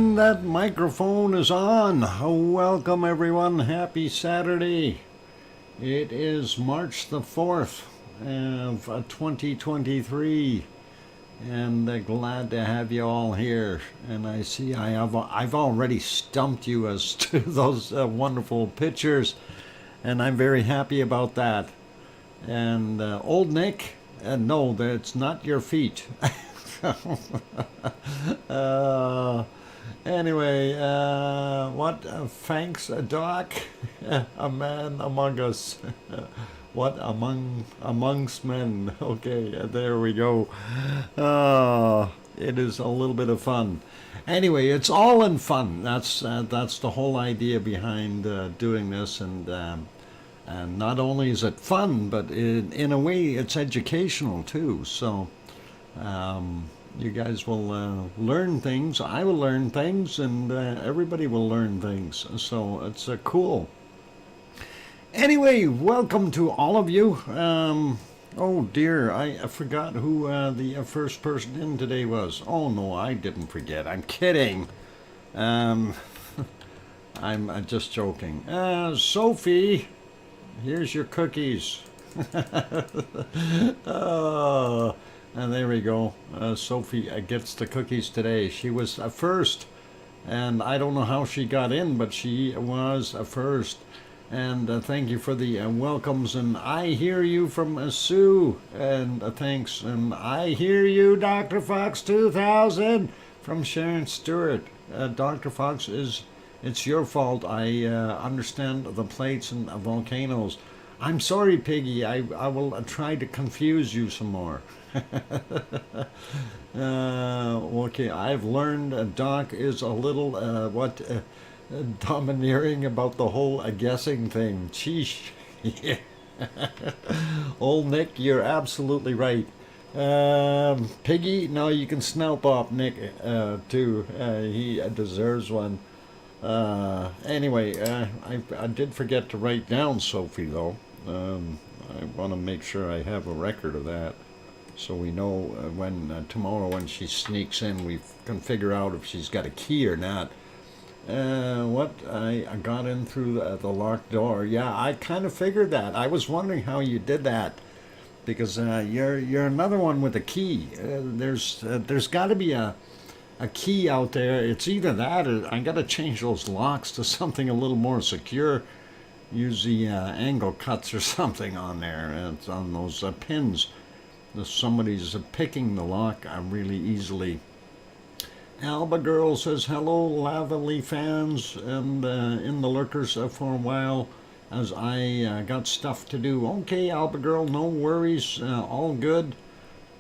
And that microphone is on. Welcome everyone. Happy Saturday. It is March the 4th of 2023. And glad to have you all here. And I see I've already stumped you as to those wonderful pictures. And I'm very happy about that. And old Nick, no, that's not your feet. Anyway, what thanks, Doc, a man among us. What amongst men? Okay, there we go. It is a little bit of fun. Anyway, it's all in fun. That's the whole idea behind doing this, and not only is it fun, but in a way it's educational too. So you guys will learn things, I will learn things, and everybody will learn things. So it's cool. Anyway, welcome to all of you. Oh dear, I forgot who the first person in today was. Oh no, I didn't forget. I'm kidding. I'm just joking. Sophie, here's your cookies. And there we go. Sophie gets the cookies today. She was first, and I don't know how she got in, but she was first. And thank you for the welcomes. And I hear you from Sue, and thanks. And I hear you, DrFox2000, from Sharon Stewart. Dr. Fox, it's your fault. I understand the plates and volcanoes. I'm sorry, Piggy. I will try to confuse you some more. Okay, I've learned Doc is a little domineering about the whole guessing thing. Sheesh. Yeah. Old Nick, you're absolutely right. Piggy, no, you can snout off Nick too. He deserves one. Anyway, I did forget to write down Sophie though. I want to make sure I have a record of that, so we know when tomorrow when she sneaks in, we can figure out if she's got a key or not. What? I got in through the locked door. Yeah, I kind of figured that. I was wondering how you did that, because you're another one with a key. There's got to be a key out there. It's either that or I got to change those locks to something a little more secure. Use the angle cuts or something on there. It's on those pins. If somebody's picking the lock really easily. Alba Girl says, hello, Lavely fans, and in the lurkers for a while, as I got stuff to do. Okay, Alba Girl, no worries, all good,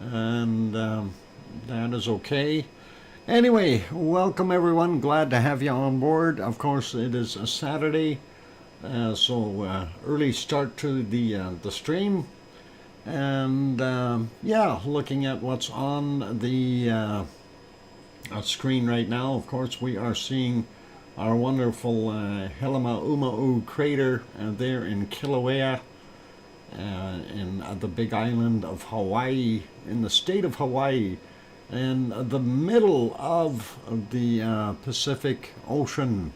and that is okay. Anyway, welcome everyone, glad to have you on board. Of course, it is a Saturday, so early start to the stream. And yeah, looking at what's on the screen right now, of course we are seeing our wonderful Helemaumau crater there in Kilauea, in the big island of Hawaii, in the state of Hawaii, in the middle of the Pacific Ocean.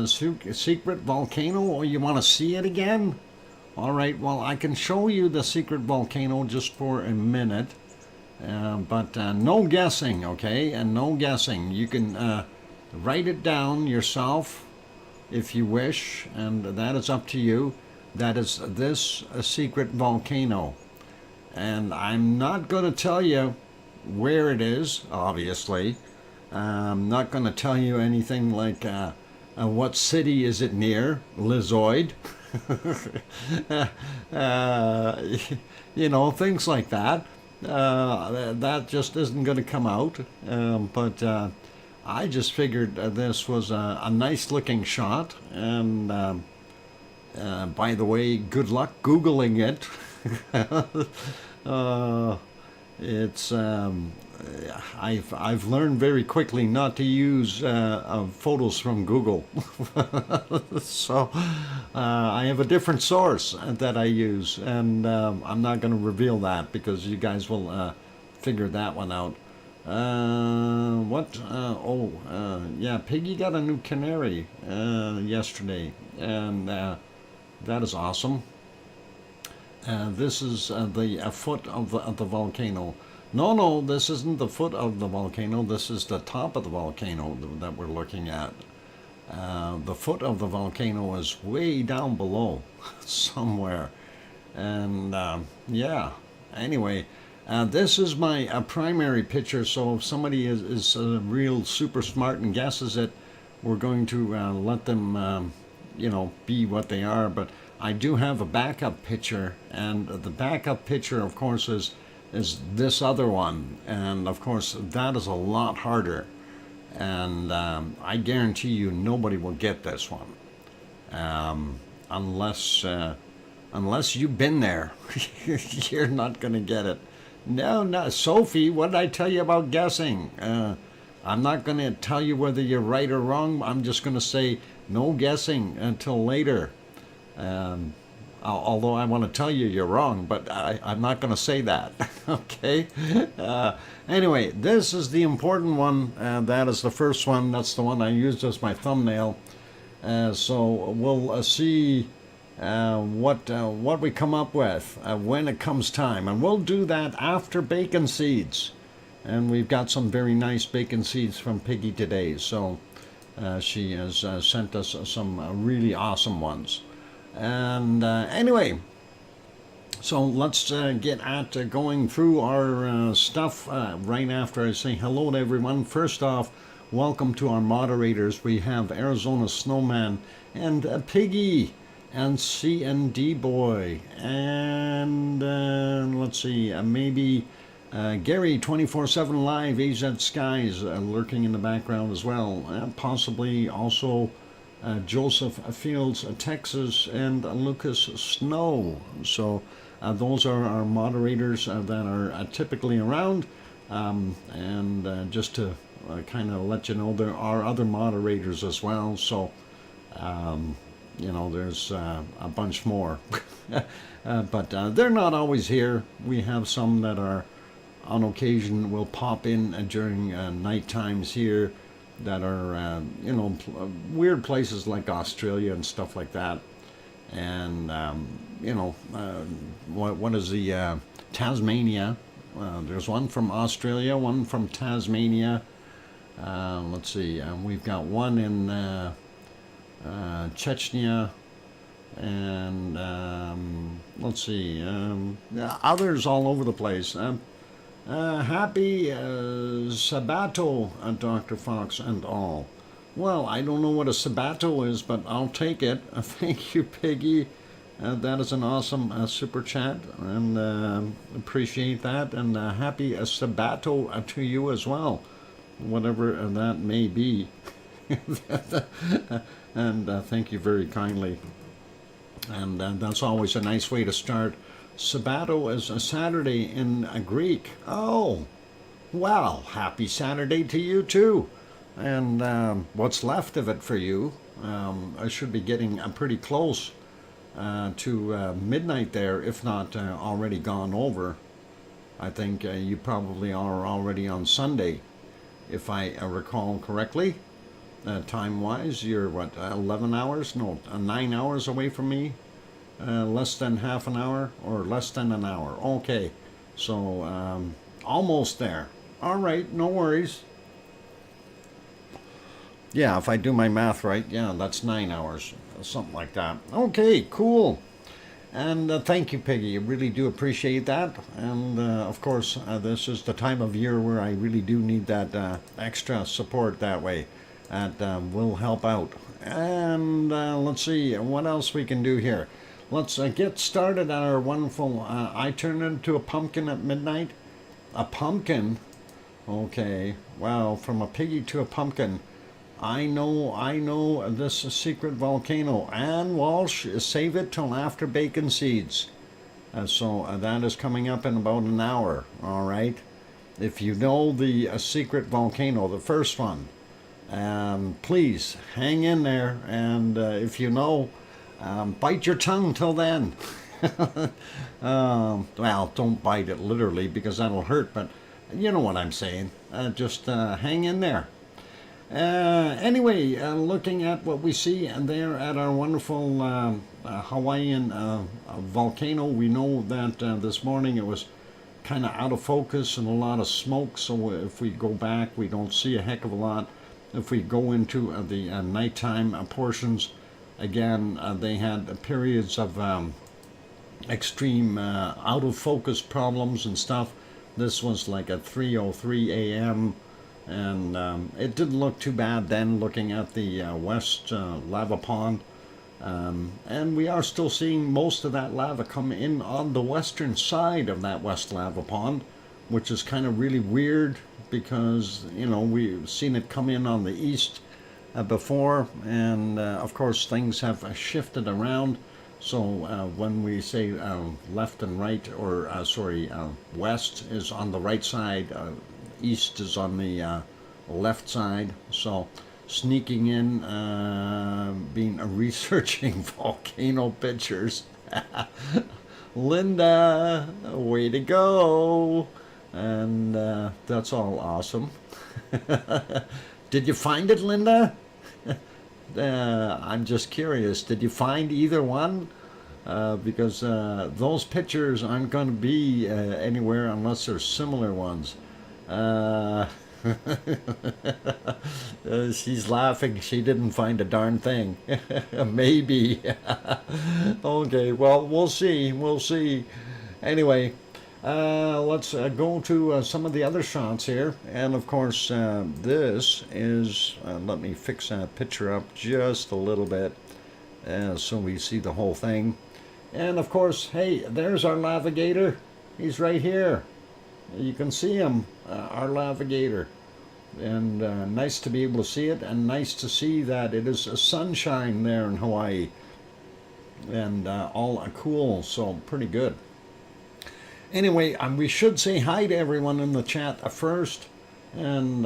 Secret volcano, or you want to see it again? All right, well, I can show you the secret volcano just for a minute, but no guessing, okay? And no guessing. You can write it down yourself if you wish, and that is up to you. That is this secret volcano. And I'm not going to tell you where it is, obviously. I'm not going to tell you anything like what city is it near, Lizoid. You know, things like that. That just isn't going to come out. But I just figured this was a nice looking shot. And by the way, good luck Googling it. It's I've learned very quickly not to use photos from Google. So I have a different source that I use, and I'm not going to reveal that because you guys will figure that one out. Yeah, Piggy got a new canary yesterday, and that is awesome. This is the foot of the volcano. No, this isn't the foot of the volcano. This is the top of the volcano that we're looking at. The foot of the volcano is way down below somewhere. And yeah, anyway, this is my primary picture. So if somebody is real super smart and guesses it, we're going to let them, be what they are. But I do have a backup picture, and the backup picture, of course, is this other one, and of course that is a lot harder. And I guarantee you nobody will get this one unless you've been there. You're not going to get it. No, Sophie, what did I tell you about guessing? I'm not going to tell you whether you're right or wrong. I'm just going to say no guessing until later. Although I want to tell you you're wrong, but I'm not going to say that. Okay? Anyway, this is the important one. That is the first one. That's the one I used as my thumbnail. So we'll see what we come up with when it comes time. And we'll do that after bacon seeds. And we've got some very nice bacon seeds from Piggy today. So she has sent us some really awesome ones. And anyway, so let's get at going through our stuff right after I say hello to everyone. First off, welcome to our moderators. We have Arizona Snowman and Piggy and C&D Boy. And let's see, maybe Gary 24/7 Live, AZ Skies lurking in the background as well. Possibly also Joseph Fields, Texas, and Lucas Snow. So those are our moderators that are typically around. And just to kind of let you know, there are other moderators as well. So, there's a bunch more. But they're not always here. We have some that are on occasion will pop in during night times here, that are, weird places like Australia and stuff like that. And, what is the Tasmania? There's one from Australia, one from Tasmania. Let's see, we've got one in Chechnya. And let's see, others all over the place. Happy Sabato, Dr. Fox and all. Well, I don't know what a Sabato is, but I'll take it. Thank you, Piggy. That is an awesome super chat, and appreciate that. And happy Sabato to you as well, whatever that may be. And thank you very kindly. And that's always a nice way to start. Sabato is a Saturday in Greek. Oh, well, happy Saturday to you too. And what's left of it for you? I should be getting pretty close to midnight there, if not already gone over. I think you probably are already on Sunday, if I recall correctly. Time-wise, you're what, 11 hours? No, 9 hours away from me. Less than half an hour, or less than an hour. Okay, so almost there. All right, no worries. Yeah, if I do my math right, yeah, that's 9 hours, something like that. Okay, cool. And thank you, Piggy. I really do appreciate that. And of course, this is the time of year where I really do need that extra support that way. That will help out. And let's see what else we can do here. Let's get started on our wonderful, I turned into a pumpkin at midnight. A pumpkin? Okay, well, from a piggy to a pumpkin. I know this secret volcano. Ann Walsh, save it till after bacon seeds. So that is coming up in about an hour, all right? If you know the secret volcano, the first one, please hang in there. And if you know, bite your tongue till then. Well, don't bite it literally because that'll hurt, but You know what I'm saying. Just hang in there. Anyway, looking at what we see there at our wonderful Hawaiian volcano, we know that this morning it was kind of out of focus and a lot of smoke, so if we go back we don't see a heck of a lot. If we go into the nighttime portions, again they had periods of extreme out of focus problems and stuff. This was like at 3:03 a.m. and it didn't look too bad then, looking at the west lava pond. And we are still seeing most of that lava come in on the western side of that west lava pond, which is kind of really weird because, you know, we've seen it come in on the east before, and of course things have shifted around. So when we say left and right, or west is on the right side, east is on the left side. So sneaking in, researching volcano pictures. Linda, way to go. And that's all awesome. Did you find it, Linda? I'm just curious. Did you find either one? Because those pictures aren't going to be anywhere unless they're similar ones. She's laughing. She didn't find a darn thing. Maybe. Okay, well, we'll see. We'll see. Anyway, let's go to some of the other shots here. And of course, this is, let me fix that picture up just a little bit so we see the whole thing. And of course, hey, there's our navigator. He's right here. You can see him, our navigator. And nice to be able to see it, and nice to see that it is sunshine there in Hawaii. And all cool, so pretty good. Anyway, we should say hi to everyone in the chat first. And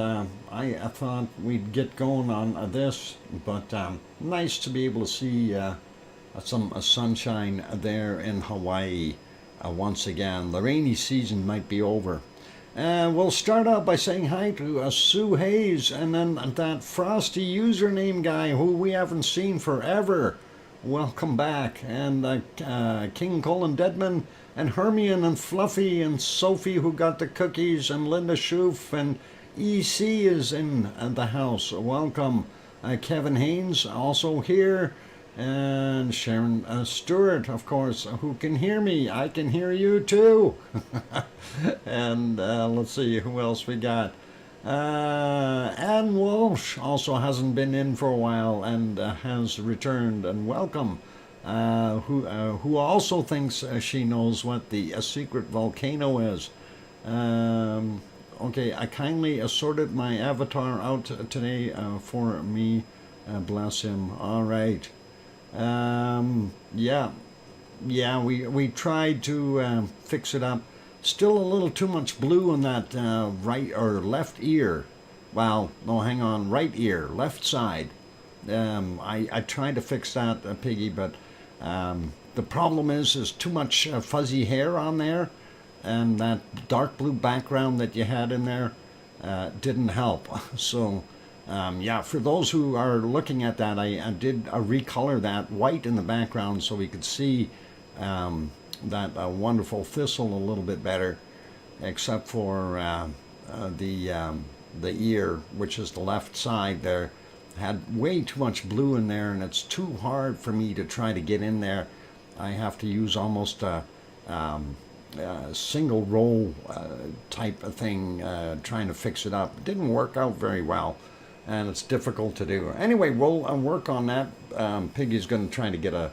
I thought we'd get going on this, but nice to be able to see some sunshine there in Hawaii once again. The rainy season might be over. We'll start out by saying hi to Sue Hayes, and then that Frosty username guy who we haven't seen forever. Welcome back. And King Colin Deadman, and Hermione, and Fluffy, and Sophie who got the cookies, and Linda Schoof, and EC is in the house. Welcome. Kevin Haynes also here. And Sharon Stewart, of course, who can hear me. I can hear you too. And let's see who else we got. Ann Walsh also hasn't been in for a while and has returned, and welcome. Who also thinks she knows what the secret volcano is. Okay, I kindly assorted my avatar out today for me. Bless him. All right. Yeah, we tried to fix it up. Still a little too much blue in that right or left ear. Well, no, hang on, right ear, left side. I tried to fix that, Piggy, but the problem is too much fuzzy hair on there, and that dark blue background that you had in there didn't help. So yeah, for those who are looking at that, I did recolor that white in the background so we could see that wonderful thistle a little bit better, except for the ear, which is the left side there, had way too much blue in there, and it's too hard for me to try to get in there. I have to use almost a single roll type of thing trying to fix it up. It didn't work out very well, and it's difficult to do. Anyway, we'll work on that. Piggy's going to try to get a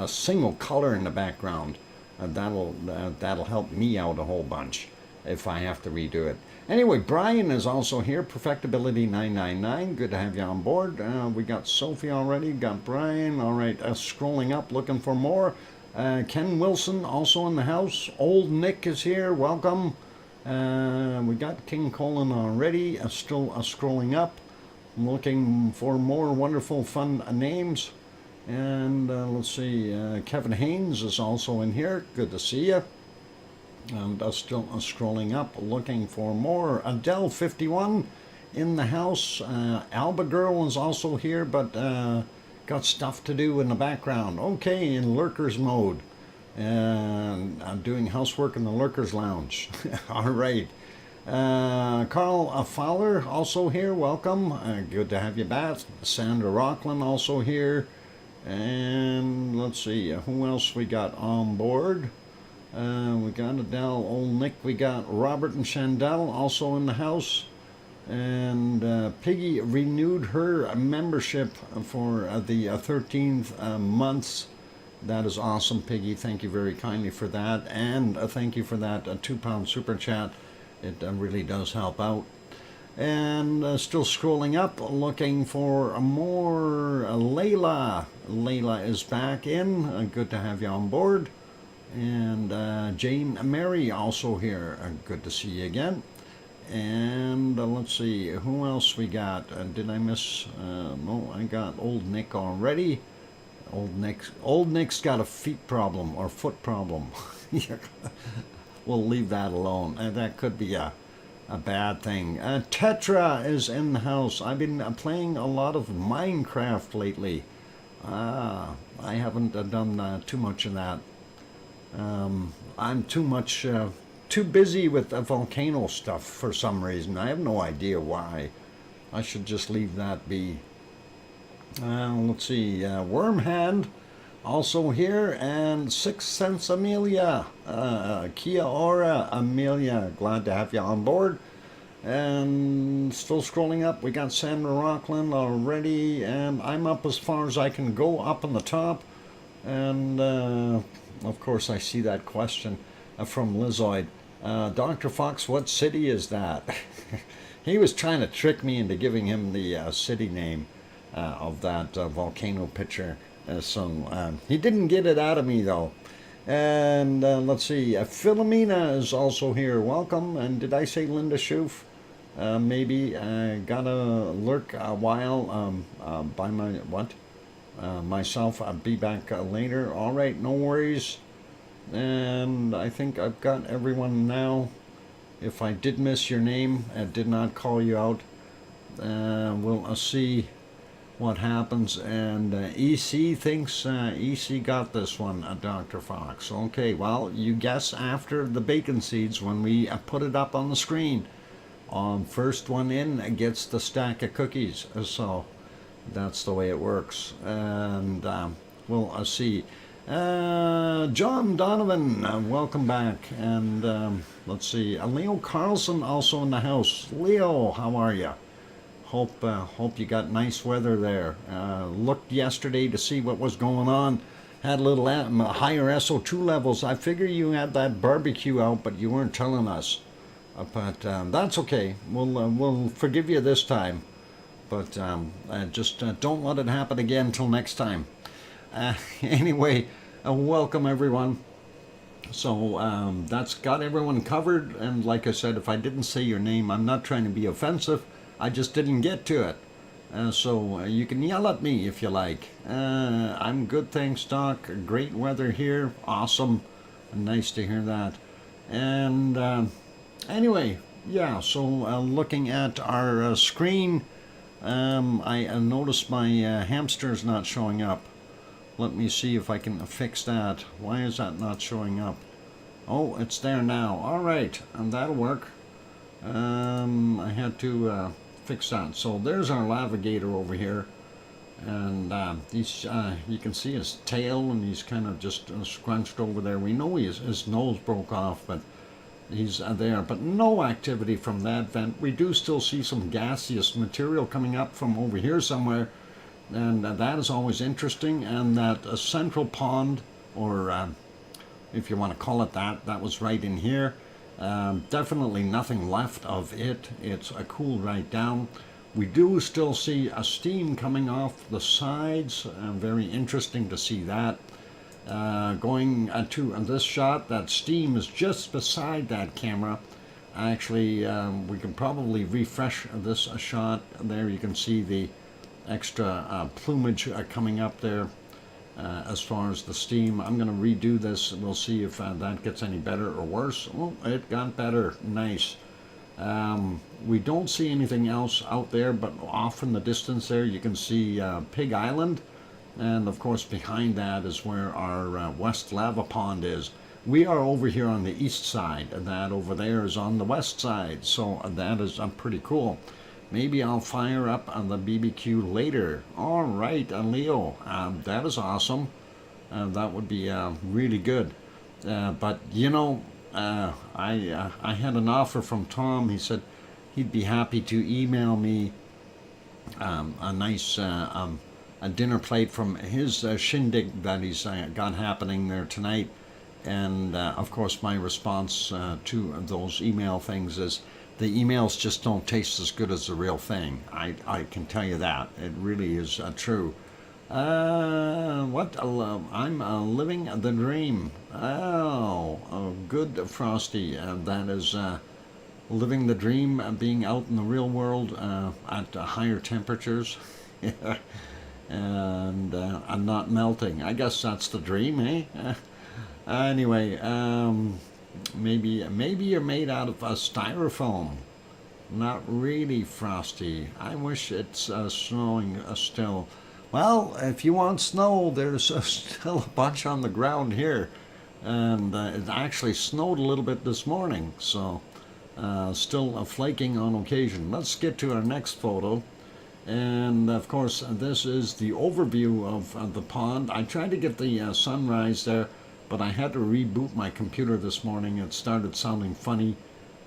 single color in the background. That'll help me out a whole bunch if I have to redo it. Anyway, Brian is also here, Perfectability 999. Good to have you on board. We got Sophie already, got Brian. All right, scrolling up, looking for more. Ken Wilson also in the house. Old Nick is here, welcome. We got King Colin already, still scrolling up. I'm looking for more wonderful, fun names. And let's see, Kevin Haynes is also in here. Good to see you. And still scrolling up, looking for more. Adele51 in the house. Alba Girl is also here, but got stuff to do in the background. Okay, in lurkers mode. And I'm doing housework in the lurkers lounge. All right. Carl Fowler also here. Welcome. Good to have you back. Sandra Rockland also here. And let's see, who else we got on board? We got Adele, Old Nick, we got Robert and Chandel also in the house. And Piggy renewed her membership for the 13th months. That is awesome, Piggy. Thank you very kindly for that. And thank you for that £2 super chat. It really does help out. And still scrolling up, looking for more. Layla. Layla is back in. Good to have you on board. And Jane Mary also here. Good to see you again. And let's see, who else we got? Did I miss? No, I got Old Nick already. Old Nick's got a feet problem or foot problem. We'll leave that alone. That could be a bad thing. Tetra is in the house. I've been playing a lot of Minecraft lately. I haven't done too much of that. I'm too busy with the volcano stuff for some reason. I have no idea why. I should just leave that be. Let's see, Wormhand also here, and Sixth Sense Amelia. Kia ora, Amelia. Glad to have you on board. And still scrolling up, we got Sandra Rockland already, and I'm up as far as I can go up on the top. And of course, I see that question from Lizoid. Dr. Fox, what city is that? He was trying to trick me into giving him the city name of that volcano picture. So he didn't get it out of me, though. And let's see, Philomena is also here. Welcome. And did I say Linda Schoof? Maybe gotta lurk a while by my myself. I'll be back later. All right, no worries. And I think I've got everyone now. If I did miss your name and did not call you out, we'll see what happens. And EC thinks EC got this one, Dr. Fox. Okay, well, you guess after the bacon seeds when we put it up on the screen. First one in gets the stack of cookies. So that's the way it works. And we'll see. John Donovan, welcome back. And let's see, Leo Carlson also in the house. Leo, how are you? Hope you got nice weather there. Looked yesterday to see what was going on. Had a little higher SO2 levels. I figure you had that barbecue out, but you weren't telling us. But that's okay. We'll forgive you this time. But just don't let it happen again until next time. Anyway, welcome everyone. So that's got everyone covered. And like I said, if I didn't say your name, I'm not trying to be offensive. I just didn't get to it. So you can yell at me if you like. I'm good, thanks, Doc. Great weather here. Awesome. Nice to hear that. And anyway, yeah, so looking at our screen, I noticed my hamster is not showing up. Let me see if I can fix that. Why is that not showing up? Oh, it's there now. All right, and that'll work. I had to fix that. So there's our navigator over here. And he's, you can see his tail, and he's kind of just scrunched over there. We know his nose broke off, but he's there. But no activity from that vent. We do still see some gaseous material coming up from over here somewhere. And that is always interesting. And that central pond, or if you want to call it that, that was right in here. Definitely nothing left of it. It's cooled right down. We do still see a steam coming off the sides. Very interesting to see that. Going to this shot, that steam is just beside that camera. Actually, we can probably refresh this shot. There you can see the extra plumage coming up there. as far as the steam. I'm going to redo this. We'll see if that gets any better or worse. Oh, it got better. Nice. We don't see anything else out there, but off in the distance there you can see Pig Island, and of course behind that is where our West Lava Pond is. We are over here on the east side, and that over there is on the west side, so that is pretty cool. Maybe I'll fire up on the BBQ later. All right, Leo, that is awesome. That would be really good. But you know, I had an offer from Tom. He said he'd be happy to email me a nice a dinner plate from his shindig that he's got happening there tonight. And of course, my response to those email things is the emails just don't taste as good as the real thing. I can tell you that. It really is true. I'm living the dream. Oh, good, Frosty. That is living the dream, being out in the real world at higher temperatures and not melting. I guess that's the dream, eh? Anyway, maybe you're made out of styrofoam. Not really, Frosty. I wish it's snowing still. Well, if you want snow, there's still a bunch on the ground here. And it actually snowed a little bit this morning, so still flaking on occasion. Let's get to our next photo. And of course, this is the overview of the pond. I tried to get the sunrise there, but I had to reboot my computer this morning. It started sounding funny,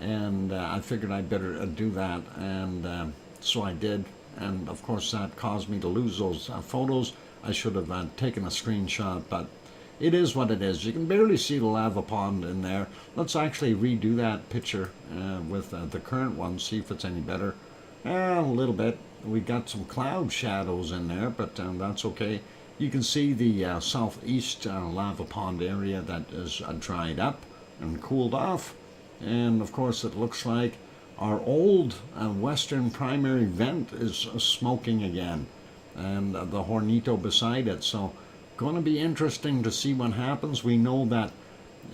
and I figured I'd better do that, and so I did. And of course that caused me to lose those photos. I should have taken a screenshot, but it is what it is. You can barely see the lava pond in there. Let's actually redo that picture with the current one, see if it's any better. A little bit. We got some cloud shadows in there, but that's okay. You can see the southeast lava pond area that is dried up and cooled off. And of course it looks like our old western primary vent is smoking again, and the Hornito beside it. So going to be interesting to see what happens. We know that,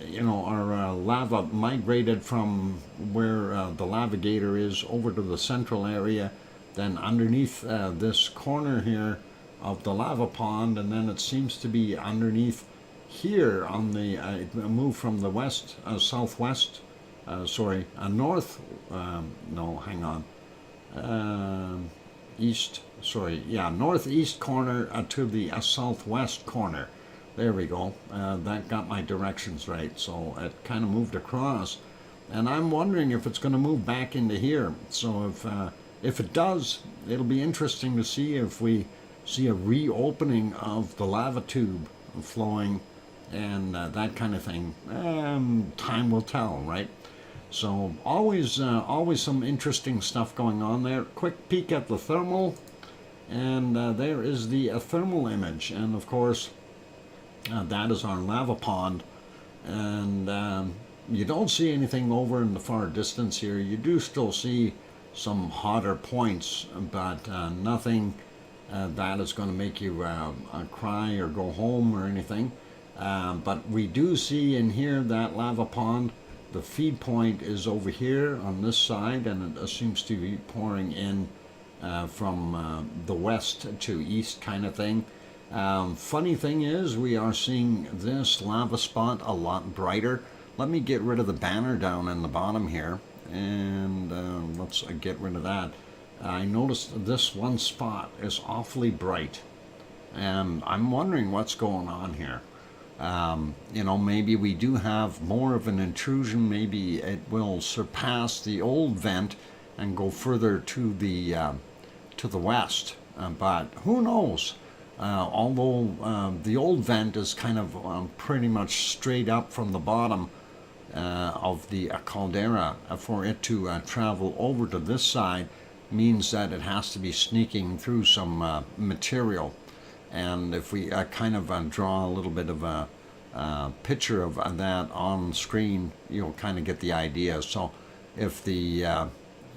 you know, our lava migrated from where the Lavigator is over to the central area, then underneath this corner here of the lava pond, and then it seems to be underneath here on the move from the west southwest north no hang on east northeast corner to the southwest corner. There we go. That got my directions right, so it kind of moved across, and I'm wondering if it's going to move back into here. So if it does, it'll be interesting to see if we see a reopening of the lava tube flowing and that kind of thing. Time will tell, right? So always some interesting stuff going on there. Quick peek at the thermal, and there is the thermal image, and of course that is our lava pond. And you don't see anything over in the far distance here. You do still see some hotter points, but nothing that is going to make you cry or go home or anything. But we do see in here that lava pond. The feed point is over here on this side, and it seems to be pouring in from the west to east kind of thing. Funny thing is, we are seeing this lava spot a lot brighter. Let me get rid of the banner down in the bottom here, and let's get rid of that. I noticed this one spot is awfully bright, and I'm wondering what's going on here. You know, maybe we do have more of an intrusion. Maybe it will surpass the old vent and go further to the west. But who knows? Although the old vent is kind of pretty much straight up from the bottom of the caldera, for it to travel over to this side means that it has to be sneaking through some material. And if we kind of draw a little bit of a picture of that on screen, you'll kind of get the idea. So if the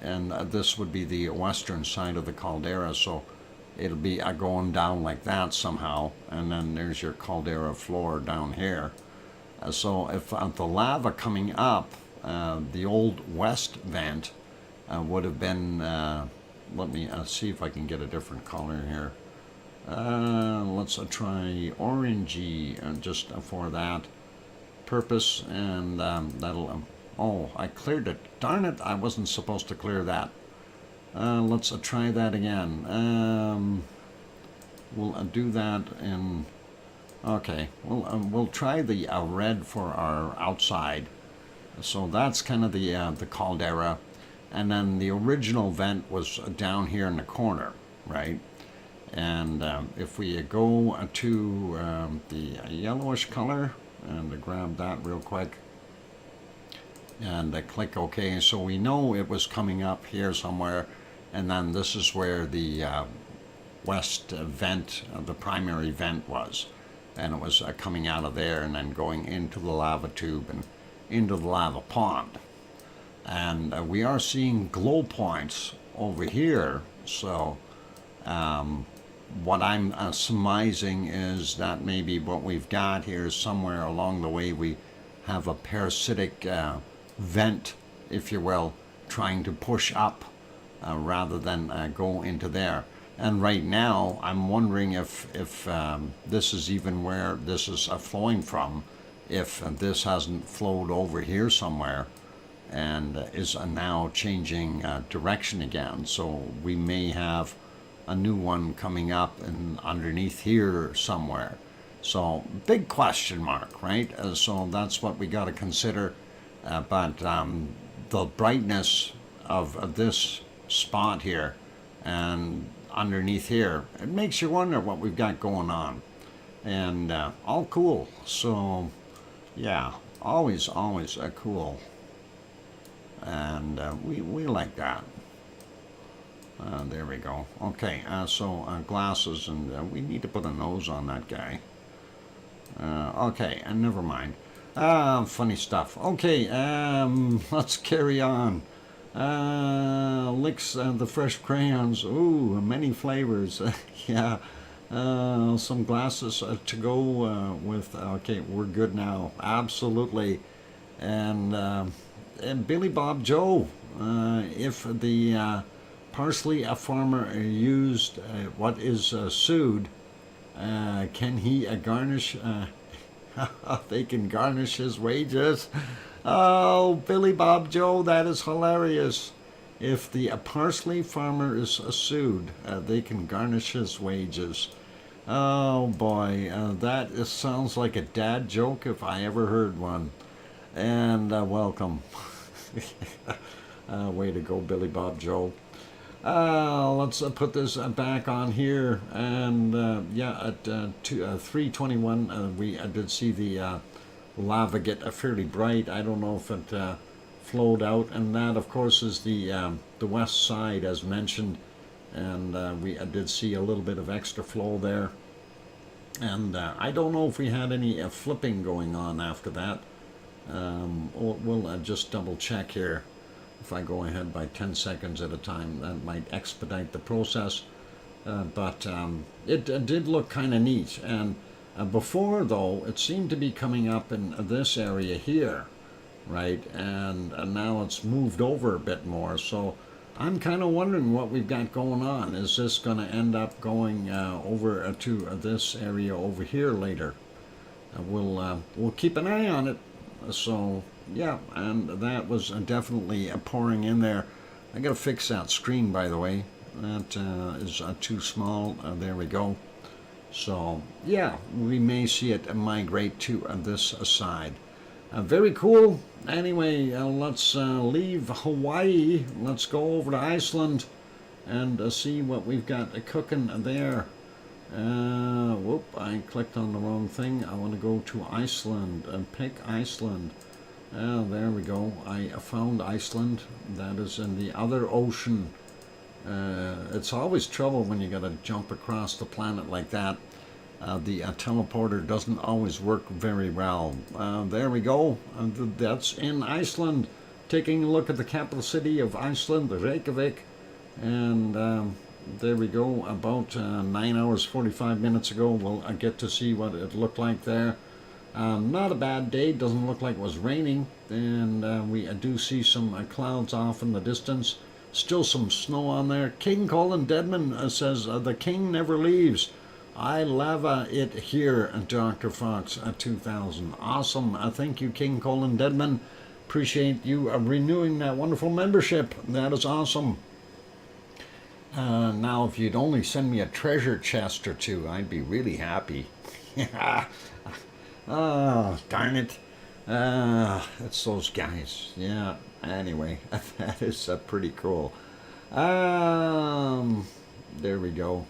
and this would be the western side of the caldera, so it'll be going down like that somehow, and then there's your caldera floor down here. So if the lava coming up, the old west vent would have been, let me see if I can get a different color here. Let's try orangey just for that purpose, and that'll, oh, I cleared it. Darn it, I wasn't supposed to clear that. Let's try that again. We'll do that in, okay, we'll try the red for our outside. So that's kind of the caldera, and then the original vent was down here in the corner, right? And if we go to the yellowish color, and grab that real quick, and click OK, so we know it was coming up here somewhere, and then this is where the west vent, the primary vent was, and it was coming out of there and then going into the lava tube and into the lava pond. And we are seeing glow points over here, so what I'm surmising is that maybe what we've got here is somewhere along the way we have a parasitic vent, if you will, trying to push up rather than go into there. And right now I'm wondering if this is even where this is flowing from, if this hasn't flowed over here somewhere and is now changing direction again. So we may have a new one coming up and underneath here somewhere. So big question mark, right? So that's what we got to consider. But the brightness of this spot here and underneath here, it makes you wonder what we've got going on. And all cool. So yeah, always cool. And we like that. There we go. Okay, so glasses, and we need to put a nose on that guy. Okay, and never mind. Funny stuff. Okay, let's carry on. Licks the fresh crayons. Ooh, many flavors. Yeah. Some glasses to go with. Okay, we're good now. Absolutely. And Billy Bob Joe, if the parsley farmer used what is sued, can he garnish? They can garnish his wages. Oh, Billy Bob Joe, that is hilarious. If the parsley farmer is sued, they can garnish his wages. Oh boy, that sounds like a dad joke if I ever heard one. And welcome. Way to go, Billy Bob Joe. Let's put this back on here, and yeah, at 3:21 we did see the lava get fairly bright. I don't know if it flowed out, and that of course is the west side as mentioned, and we did see a little bit of extra flow there, and I don't know if we had any flipping going on after that. We'll just double check here. If I go ahead by 10 seconds at a time, that might expedite the process. But it did look kind of neat. And before, though, it seemed to be coming up in this area here, right? And now it's moved over a bit more. So I'm kind of wondering what we've got going on. Is this going to end up going over to this area over here later? We'll keep an eye on it. So yeah, and that was definitely pouring in there. I gotta fix that screen, by the way. That is too small. There we go. So yeah, we may see it migrate to this side. Very cool. Anyway, let's leave Hawaii. Let's go over to Iceland and see what we've got cooking there. Whoop, I clicked on the wrong thing. I want to go to Iceland and pick Iceland. There we go. I found Iceland. That is in the other ocean. It's always trouble when you got to jump across the planet like that. The teleporter doesn't always work very well. There we go. That's in Iceland. Taking a look at the capital city of Iceland, Reykjavik. And there we go. About 9 hours 45 minutes ago, we'll get to see what it looked like there. Not a bad day. Doesn't look like it was raining, and we do see some clouds off in the distance. Still some snow on there. King Colin Deadman says the king never leaves. I love it here, DrFox2000. Awesome. Thank you, King Colin Deadman. Appreciate you renewing that wonderful membership. That is awesome. Now, if you'd only send me a treasure chest or two, I'd be really happy. Oh, darn it. It's those guys. Yeah, anyway, that is pretty cool. There we go.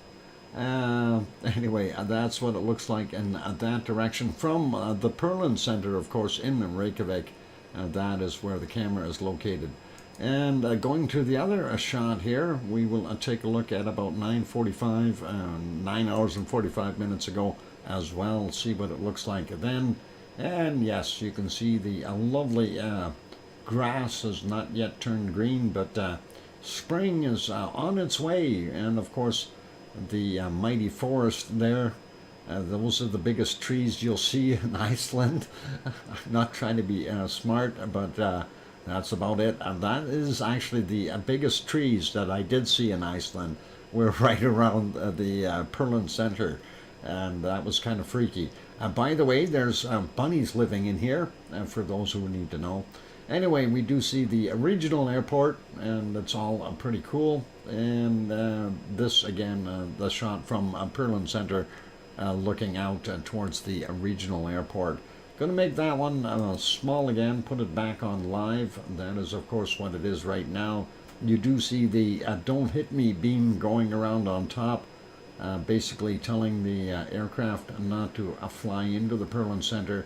Anyway, that's what it looks like in that direction from the Perlin Center, of course, in Reykjavik. That is where the camera is located. And going to the other shot here, we will take a look at about 9:45, 9 hours and 45 minutes ago as well, see what it looks like then. And yes, you can see the lovely grass has not yet turned green, but spring is on its way. And of course, the mighty forest there, those are the biggest trees you'll see in Iceland. I'm not trying to be smart, but that's about it. And that is actually the biggest trees that I did see in Iceland. Were right around the Perlin Center, and that was kind of freaky. By the way, there's bunnies living in here, for those who need to know. Anyway, we do see the regional airport, and it's all pretty cool. And this, again, the shot from Perlin Center, looking out towards the regional airport. Going to make that one small again, put it back on live. That is, of course, what it is right now. You do see the don't hit me beam going around on top, basically telling the aircraft not to fly into the Perlin Center.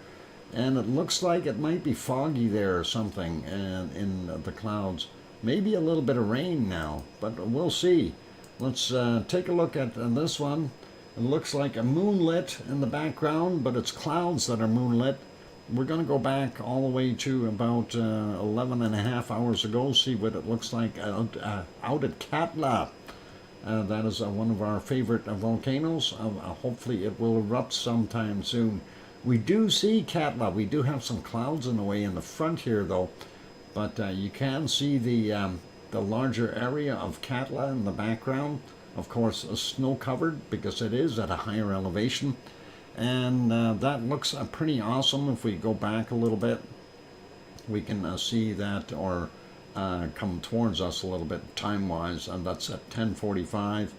And it looks like it might be foggy there or something in the clouds. Maybe a little bit of rain now, but we'll see. Let's take a look at this one. It looks like a moonlit in the background, but it's clouds that are moonlit. We're going to go back all the way to about 11 and a half hours ago, see what it looks like out at Katla. That is one of our favorite volcanoes. Hopefully it will erupt sometime soon. We do see Katla. We do have some clouds in the way in the front here, though. But you can see the larger area of Katla in the background. Of course, snow-covered because it is at a higher elevation. And that looks pretty awesome. If we go back a little bit, we can see that, or come towards us a little bit time-wise, and that's at 10:45.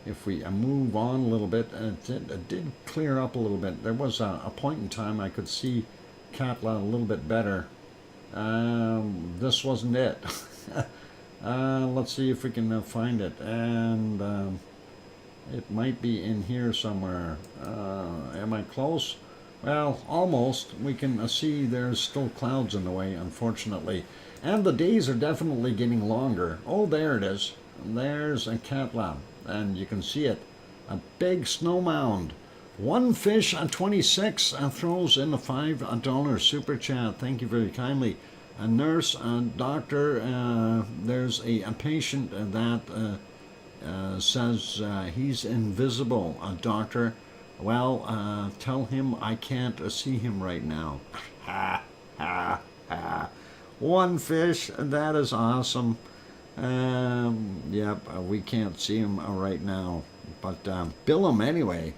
If we move on a little bit, it did clear up a little bit. There was a point in time I could see Katla a little bit better. This wasn't it. Let's see if we can find it, and it might be in here somewhere. Am I close? Well, almost. We can see there's still clouds in the way, unfortunately. And the days are definitely getting longer. Oh, there it is. There's a Katla, and you can see it. A big snow mound. One Fish 26 throws in a $5 super chat. Thank you very kindly. A nurse, a doctor, there's a patient that says he's invisible. A doctor, well, tell him I can't see him right now. Ha, ha, ha. One Fish, that is awesome. Yep, we can't see him right now, but bill him anyway.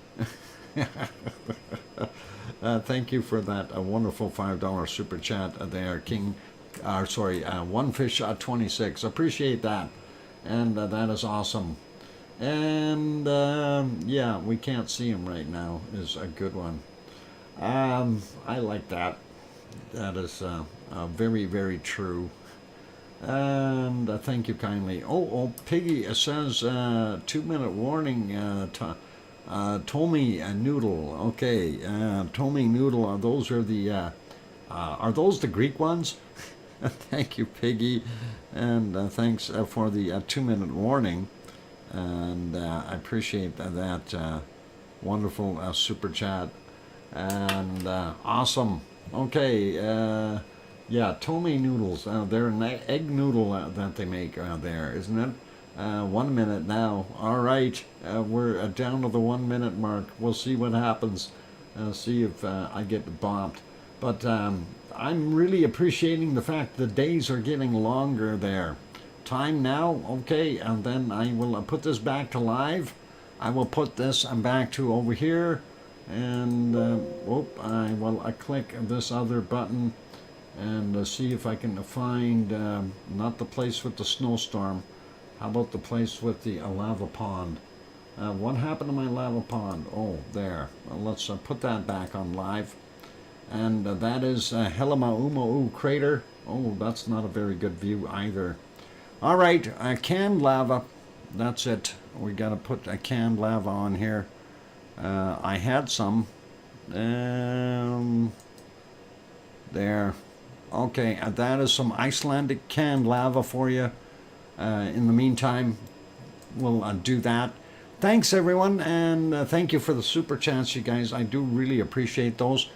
Thank you for that wonderful $5 super chat there, King. One Fish 26. Appreciate that, and that is awesome. And yeah, we can't see him right now is a good one. I like that. That is very, very true. And thank you kindly. Oh, Piggy says 2-minute warning. Tommy Noodle. Okay, Tommy Noodle. Those are those the Greek ones? Thank you, Piggy, and thanks for the 2-minute warning. And I appreciate that wonderful super chat. And awesome. Okay, yeah, Tommy noodles. They're an egg noodle that they make there, isn't it? 1 minute now. All right, we're down to the 1 minute mark. We'll see what happens. See if I get bumped. But I'm really appreciating the fact the days are getting longer there. Time now, okay, and then I will put this back to live. I will put this back to over here, and I will click this other button and see if I can find not the place with the snowstorm. How about the place with the lava pond? What happened to my lava pond? Oh, there. Well, let's put that back on live. And that is Helemaumau crater. Oh, that's not a very good view either. All right, canned lava. That's it. We got to put a canned lava on here. I had some. There. Okay, that is some Icelandic canned lava for you. In the meantime, we'll do that. Thanks, everyone, and thank you for the super chats, you guys. I do really appreciate those.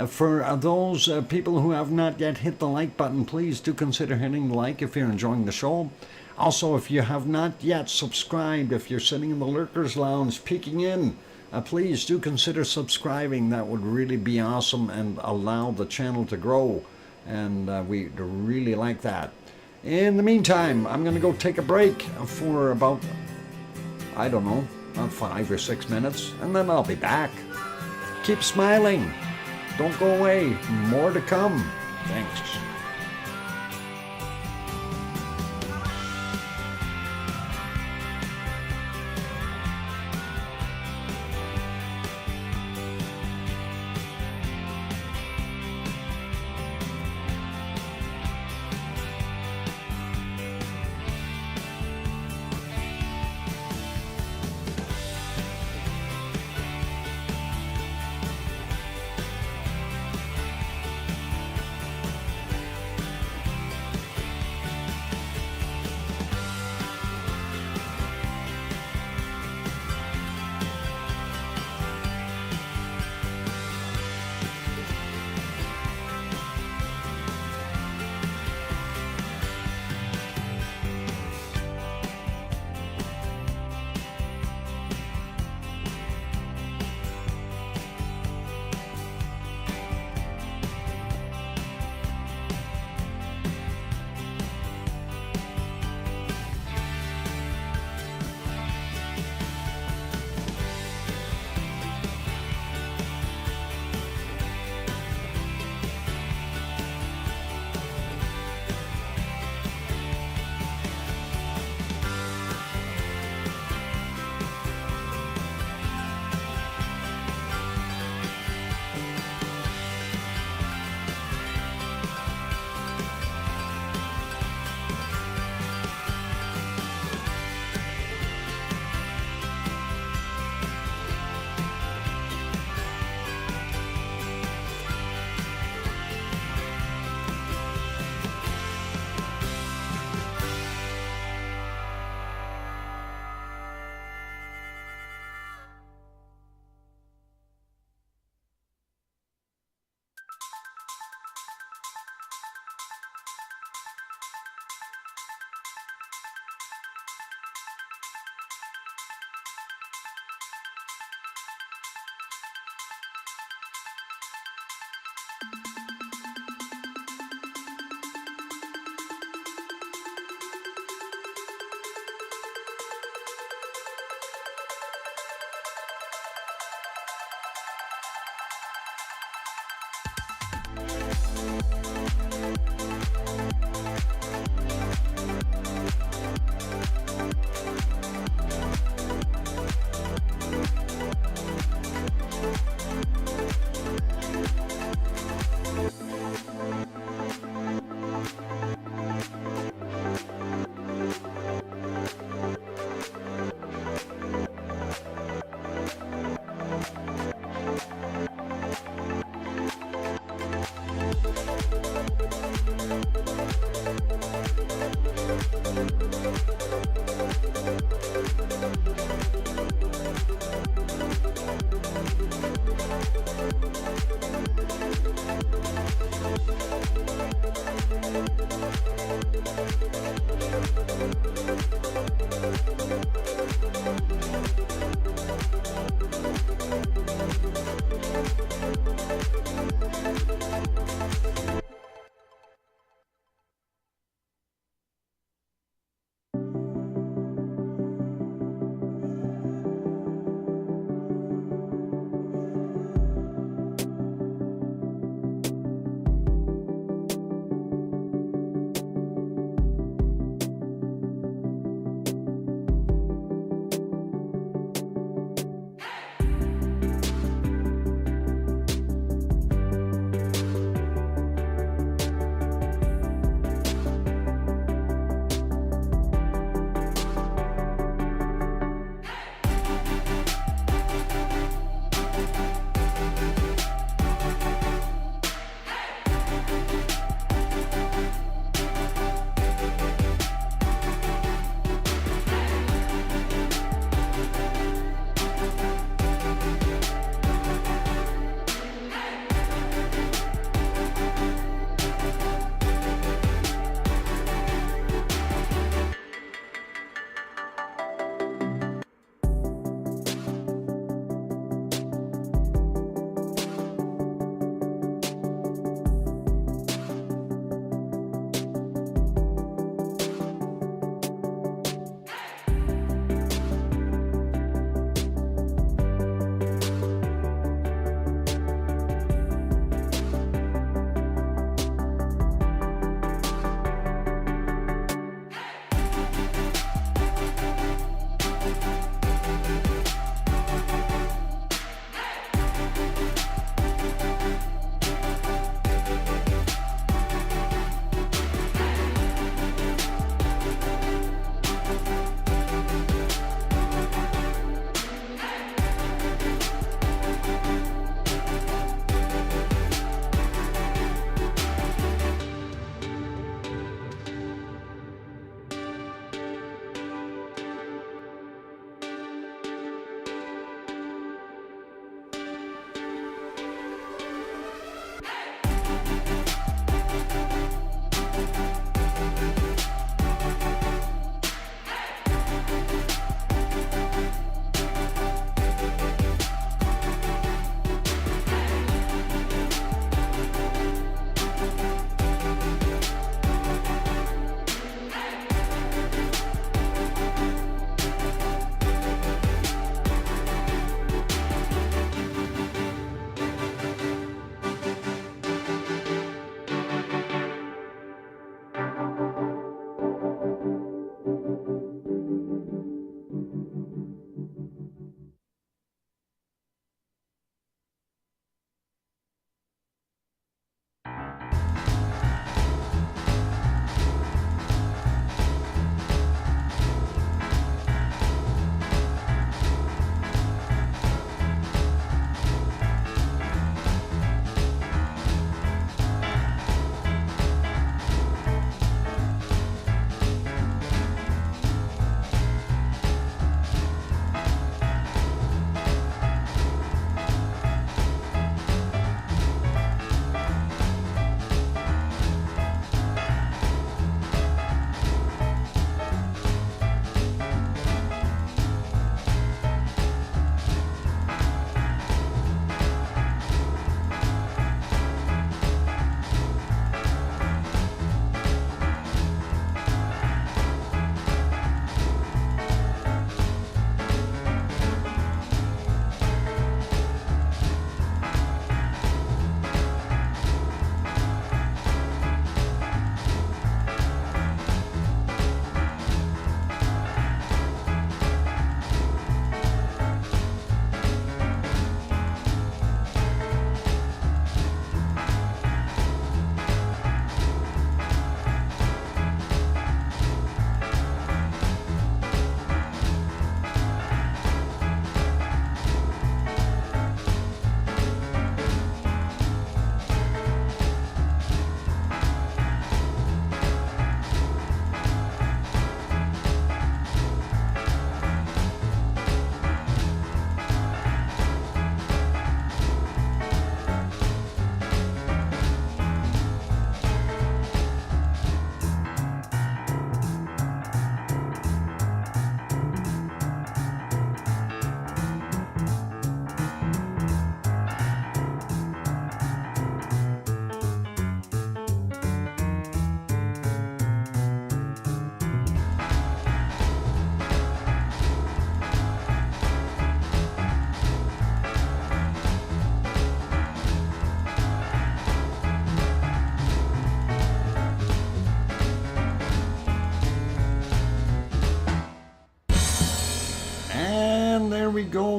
For those people who have not yet hit the like button, please do consider hitting the like if you're enjoying the show. Also, if you have not yet subscribed, if you're sitting in the Lurkers Lounge peeking in, please do consider subscribing. That would really be awesome and allow the channel to grow, and we'd really like that. In the meantime, I'm going to go take a break for about, I don't know, about 5 or 6 minutes, and then I'll be back. Keep smiling. Don't go away. More to come. Thanks.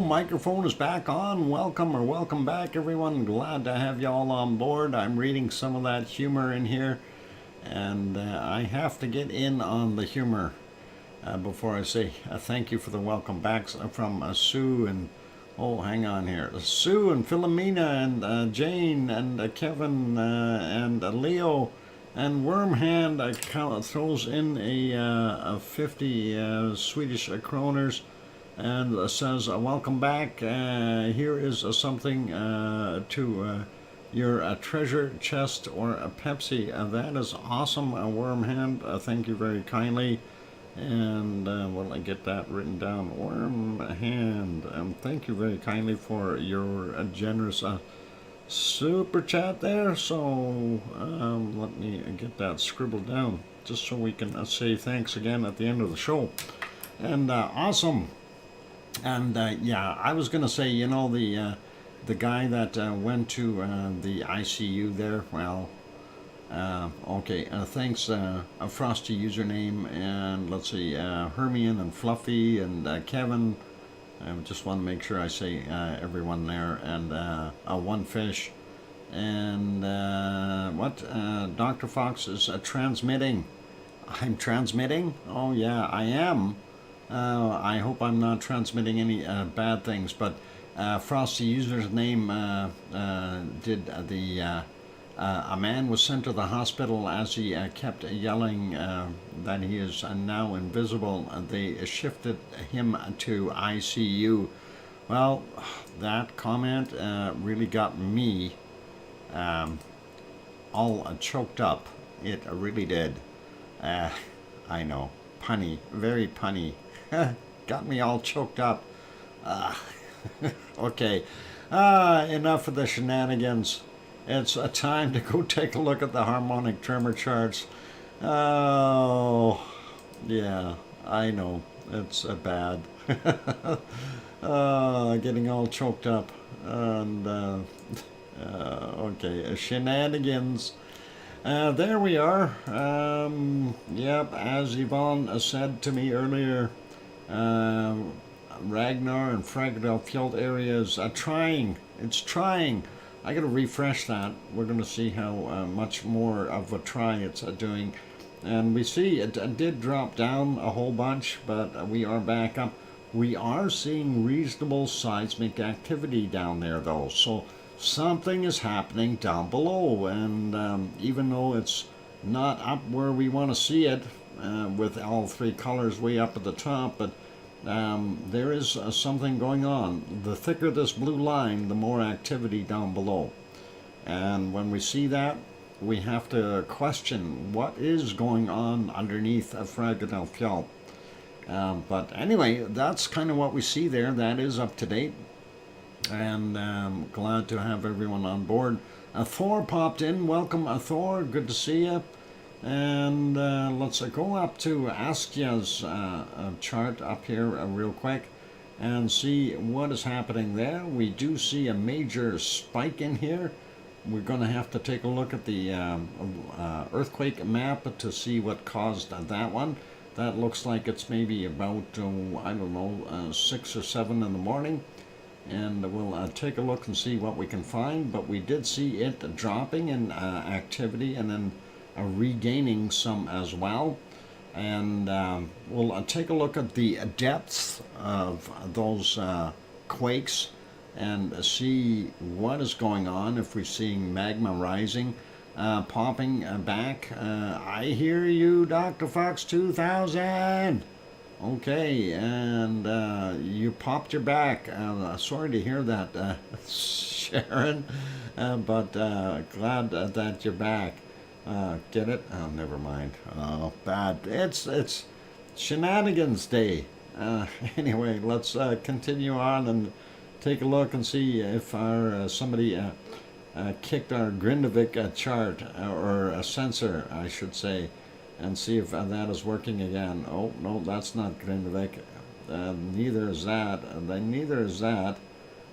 microphone is back on. Welcome back, everyone. Glad to have you all on board. I'm reading some of that humor in here, and I have to get in on the humor before I say thank you for the welcome backs from Sue and, oh, hang on here, Sue and Philomena and Jane and Kevin and Leo. And Wormhand throws in a 50 Swedish kroners and says, welcome back. Here is something to your treasure chest or a Pepsi. That is awesome, Wormhand. Thank you very kindly. And will I get that written down? Wormhand, thank you very kindly for your generous super chat there. So let me get that scribbled down just so we can say thanks again at the end of the show. And awesome. And yeah, I was gonna say, you know, the guy that went to the ICU there, well, okay, thanks, a Frosty username, and let's see, Hermione and Fluffy and Kevin. I just want to make sure I say everyone there, and One Fish, and what? Dr. Fox is transmitting. I'm transmitting? Oh yeah, I am. I hope I'm not transmitting any bad things, but Frosty user's name did the a man was sent to the hospital as he kept yelling that he is now invisible. They shifted him to ICU. Well, that comment really got me all choked up. It really did. I know. Punny. Very punny. Got me all choked up. Okay. Enough of the shenanigans. It's a time to go take a look at the harmonic tremor charts. Oh, yeah, I know. It's bad. Getting all choked up. And, okay, shenanigans. There we are. Yep, as Yvonne said to me earlier, Ragnar and Fragdal Fjord areas are trying. It's trying. I got to refresh that. We're going to see how much more of a try it's doing. And we see it did drop down a whole bunch, but we are back up. We are seeing reasonable seismic activity down there, though. So something is happening down below. And even though it's not up where we want to see it, with all three colors way up at the top, but there is something going on. The thicker this blue line, the more activity down below. And when we see that, we have to question what is going on underneath Fragdal Fjord. But anyway, that's kind of what we see there. That is up to date. And glad to have everyone on board. Thor popped in. Welcome, Thor. Good to see you. And let's go up to Askia's chart up here real quick and see what is happening there. We do see a major spike in here. We're going to have to take a look at the earthquake map to see what caused that one. That looks like it's maybe about, I don't know, 6 or 7 in the morning. And we'll take a look and see what we can find. But we did see it dropping in activity and then regaining some as well. And we'll take a look at the depths of those quakes and see what is going on, if we're seeing magma rising, popping back. I hear you, DrFox2000. Okay, and you popped your back. Sorry to hear that, Sharon, but glad that you're back. Get it? Oh, never mind. Oh, bad. It's shenanigans day. Anyway, let's continue on and take a look and see if our somebody kicked our Grindavik chart, or a sensor, I should say, and see if that is working again. Oh, no, that's not Grindavik. Neither is that. Neither is that.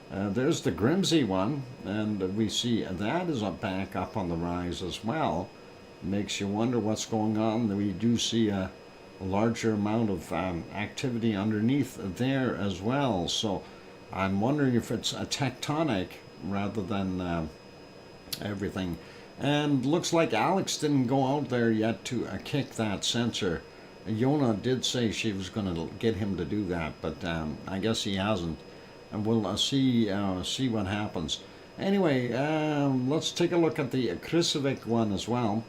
There's the Grimsey one, and we see that is back up on the rise as well. Makes you wonder what's going on. We do see a larger amount of activity underneath there as well. So I'm wondering if it's a tectonic rather than everything. And looks like Alex didn't go out there yet to kick that sensor. Yona did say she was going to get him to do that, but I guess he hasn't. And we'll see what happens. Anyway, let's take a look at the Krusevik one as well.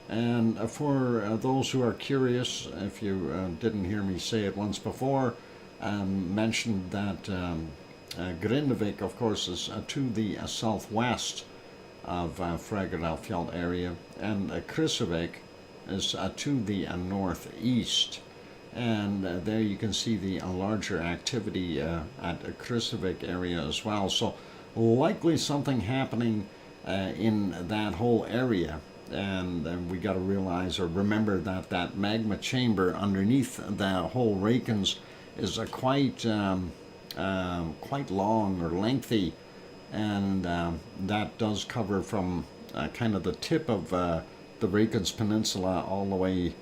And for those who are curious, if you didn't hear me say it once before, mentioned that Grindavik, of course, is to the southwest of Fagradalfjall area, and Krusevik is to the northeast. And there you can see the larger activity at Krusevik area as well. So likely something happening in that whole area. And we got to realize or remember that that magma chamber underneath the whole Reykjans is quite long or lengthy, and that does cover from kind of the tip of the Reykjans Peninsula all the way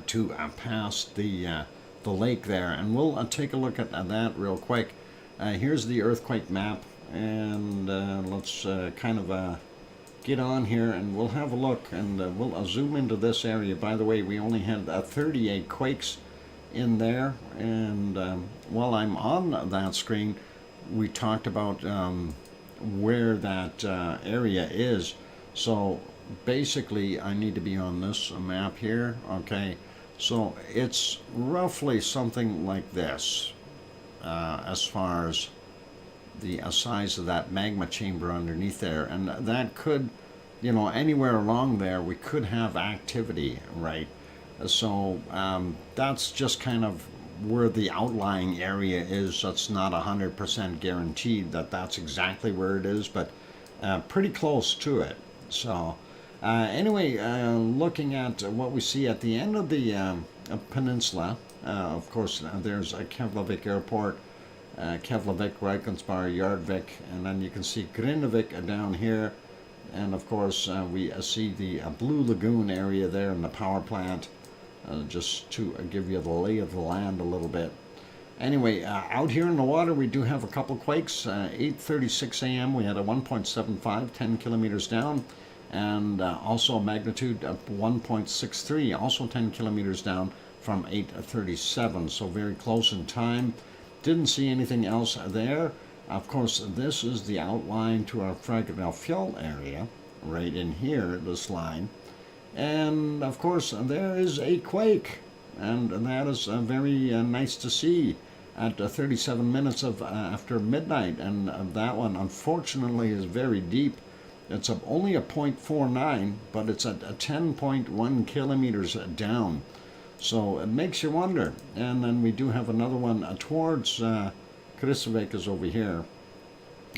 to past the lake there. And we'll take a look at that real quick. Here's the earthquake map, and let's kind of get on here and we'll have a look, and we'll zoom into this area. By the way, we only had 38 quakes in there, and while I'm on that screen, we talked about where that area is. So basically I need to be on this map here. Okay, so it's roughly something like this as far as the size of that magma chamber underneath there, and that could, you know, anywhere along there we could have activity, right? So that's just kind of where the outlying area is. That's not 100% guaranteed that that's exactly where it is, but pretty close to it. So anyway, looking at what we see at the end of the peninsula, of course, there's a Keflavik Airport, Keflavik, Reykjanesbær, Yardvik, and then you can see Grindavik down here. And of course, we see the Blue Lagoon area there in the power plant, just to give you the lay of the land a little bit. Anyway, out here in the water, we do have a couple quakes. 8:36 a.m. we had a 1.75, 10 kilometers down, and also a magnitude of 1.63, also 10 kilometers down from 8:37, so very close in time. Didn't see anything else there. Of course, this is the outline to our Fagradalfjall area, right in here, this line. And of course, there is a quake, and that is very nice to see at 37 minutes of after midnight. And that one, unfortunately, is very deep. It's only a 0.49, but it's at 10.1 kilometers down. So it makes you wonder. And then we do have another one towards Krusevik is over here.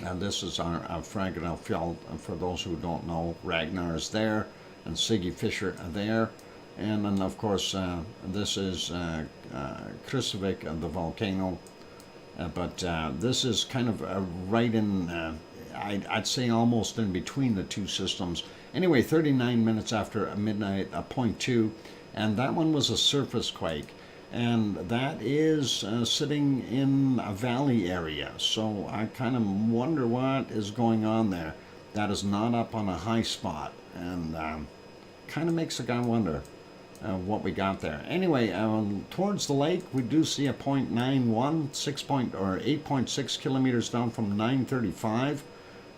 And this is our Fagradalfjall. For those who don't know, Ragnar is there, and Siggy Fisher there. And then, of course, this is Krusevik, the volcano. But this is kind of right in, I'd say almost in between the two systems. Anyway, 39 minutes after midnight, 0.2. And that one was a surface quake. And that is sitting in a valley area. So I kind of wonder what is going on there. That is not up on a high spot. And kind of makes a guy wonder what we got there. Anyway, towards the lake, we do see a 0.91, 8.6 kilometers down from 935.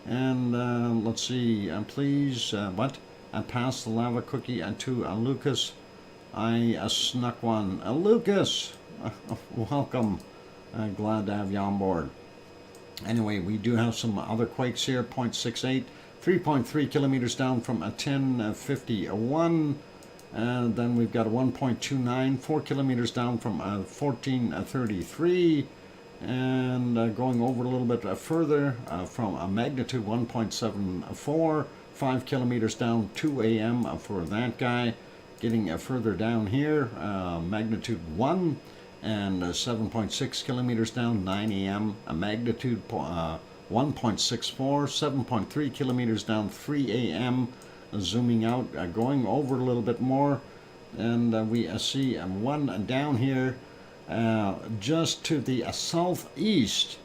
And let's see, please, what? I passed the lava cookie to Lucas. I snuck one. Lucas, welcome. Glad to have you on board. Anyway, we do have some other quakes here. 0.68, 3.3 kilometers down from a 1051. And then we've got a 1.29, 4 kilometers down from 1433. And going over a little bit further from a magnitude 1.74, 5 kilometers down, 2 a.m. For that guy. Getting further down here, magnitude 1, and 7.6 kilometers down, 9 a.m. A magnitude 1.64, 7.3 kilometers down, 3 a.m. Zooming out, going over a little bit more, and we see one down here just to the southeast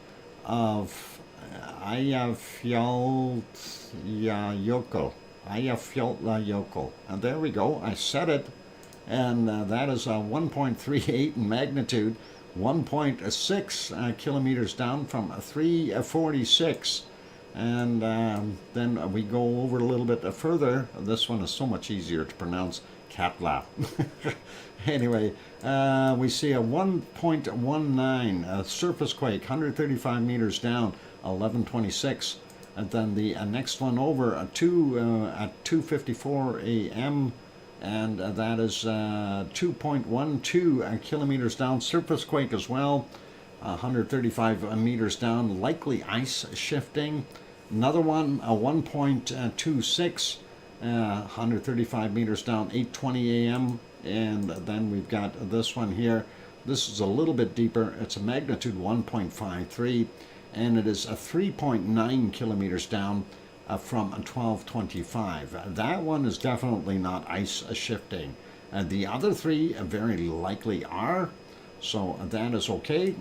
of Eyjafjallajökull. And there we go. I said it. And that is 1.38 in magnitude, 1.6 kilometers down from 346. And then we go over a little bit further. This one is so much easier to pronounce, Katla. Anyway, we see a 1.19 surface quake, 135 meters down, 1126. And then the next one over at 2:54 a.m. and that is 2.12 kilometers down, surface quake as well, 135 meters down, likely ice shifting. Another one, a 1.26, 135 meters down, 8:20 a.m. And then we've got this one here. This is a little bit deeper. It's a magnitude 1.53, and it is a 3.9 kilometers down from 1225. That one is definitely not ice shifting. The other three very likely are, so that is okay.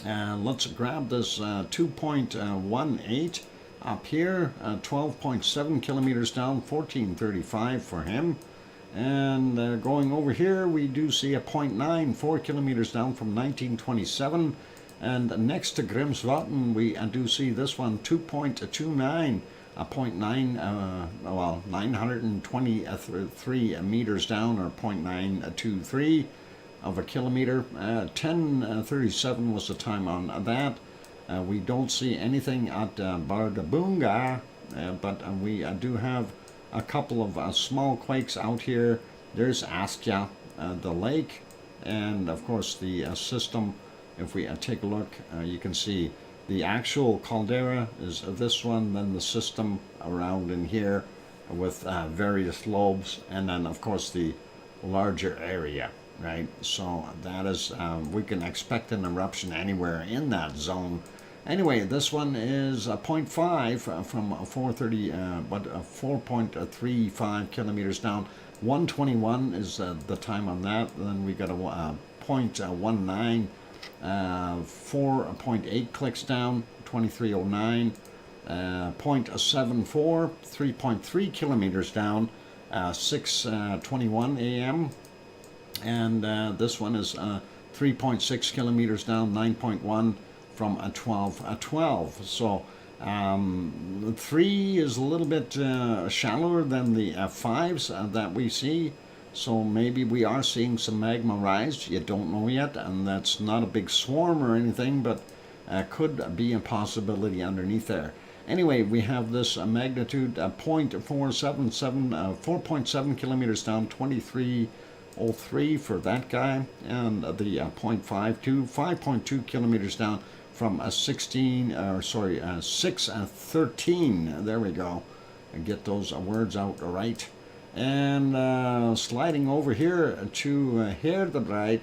Let's grab this 2.18 up here, 12.7 kilometers down, 1435 for him. And going over here, we do see a 0.94 kilometers down from 1927. And next to Grimsvatn, we do see this one, 2.29, a 0.9, 923 meters down, or 0.923 of a kilometer. 10:37 was the time on that. We don't see anything at Bardabunga, but we do have a couple of small quakes out here. There's Askja, the lake, and of course the system. If we take a look, you can see the actual caldera is this one, then the system around in here with various lobes, and then of course the larger area, right? So that is, we can expect an eruption anywhere in that zone. Anyway, this one is a 0.5 from 430, but 4.35 kilometers down. 121 is the time on that. Then we got a 0.19, 4.8 clicks down, 2309. 0.74, 3.3 kilometers down, 6:21 a.m. And this one is 3.6 kilometers down, 9.1 from 12:12. So 3 is a little bit shallower than the 5s that we see. So maybe we are seeing some magma rise. You don't know yet, and that's not a big swarm or anything, but could be a possibility underneath there. Anyway, we have this magnitude 0.477, 4.7 kilometers down, 2303 for that guy, and the 0.52, 5.2 kilometers down from 613. There we go. And get those words out right. And sliding over here to Herdebreit,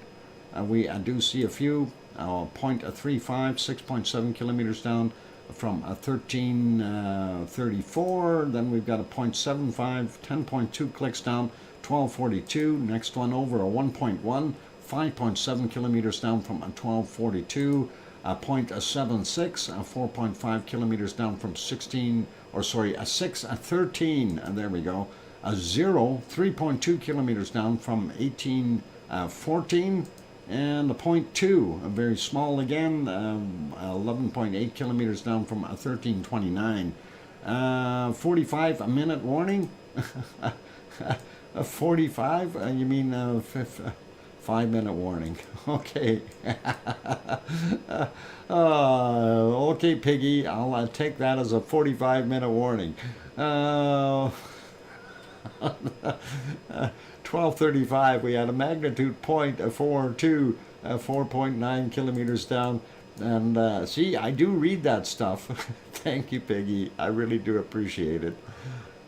we do see a few 0.35, 6.7 kilometers down from 1334. Then we've got a 0.75, 10.2 clicks down, 1242. Next one over a 1.1, 5.7 kilometers down from 1242. 0.76, 4.5 kilometers down from 613. There we go. A 0, 3.2 kilometers down from 1814. And a 0.2, very small again, 11.8 kilometers down from 1329. 45-minute warning? 45? You mean 5-minute warning? Okay. Okay, Piggy, I'll take that as a 45-minute warning. 12:35, we had a magnitude 0.42, 4.9 kilometers down. And see, I do read that stuff. Thank you, Piggy. I really do appreciate it.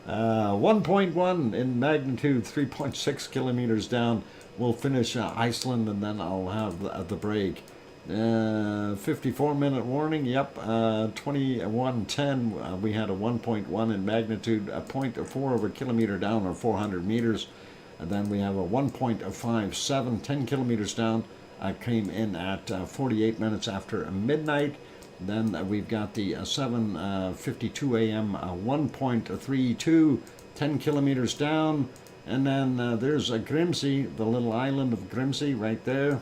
1.1 in magnitude, 3.6 kilometers down. We'll finish Iceland, and then I'll have the break. 54-minute warning, yep. 2110, we had a 1.1 in magnitude, a 0.4 of a kilometer down, or 400 meters. And then we have a 1.57, 10 kilometers down, came in at 48 minutes after midnight. Then we've got the 7:52 a.m. 1.32, 10 kilometers down. And then there's Grimsey, the little island of Grimsey right there.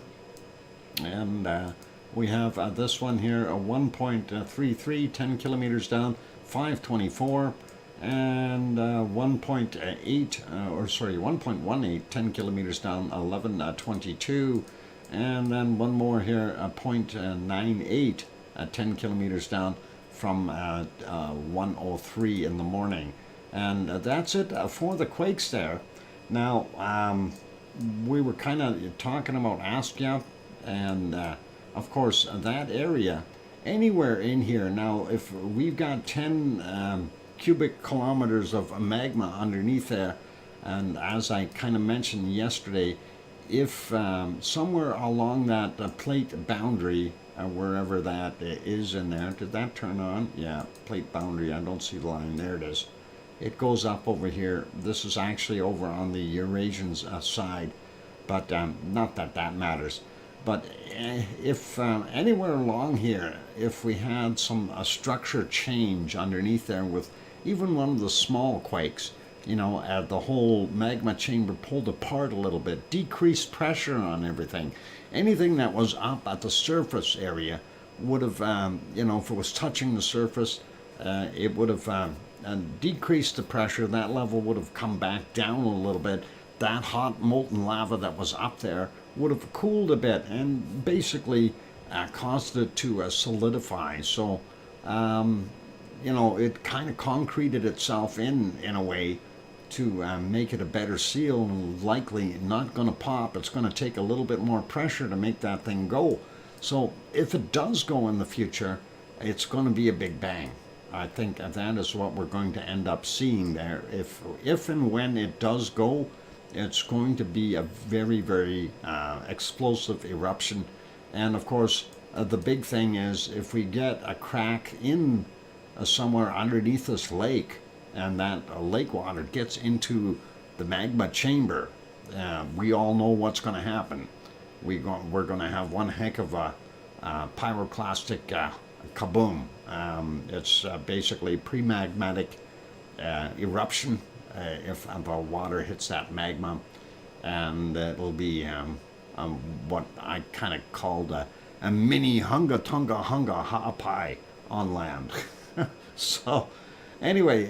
And we have this one here, a 1.33, 10 kilometers down, 5:24. And 1.18, 10 kilometers down, 11:22. And then one more here, 0.98, 10 kilometers down from 1:03 in the morning. And that's it for the quakes there. Now, we were kind of talking about Askja, and of course, that area, anywhere in here. Now, if we've got 10 cubic kilometers of magma underneath there, and as I kind of mentioned yesterday, if somewhere along that plate boundary, wherever that is in there, did that turn on? Yeah, plate boundary, I don't see the line, there it is. It goes up over here. This is actually over on the Eurasian side, but not that that matters. But if anywhere along here, if we had some structure change underneath there with even one of the small quakes, you know, the whole magma chamber pulled apart a little bit, decreased pressure on everything. Anything that was up at the surface area would have, you know, if it was touching the surface, it would have decreased the pressure. That level would have come back down a little bit. That hot molten lava that was up there would have cooled a bit and basically caused it to solidify. So, you know, it kind of concreted itself in a way to make it a better seal, and likely not going to pop. It's going to take a little bit more pressure to make that thing go. So if it does go in the future, it's going to be a big bang. I think that is what we're going to end up seeing there. If and when it does go, it's going to be a very, very explosive eruption. And of course, the big thing is if we get a crack in somewhere underneath this lake, and that lake water gets into the magma chamber, we all know what's going to happen. We're going to have one heck of a pyroclastic kaboom. It's basically pre-magmatic eruption if the water hits that magma, and it'll be what I kind of called a mini Hunga Tunga Hunga Ha'apai on land. So anyway,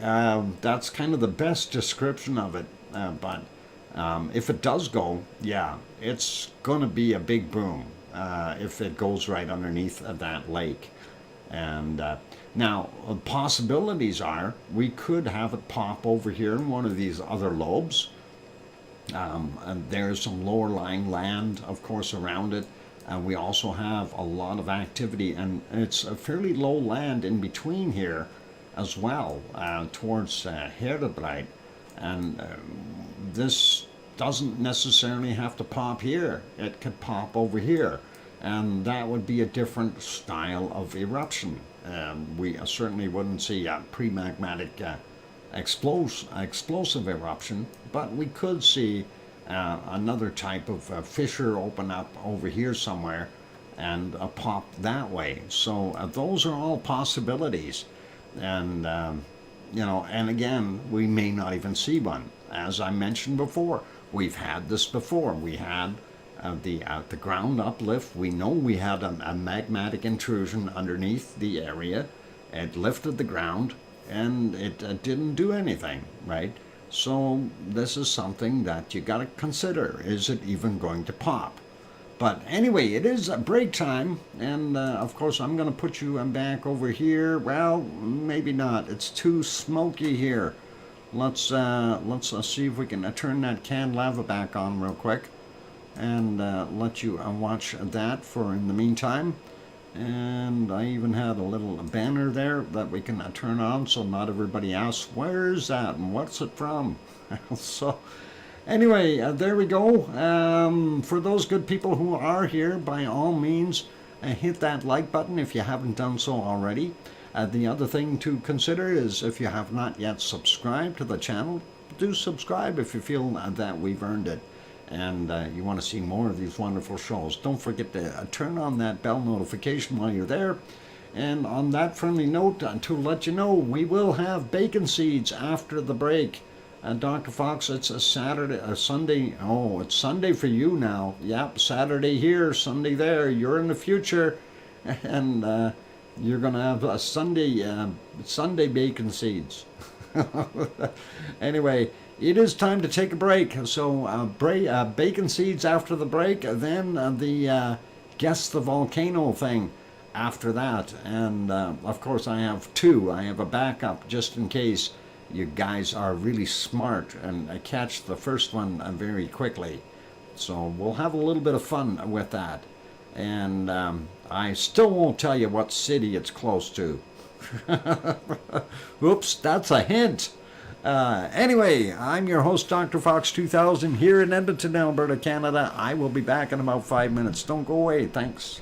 that's kind of the best description of it, but if it does go, yeah, it's going to be a big boom if it goes right underneath that lake. And now, possibilities are we could have it pop over here in one of these other lobes. And there's some lower lying land, of course, around it. We also have a lot of activity, and it's a fairly low land in between here as well, towards Herdebreit. And this doesn't necessarily have to pop here. It could pop over here. And that would be a different style of eruption. We certainly wouldn't see a pre-magmatic explosive eruption, but we could see another type of fissure open up over here somewhere and pop that way. So those are all possibilities. And, you know, and again, we may not even see one. As I mentioned before, we've had this before. We had the ground uplift. We know we had a magmatic intrusion underneath the area. It lifted the ground, and it didn't do anything, right? So this is something that you got to consider. Is it even going to pop? But anyway, it is a break time, and of course I'm going to put you back over here. Well, maybe not. It's too smoky here. Let's see if we can turn that canned lava back on real quick, and let you watch that for in the meantime. And I even had a little banner there that we can turn on, so not everybody asks, where's that and what's it from? So anyway, there we go. For those good people who are here, by all means, hit that like button if you haven't done so already. The other thing to consider is if you have not yet subscribed to the channel, do subscribe if you feel that we've earned it, and you want to see more of these wonderful shows. Don't forget to turn on that bell notification while you're there, And on that friendly note, to let you know, we will have bacon seeds after the break. And Dr. Fox, it's a Saturday, a Sunday. Oh, it's Sunday for you now. Yep, Saturday here, Sunday there. You're in the future, and you're gonna have a Sunday bacon seeds. Anyway, it is time to take a break. So, bacon seeds after the break. Then guess the volcano thing after that. And of course, I have two. I have a backup just in case you guys are really smart and catch the first one very quickly. So we'll have a little bit of fun with that. And I still won't tell you what city it's close to. Oops, that's a hint. Anyway, I'm your host, Dr. Fox2000, here in Edmonton, Alberta, Canada. I will be back in about 5 minutes. Don't go away. Thanks.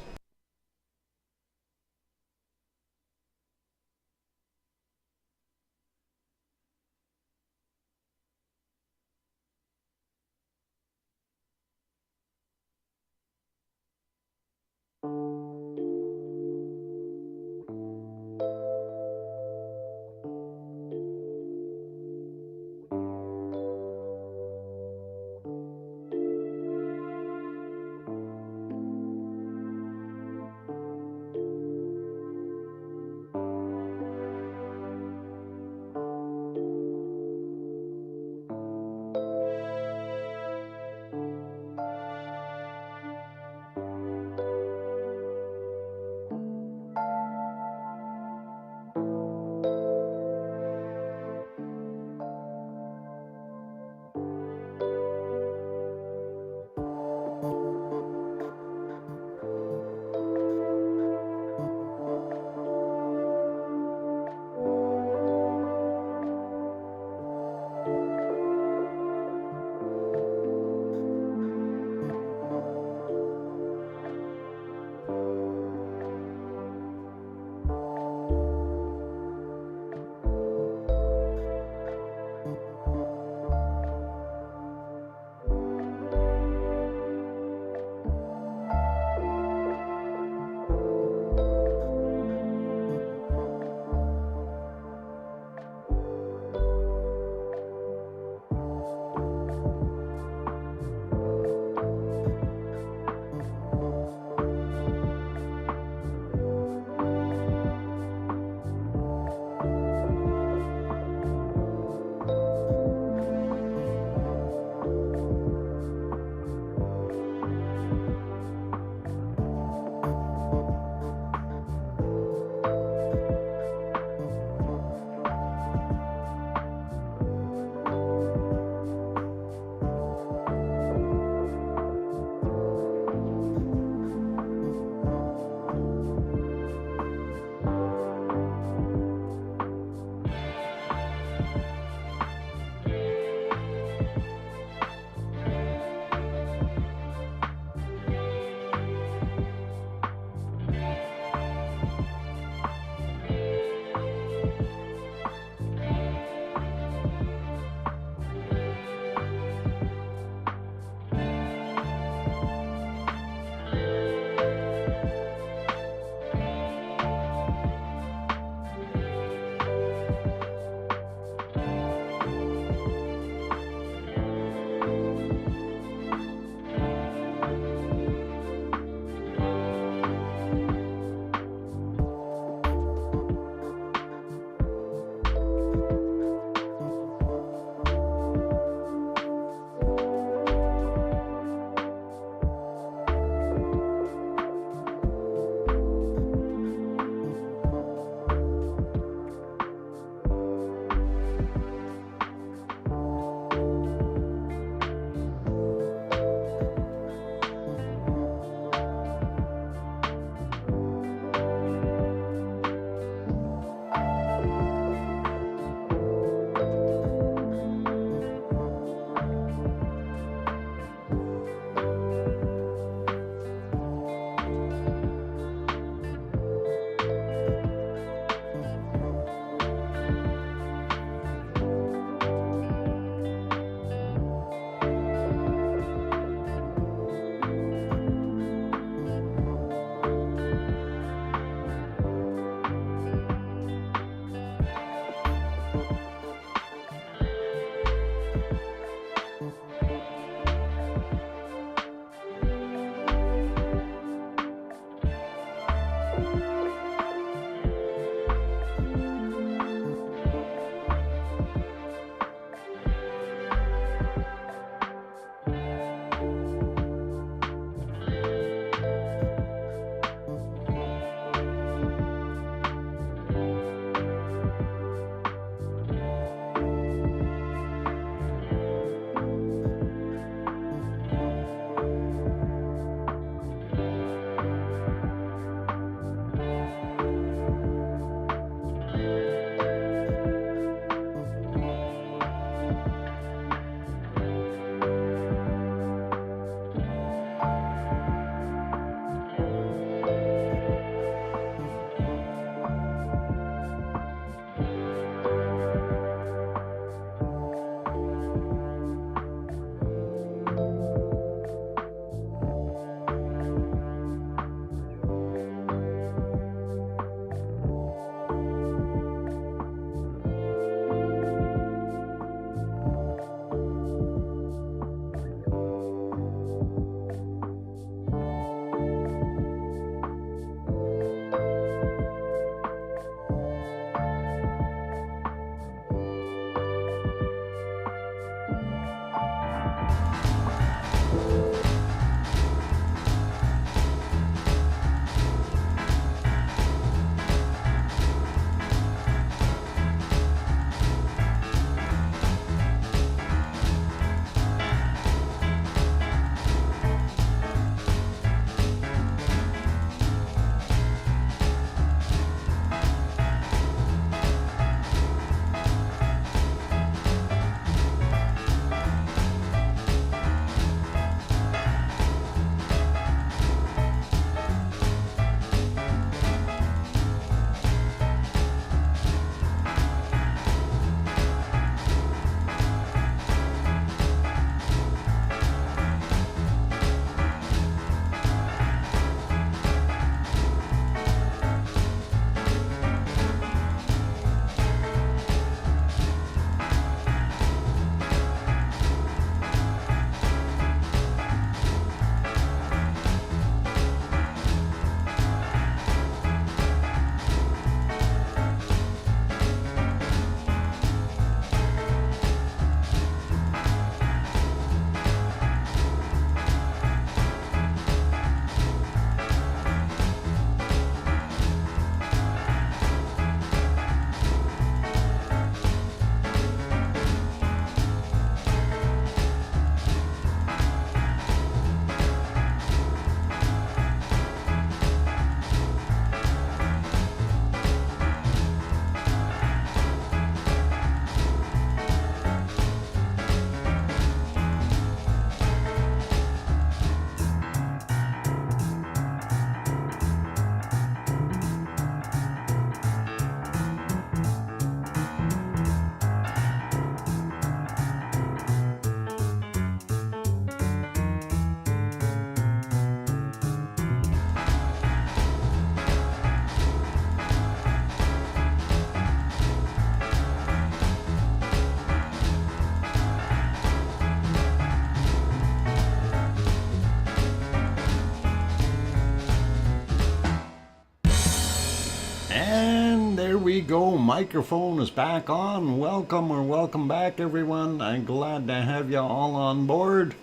go. Microphone is back on. Welcome back, everyone. I'm glad to have you all on board.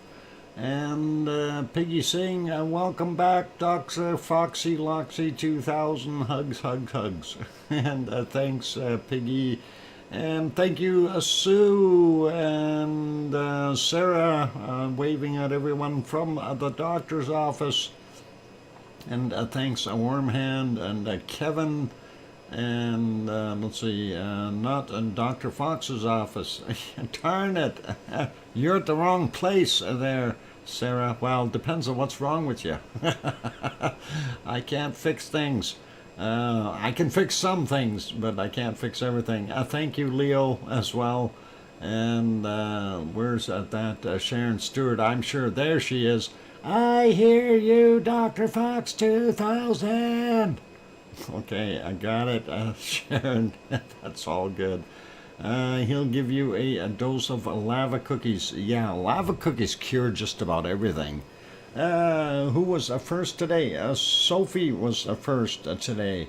And Piggy saying, welcome back, DrFox2000. Hugs. And thanks, Piggy. And thank you, Sue and Sarah, waving at everyone from the doctor's office. And thanks, Worm Hand and Kevin. And let's see, not in Dr. Fox's office. Darn it. You're at the wrong place there, Sarah. Well, depends on what's wrong with you. I can't fix things. I can fix some things, but I can't fix everything. Thank you, Leo, as well. And where's that Sharon Stewart? I'm sure there she is. I hear you, Dr. Fox 2000. Okay, I got it, Sharon. That's all good. He'll give you a dose of lava cookies. Yeah, lava cookies cure just about everything. Who was first today? Sophie was first today.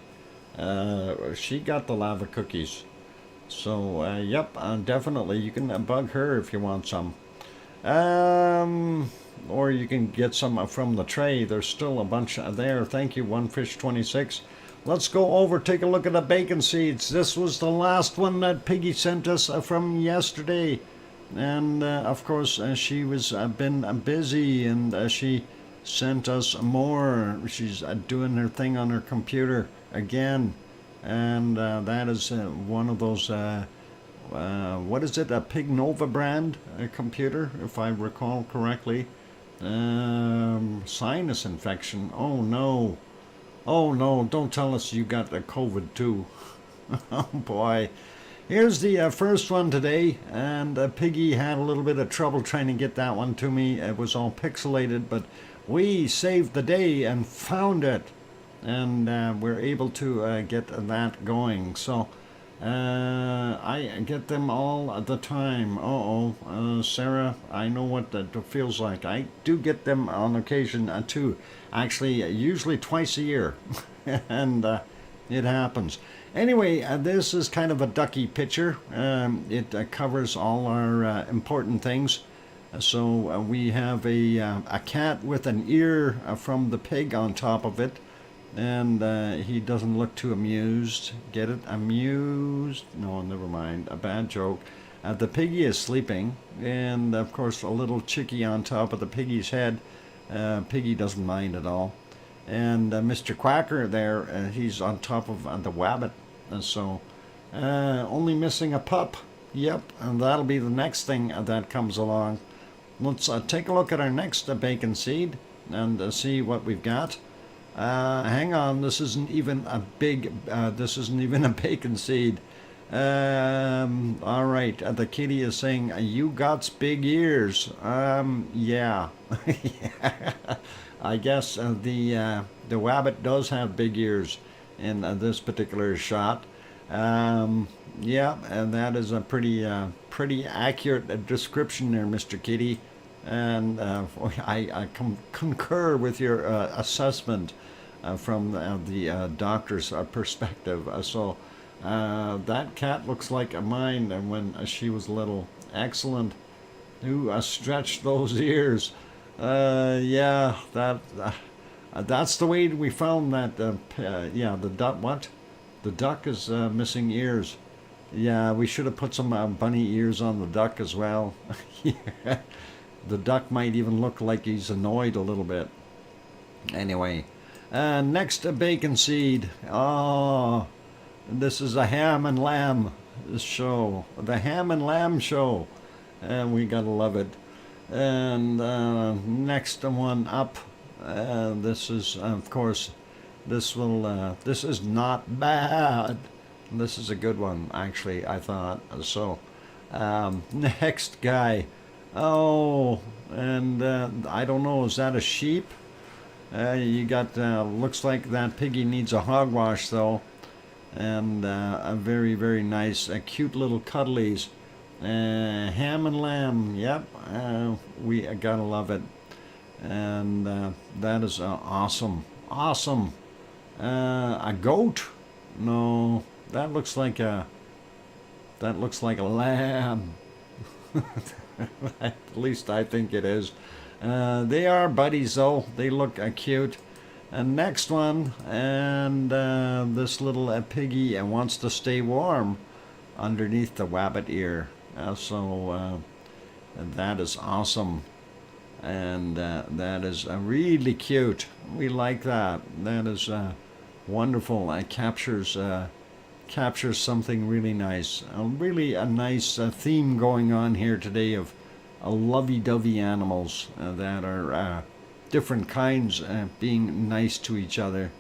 She got the lava cookies. So, yep, definitely. You can bug her if you want some. Or you can get some from the tray. There's still a bunch there. Thank you, OneFish26. Let's go over, take a look at the bacon seeds. This was the last one that Piggy sent us from yesterday. And, of course, she was been busy, and she sent us more. She's doing her thing on her computer again. And that is one of those, what is it, a Pig Nova brand computer, if I recall correctly. Sinus infection. Oh, no. Oh, no, don't tell us you got the COVID too. Oh, boy. Here's the first one today, and Piggy had a little bit of trouble trying to get that one to me. It was all pixelated, but we saved the day and found it, and we're able to get that going. So I get them all the time. Sarah, I know what that feels like. I do get them on occasion too. Actually, usually twice a year, and it happens. Anyway, this is kind of a ducky picture. It covers all our important things. So we have a cat with an ear from the pig on top of it, and he doesn't look too amused. Get it? Amused? No, never mind. A bad joke. The piggy is sleeping, and of course a little chickie on top of the piggy's head. Piggy doesn't mind at all. And Mr. Quacker there, he's on top of the wabbit. So only missing a pup. Yep, and that'll be the next thing that comes along. Let's take a look at our next bacon seed and see what we've got. Hang on, this isn't even a this isn't even a bacon seed. All right, the kitty is saying, you got big ears. Yeah. I guess the wabbit does have big ears in this particular shot. Yeah, and that is a pretty accurate description there, Mr. Kitty. And I concur with your assessment from the doctor's perspective. So that cat looks like mine and when she was little. Excellent. Who stretched those ears? Yeah, that's the way we found that. Yeah, the duck. What? The duck is missing ears. Yeah, we should have put some bunny ears on the duck as well. Yeah. The duck might even look like he's annoyed a little bit. Anyway, next bacon seed. Oh, this is a ham and lamb show. The ham and lamb show. And we gotta love it. And next one up. This is, of course, this is not bad. This is a good one, actually, I thought. So, next guy. Oh, and I don't know, is that a sheep? You got, looks like that piggy needs a hogwash, though. And a very, very nice, cute little cuddlies. Ham and lamb, yep, we gotta love it. And that is awesome. Awesome. A goat? No, that looks like a lamb. At least I think it is. They are buddies though. They look cute. And next one, and this little piggy wants to stay warm underneath the wabbit ear. So that is awesome. And that is really cute. We like that. That is wonderful. It captures something really nice. Really a nice theme going on here today of lovey-dovey animals that are different kinds being nice to each other.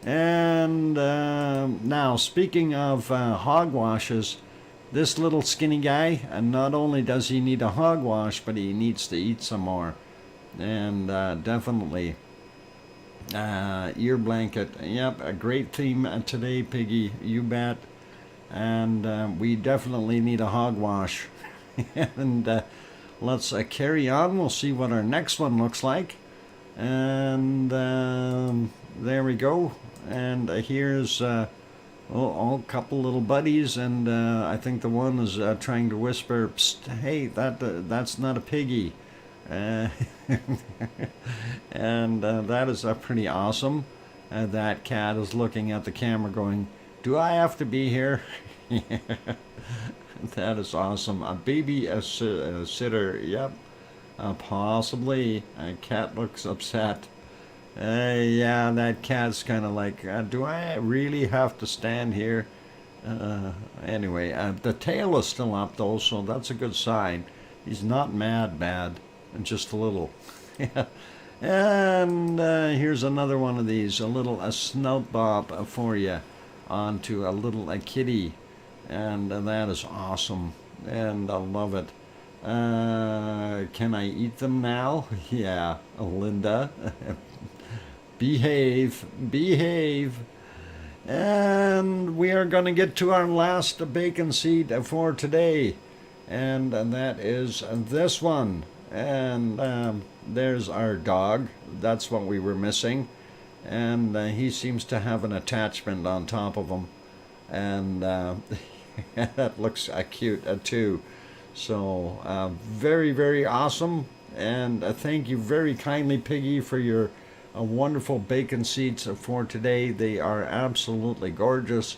And now, speaking of hogwashes, this little skinny guy, and not only does he need a hogwash, but he needs to eat some more. And definitely ear blanket. Yep, a great theme today, Piggy. You bet. And we definitely need a hogwash. And let's carry on. We'll see what our next one looks like. And there we go. And here's a couple little buddies, and I think the one is trying to whisper, "Psst, hey, that's not a piggy." And that is pretty awesome. That cat is looking at the camera going, "Do I have to be here?" That is awesome. A baby sitter, yep. Possibly. A cat looks upset. Yeah, that cat's kind of like, do I really have to stand here? Anyway, the tail is still up though, so that's a good sign. He's not mad, just a little. And here's another one of these, a little snout bob for you onto a little kitty. And that is awesome, and I love it. Can I eat them now? Yeah, Linda. Behave. And we are going to get to our last bacon seed for today. And that is this one. And there's our dog. That's what we were missing. And he seems to have an attachment on top of him. And that looks cute too. So very, very awesome. And thank you very kindly, Piggy, for your wonderful bacon seeds for today. They are absolutely gorgeous,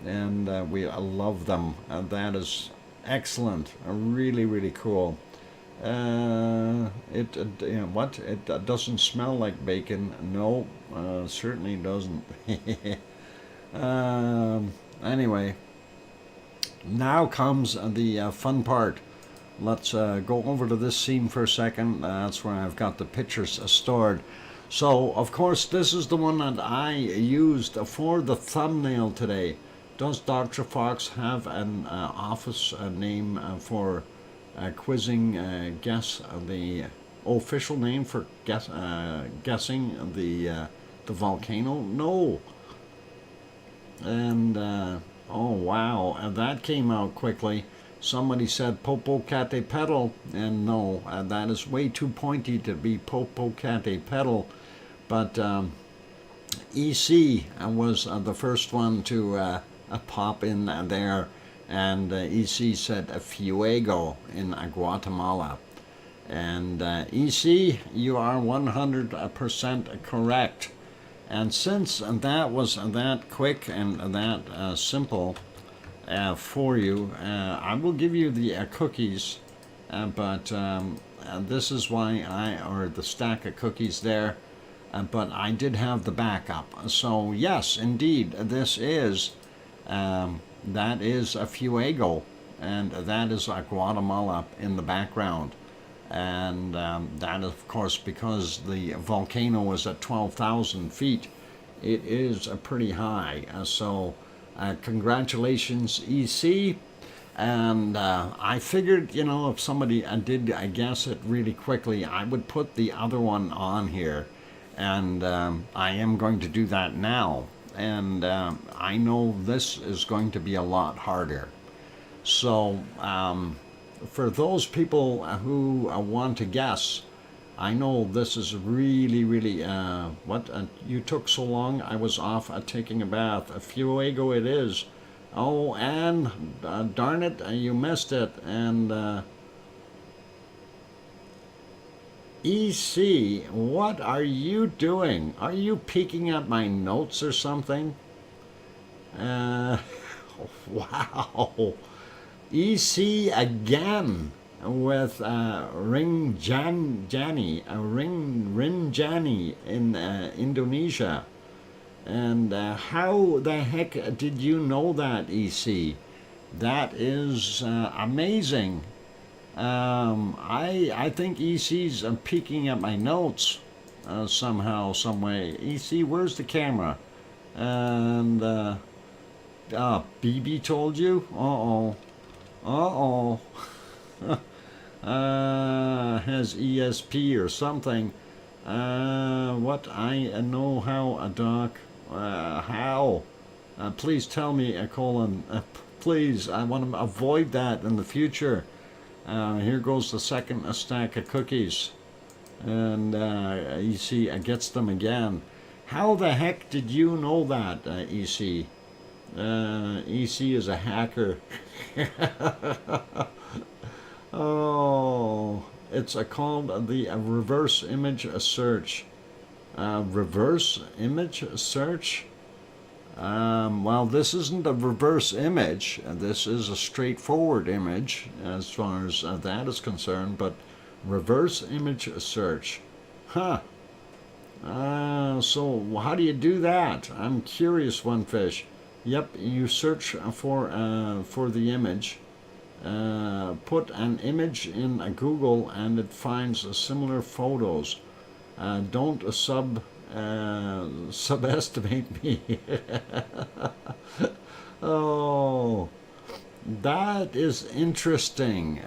and we love them. That is excellent. Really, really cool. It doesn't smell like bacon. No, certainly doesn't. Anyway, now comes the fun part. Let's go over to this scene for a second. That's where I've got the pictures stored. So, of course, this is the one that I used for the thumbnail today. Does Dr. Fox have an office name for quizzing, guess the official name for guessing the volcano? No. And, oh wow, that came out quickly. Somebody said Popocatépetl, and no, that is way too pointy to be Popocatépetl. But EC was the first one to pop in there, and EC said Fuego in Guatemala. And EC, you are 100% correct. And since that was that quick and that simple for you, I will give you the cookies, but this is why or the stack of cookies there, but I did have the backup. So yes, indeed, this is, that is a Fuego, and that is Guatemala in the background. And that, of course, because the volcano is at 12,000 feet, it is pretty high. So congratulations, EC. And I figured, you know, if somebody did guess it really quickly, I would put the other one on here. And I am going to do that now. And I know this is going to be a lot harder. So for those people who want to guess, I know this is really, really, you took so long, I was off taking a bath. A Fuego it is. Oh, and darn it, you missed it. And EC, what are you doing? Are you peeking at my notes or something? Wow. EC again with Rinjani in Indonesia. And how the heck did you know that, EC? That is amazing. I think EC's peeking at my notes somehow, some way. EC, where's the camera? And BB told you? Uh-oh. Uh-oh. Has ESP or something. What I know how, Doc. How? Please tell me, Colin. Please, I want to avoid that in the future. Here goes the second stack of cookies. And EC gets them again. How the heck did you know that, EC? EC is a hacker. Oh, it's called the reverse image search. Reverse image search? Well, this isn't a reverse image. This is a straightforward image as far as that is concerned, but reverse image search. Huh. So how do you do that? I'm curious, One Fish. Yep, you search for the image. Put an image in Google and it finds similar photos. Don't subestimate me. Oh, that is interesting.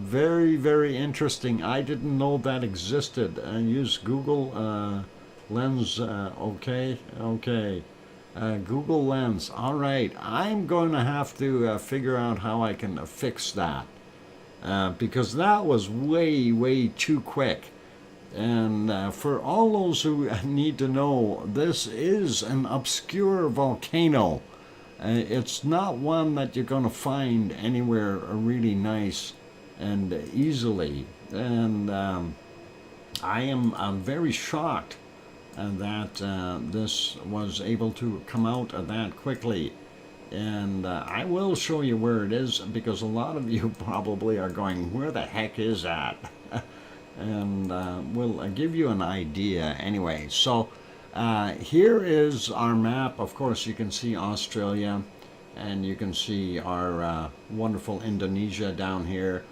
Very, very interesting. I didn't know that existed. Use Google Lens. Okay. Google Lens. All right. I'm going to have to figure out how I can fix that. Because that was way, way too quick. And for all those who need to know, this is an obscure volcano. It's not one that you're going to find anywhere really nice and easily. And I am very shocked that this was able to come out that quickly. And I will show you where it is, because a lot of you probably are going, where the heck is that? And we'll give you an idea anyway. So here is our map. Of course, you can see Australia, and you can see our wonderful Indonesia down here.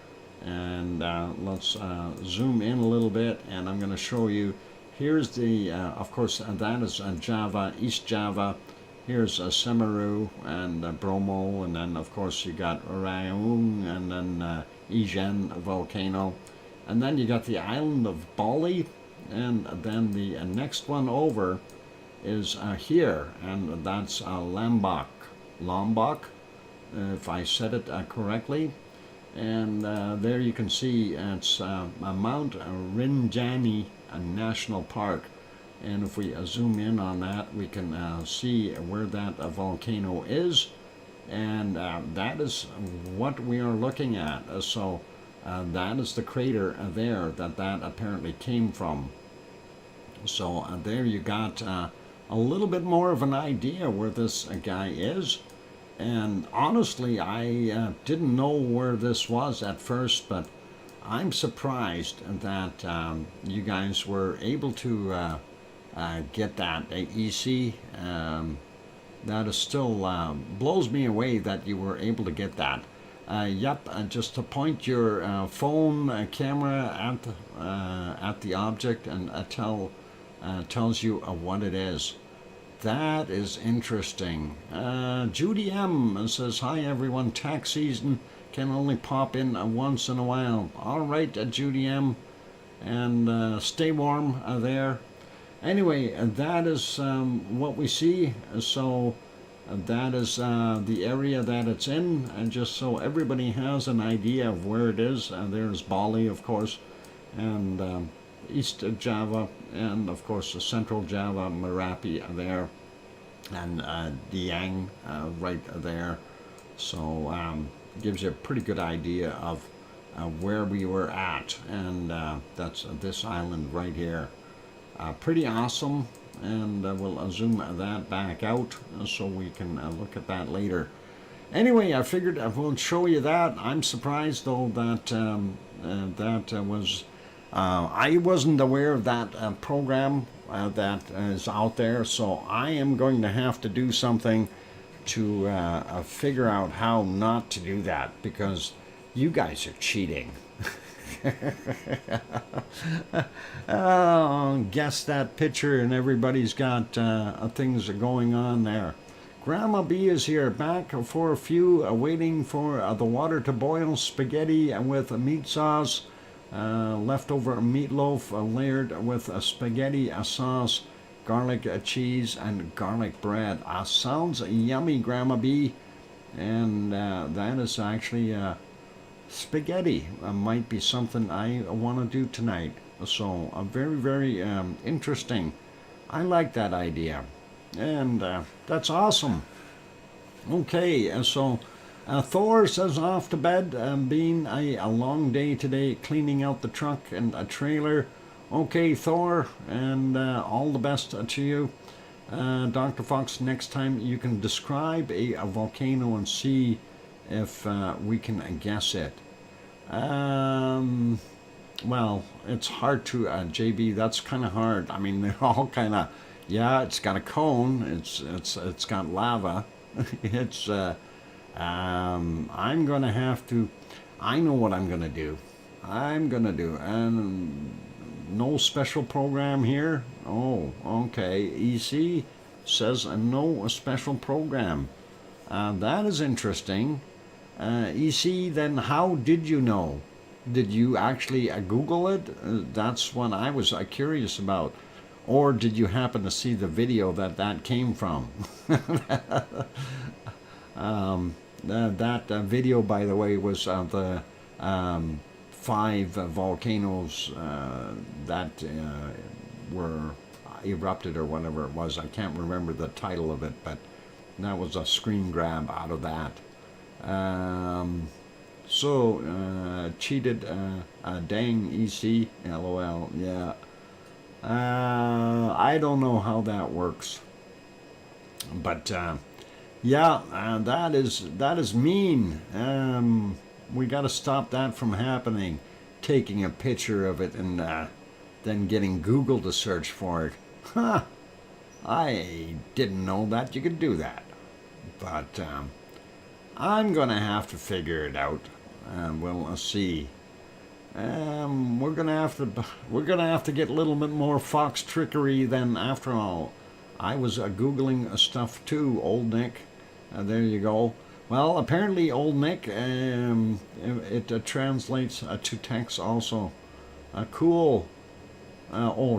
And let's zoom in a little bit, and I'm going to show you. Here's the, of course, that is Java, East Java. Here's Semeru and Bromo, and then of course you got Raung, and then Ijen volcano. And then you got the island of Bali, and then the next one over is here, and that's Lombok, if I said it correctly. And there you can see it's Mount Rinjani National Park. And if we zoom in on that, we can see where that volcano is. And that is what we are looking at. So that is the crater there that apparently came from. So there you got a little bit more of an idea where this guy is. And honestly, I didn't know where this was at first, but I'm surprised that you guys were able to get that EC. That is still blows me away that you were able to get that. Yep, just to point your phone camera at the object, and tells you what it is. That is interesting. Judy M says, hi everyone, tax season can only pop in once in a while. All right, Judy M, and stay warm there. Anyway, that is what we see. So that is the area that it's in, and just so everybody has an idea of where it is. There's Bali, of course, and East Java, and of course the Central Java, Merapi there, and Diang right there. So gives you a pretty good idea of where we were at, and that's this island right here. Pretty awesome, and we'll zoom that back out so we can look at that later. Anyway, I figured I will show you that. I'm surprised though that I wasn't aware of that program that is out there, so I am going to have to do something to figure out how not to do that, because you guys are cheating. Oh, guess that picture, and everybody's got things going on there. Grandma B is here, back for a few, waiting for the water to boil. Spaghetti with meat sauce, leftover meatloaf layered with spaghetti sauce, garlic cheese, and garlic bread. Sounds yummy, Grandma B. And that is actually spaghetti. Might be something I want to do tonight. So very, very interesting. I like that idea. And that's awesome. Okay, so Thor says off to bed, being a long day today, cleaning out the truck and a trailer. Okay, Thor, and all the best to you. Dr. Fox, next time you can describe a volcano and see if we can guess it. Well, it's hard to, JB, that's kind of hard. I mean, they're all kind of, yeah, it's got a cone, it's got lava. It's, I'm going to have to, I know what I'm going to do. And no special program here. Oh, okay. EC says no special program. That is interesting. EC, then how did you know? Did you actually Google it? That's what I was curious about. Or did you happen to see the video that came from? That video, by the way, was the 5 volcanoes that were erupted or whatever it was. I can't remember the title of it, but that was a screen grab out of that. Cheated, dang EC, LOL, yeah. I don't know how that works, but yeah, that is mean. We got to stop that from happening. Taking a picture of it and then getting Google to search for it. Huh. I didn't know that you could do that, but I'm gonna have to figure it out. We'll see. We're gonna have to get a little bit more fox trickery than, after all. I was googling stuff too, old Nick. There you go. Well, apparently, old Nick, it translates to text also. Cool.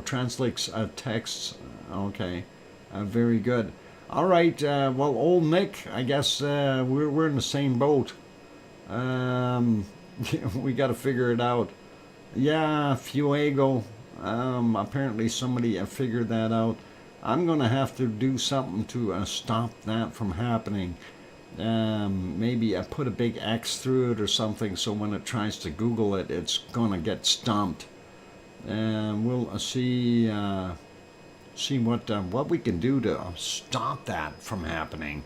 Translates texts. Okay. Very good. All right. Well, old Nick, I guess we're in the same boat. We got to figure it out. Yeah, Fuego. Apparently somebody figured that out. I'm going to have to do something to stop that from happening. Maybe I put a big X through it or something, so when it tries to Google it, it's going to get stumped. We'll see what we can do to stop that from happening.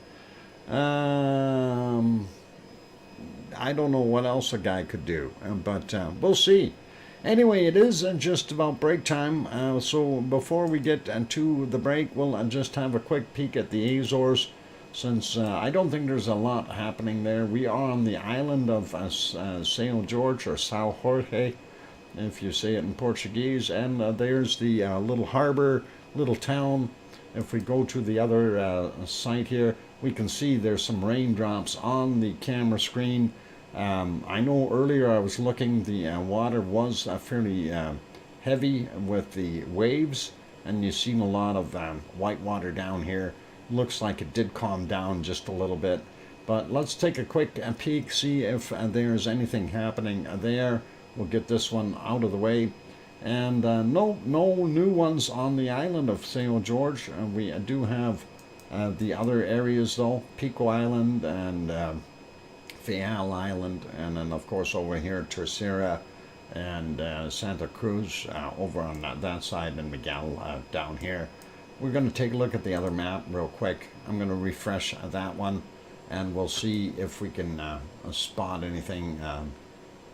I don't know what else a guy could do, but we'll see. Anyway, it is just about break time, so before we get to the break, we'll just have a quick peek at the Azores, since I don't think there's a lot happening there. We are on the island of São Jorge, or São Jorge, if you say it in Portuguese, and there's the little harbor, little town. If we go to the other site here, we can see there's some raindrops on the camera screen. I know earlier I was looking, the water was fairly heavy with the waves, and you've seen a lot of white water down here. Looks like it did calm down just a little bit, but let's take a quick peek, see if there's anything happening there. We'll get this one out of the way. And no new ones on the island of São Jorge. We do have the other areas though, Pico Island and Fial Island, and then of course over here Terceira and Santa Cruz over on that side, and Miguel down here. We're going to take a look at the other map real quick. I'm going to refresh that one, and we'll see if we can spot anything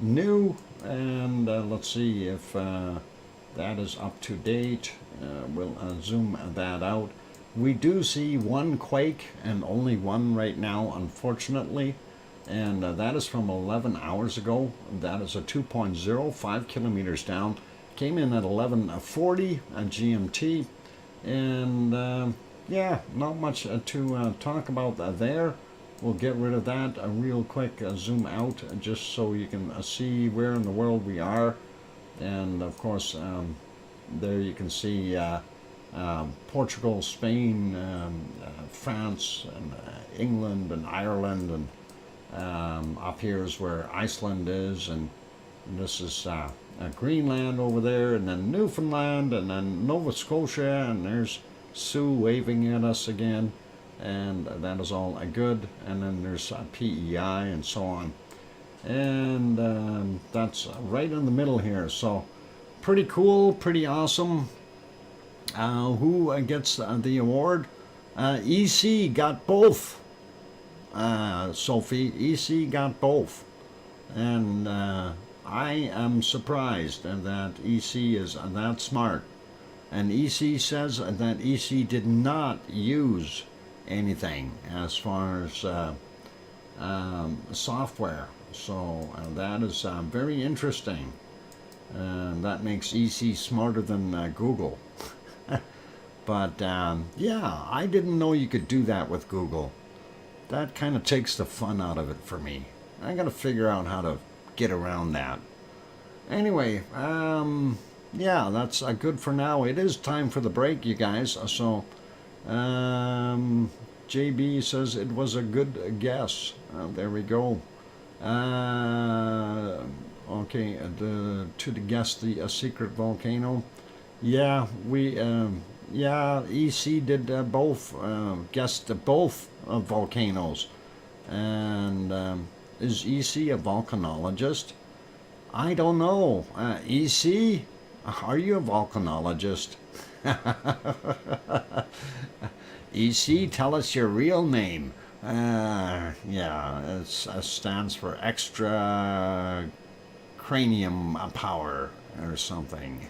new, and let's see if that is up to date. We'll zoom that out. We do see one quake, and only one right now, unfortunately, and that is from 11 hours ago. That is a 2.0, 5 kilometers down. Came in at 11:40 GMT, and yeah, not much to talk about there. We'll get rid of that real quick. Zoom out just so you can see where in the world we are, and of course there you can see Portugal, Spain, France, and England, and Ireland, and up here is where Iceland is, and this is Greenland over there, and then Newfoundland, and then Nova Scotia, and there's Sue waving at us again, and that is all good, and then there's PEI and so on, and that's right in the middle here, so pretty cool, pretty awesome. Who gets the award? EC got both. Sophie, EC got both, and I am surprised that EC is that smart, and EC says that EC did not use anything as far as software, so that is very interesting, and that makes EC smarter than Google. But yeah, I didn't know you could do that with Google. That kind of takes the fun out of it for me. I gotta figure out how to get around that. Anyway, yeah, that's good for now. It is time for the break, you guys. So, JB says it was a good guess. There we go. Okay, to guess the secret volcano. Yeah, yeah, EC did both, guessed both volcanoes. And is EC a volcanologist? I don't know. EC, are you a volcanologist? EC, tell us your real name. Yeah, it stands for extra cranium power or something.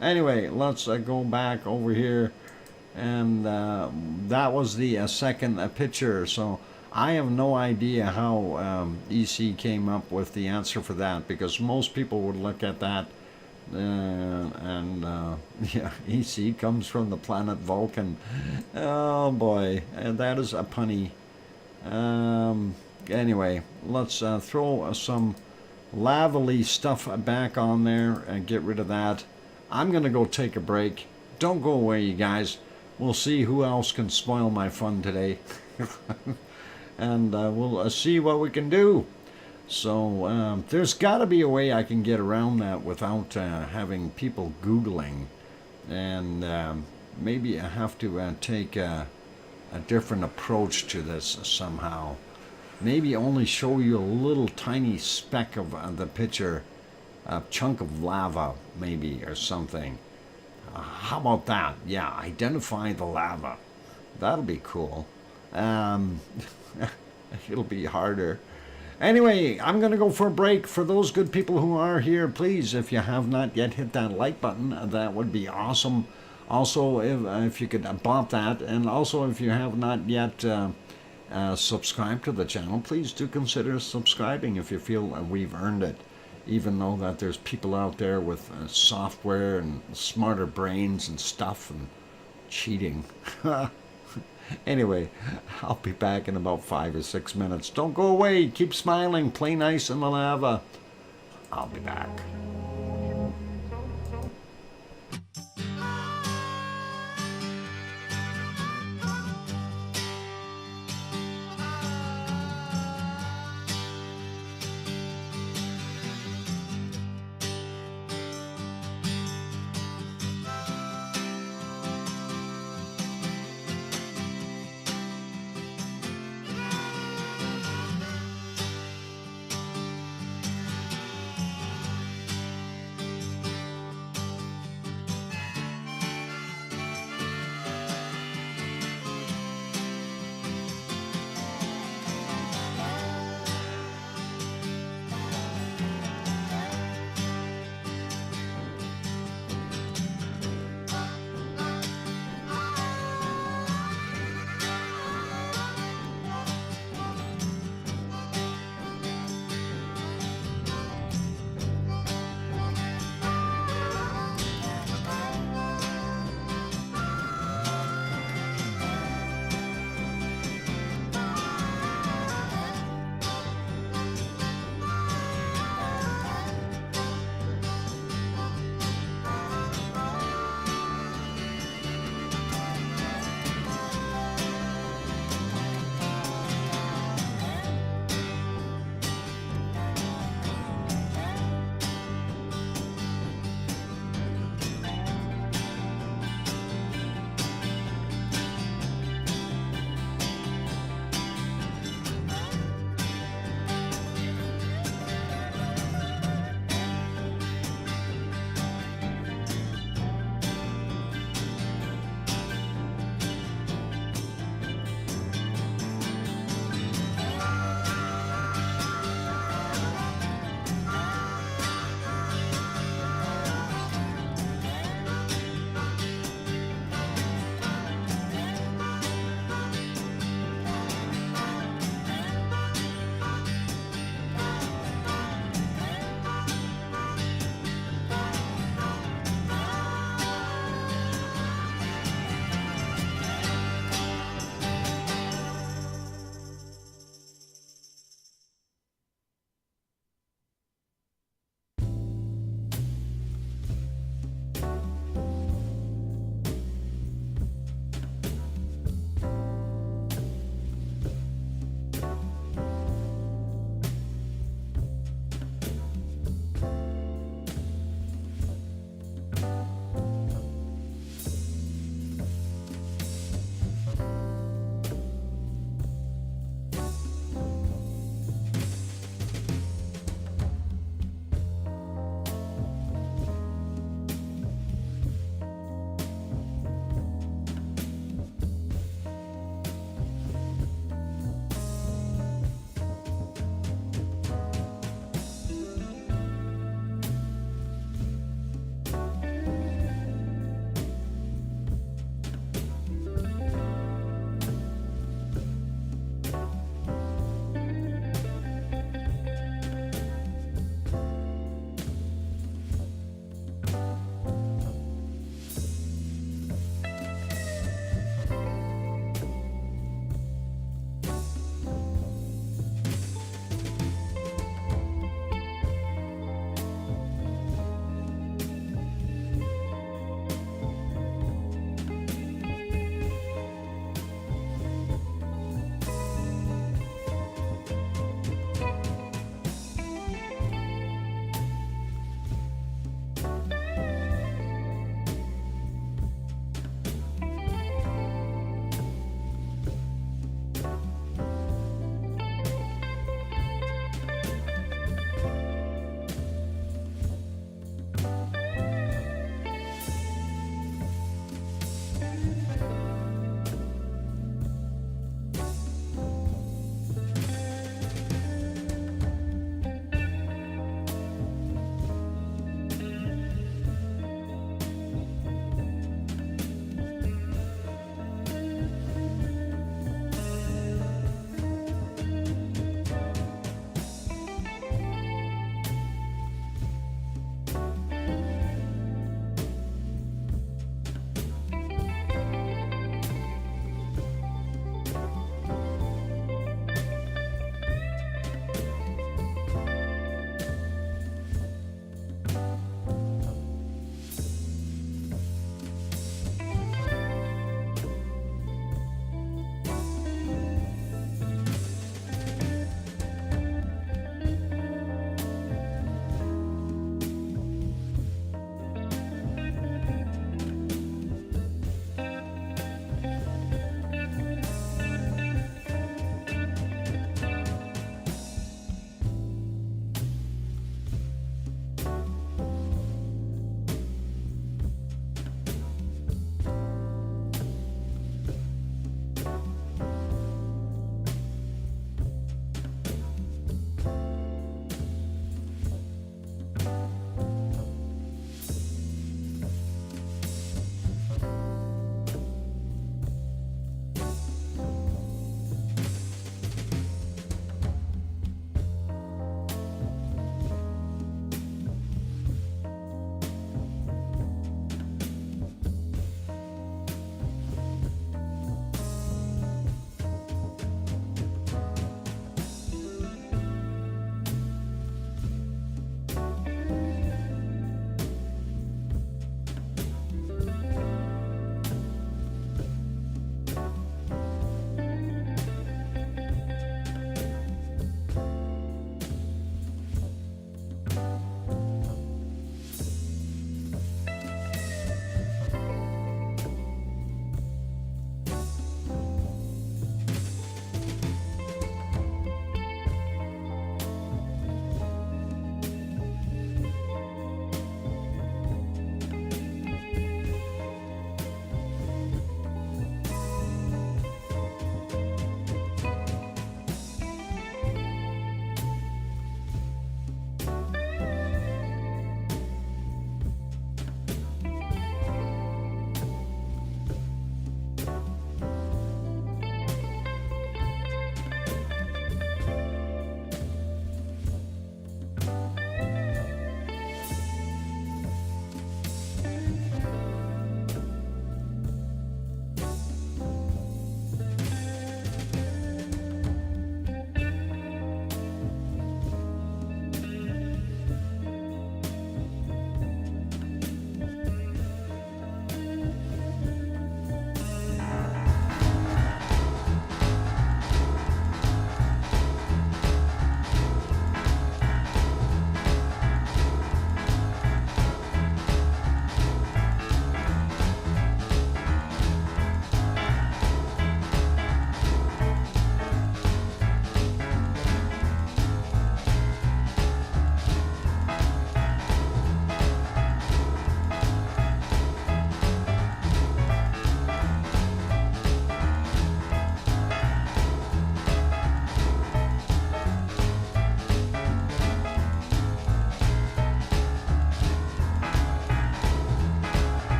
Anyway, let's go back over here, and that was the second picture, so I have no idea how EC came up with the answer for that, because most people would look at that and yeah, EC comes from the planet Vulcan. Oh boy, that is a punny. Anyway, let's throw some lavally stuff back on there and get rid of that. I'm gonna go take a break. Don't go away, you guys. We'll see who else can spoil my fun today. And we'll see what we can do. So there's got to be a way I can get around that without having people Googling. And maybe I have to take a different approach to this somehow. Maybe only show you a little tiny speck of the picture, a chunk of lava maybe, or something. How about that? Yeah, identify the lava. That'll be cool. It'll be harder. Anyway, I'm going to go for a break. For those good people who are here, please, if you have not yet hit that like button, that would be awesome. Also, if you could bump that, and also if you have not yet subscribed to the channel, please do consider subscribing if you feel we've earned it. Even though that there's people out there with software and smarter brains and stuff and cheating. Anyway, I'll be back in about 5 or 6 minutes. Don't go away. Keep smiling. Play nice in the lava. I'll be back.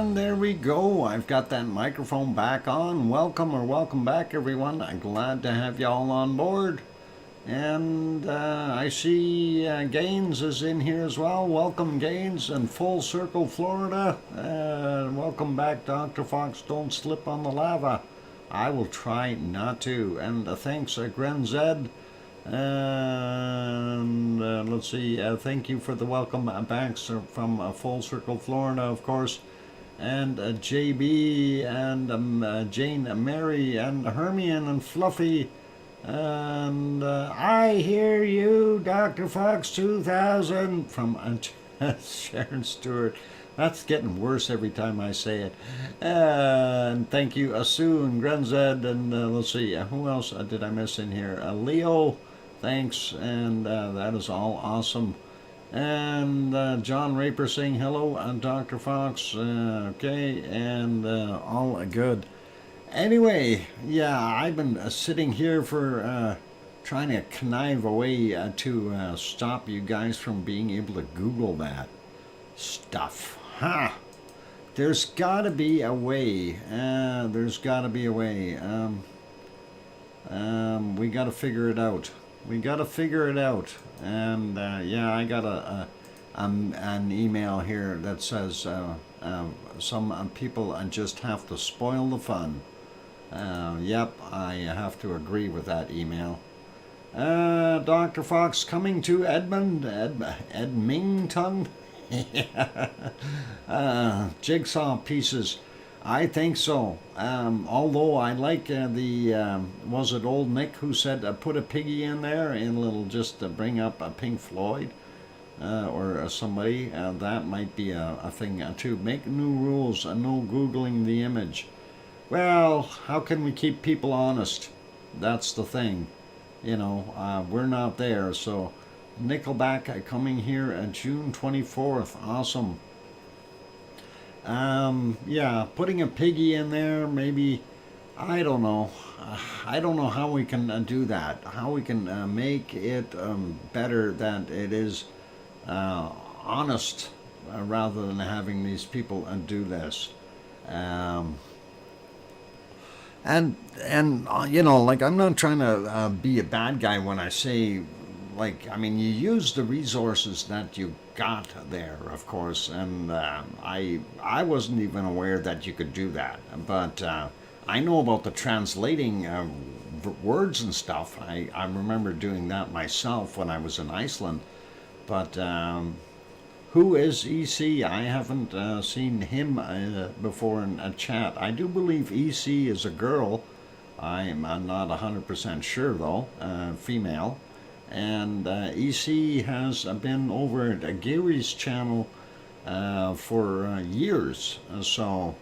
And there we go. I've got that microphone back on. Welcome back, everyone. I'm glad to have you all on board. And I see Gaines is in here as well. Welcome, Gaines, in Full Circle, Florida. Welcome back, Dr. Fox. Don't slip on the lava. I will try not to. And thanks, Grenzed. And let's see, thank you for the welcome backs from Full Circle, Florida, of course. And JB and Jane, Mary, and Hermione, and Fluffy. And I hear you, Dr. Fox2000 from Sharon Stewart. That's getting worse every time I say it. And thank you, Asu and Grenzed, and let's see, who else did I miss in here? Leo, thanks, and that is all awesome. And John Raper saying hello, Dr. Fox, okay, and all good. Anyway, yeah, I've been sitting here for trying to connive a way to stop you guys from being able to Google that stuff. Ha! There's got to be a way. There's got to be a way. We got to figure it out. We got to figure it out. And yeah, I got an email here that says some people just have to spoil the fun. Yep, I have to agree with that email. Dr. Fox coming to Edmonton. Jigsaw pieces. I think so. Although I like was it old Nick who said put a piggy in there and it'll just bring up a Pink Floyd or somebody. That might be a thing too. Make new rules. No Googling the image. Well, how can we keep people honest? That's the thing. You know, we're not there. So Nickelback coming here June 24th. Awesome. Yeah, putting a piggy in there, maybe, I don't know. I don't know how we can do that. How we can make it better that it is honest rather than having these people do this. And you know, like, I'm not trying to be a bad guy when I say, like, I mean, you use the resources that you got there, of course, and I wasn't even aware that you could do that, but I know about the translating words and stuff. I remember doing that myself when I was in Iceland, but who is EC? I haven't seen him before in a chat. I do believe EC is a girl. I'm not 100% sure though, female. And EC has been over at Gary's channel for years, so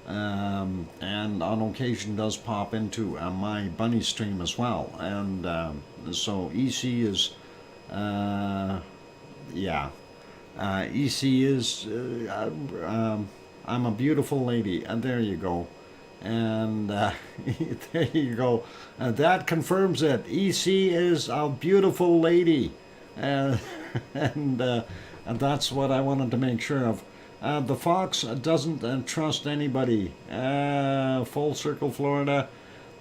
and on occasion does pop into my bunny stream as well. And so EC is yeah, EC is I'm a beautiful lady, and there you go. And there you go. That confirms it. EC is a beautiful lady. And that's what I wanted to make sure of. The Fox doesn't trust anybody. Full Circle, Florida.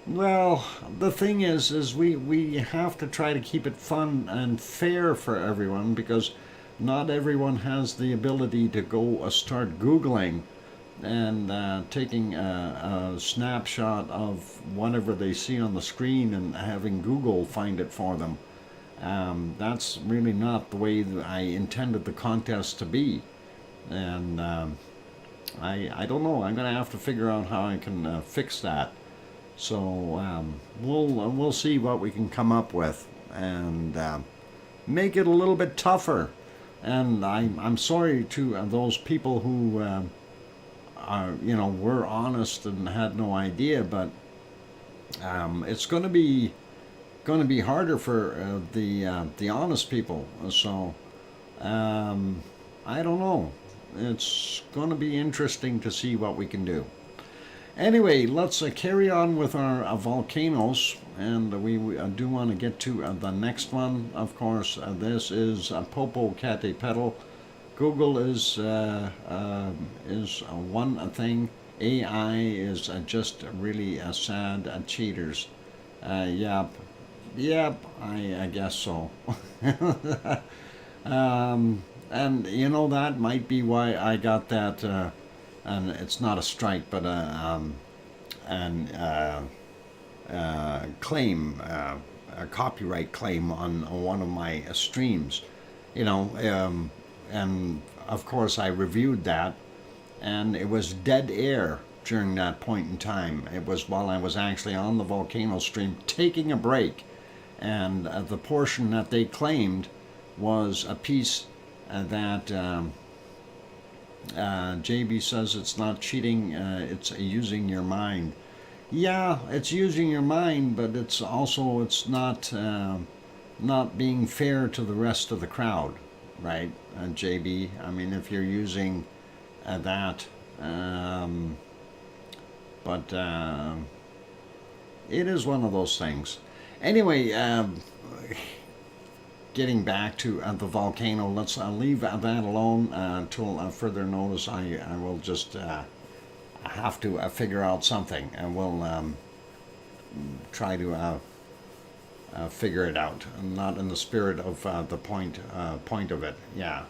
Well, the thing is we have to try to keep it fun and fair for everyone, because not everyone has the ability to go start Googling and taking a snapshot of whatever they see on the screen and having Google find it for them. That's really not the way that I intended the contest to be. And I don't know. I'm going to have to figure out how I can fix that. So we'll see what we can come up with and make it a little bit tougher. And I'm sorry to those people who you know, were honest and had no idea, but it's going to be harder for the honest people. So I don't know. It's going to be interesting to see what we can do. Anyway, let's carry on with our volcanoes, and we do want to get to the next one. Of course, this is Popocatépetl. Google is one thing. AI is just really sad cheaters. Yep, yep, I guess so. And you know that might be why I got that. And it's not a strike, but an claim, a copyright claim on one of my streams. You know, and of course I reviewed that, and it was dead air during that point in time. It was while I was actually on the volcano stream taking a break, and the portion that they claimed was a piece that JB says it's not cheating, it's using your mind. Yeah, it's using your mind, but it's also it's not being fair to the rest of the crowd, right, JB? I mean, if you're using that, but it is one of those things. Anyway, getting back to the volcano, let's leave that alone until further notice. I will just have to figure out something, and we'll try to figure it out. Not in the spirit of the point of it. Yeah,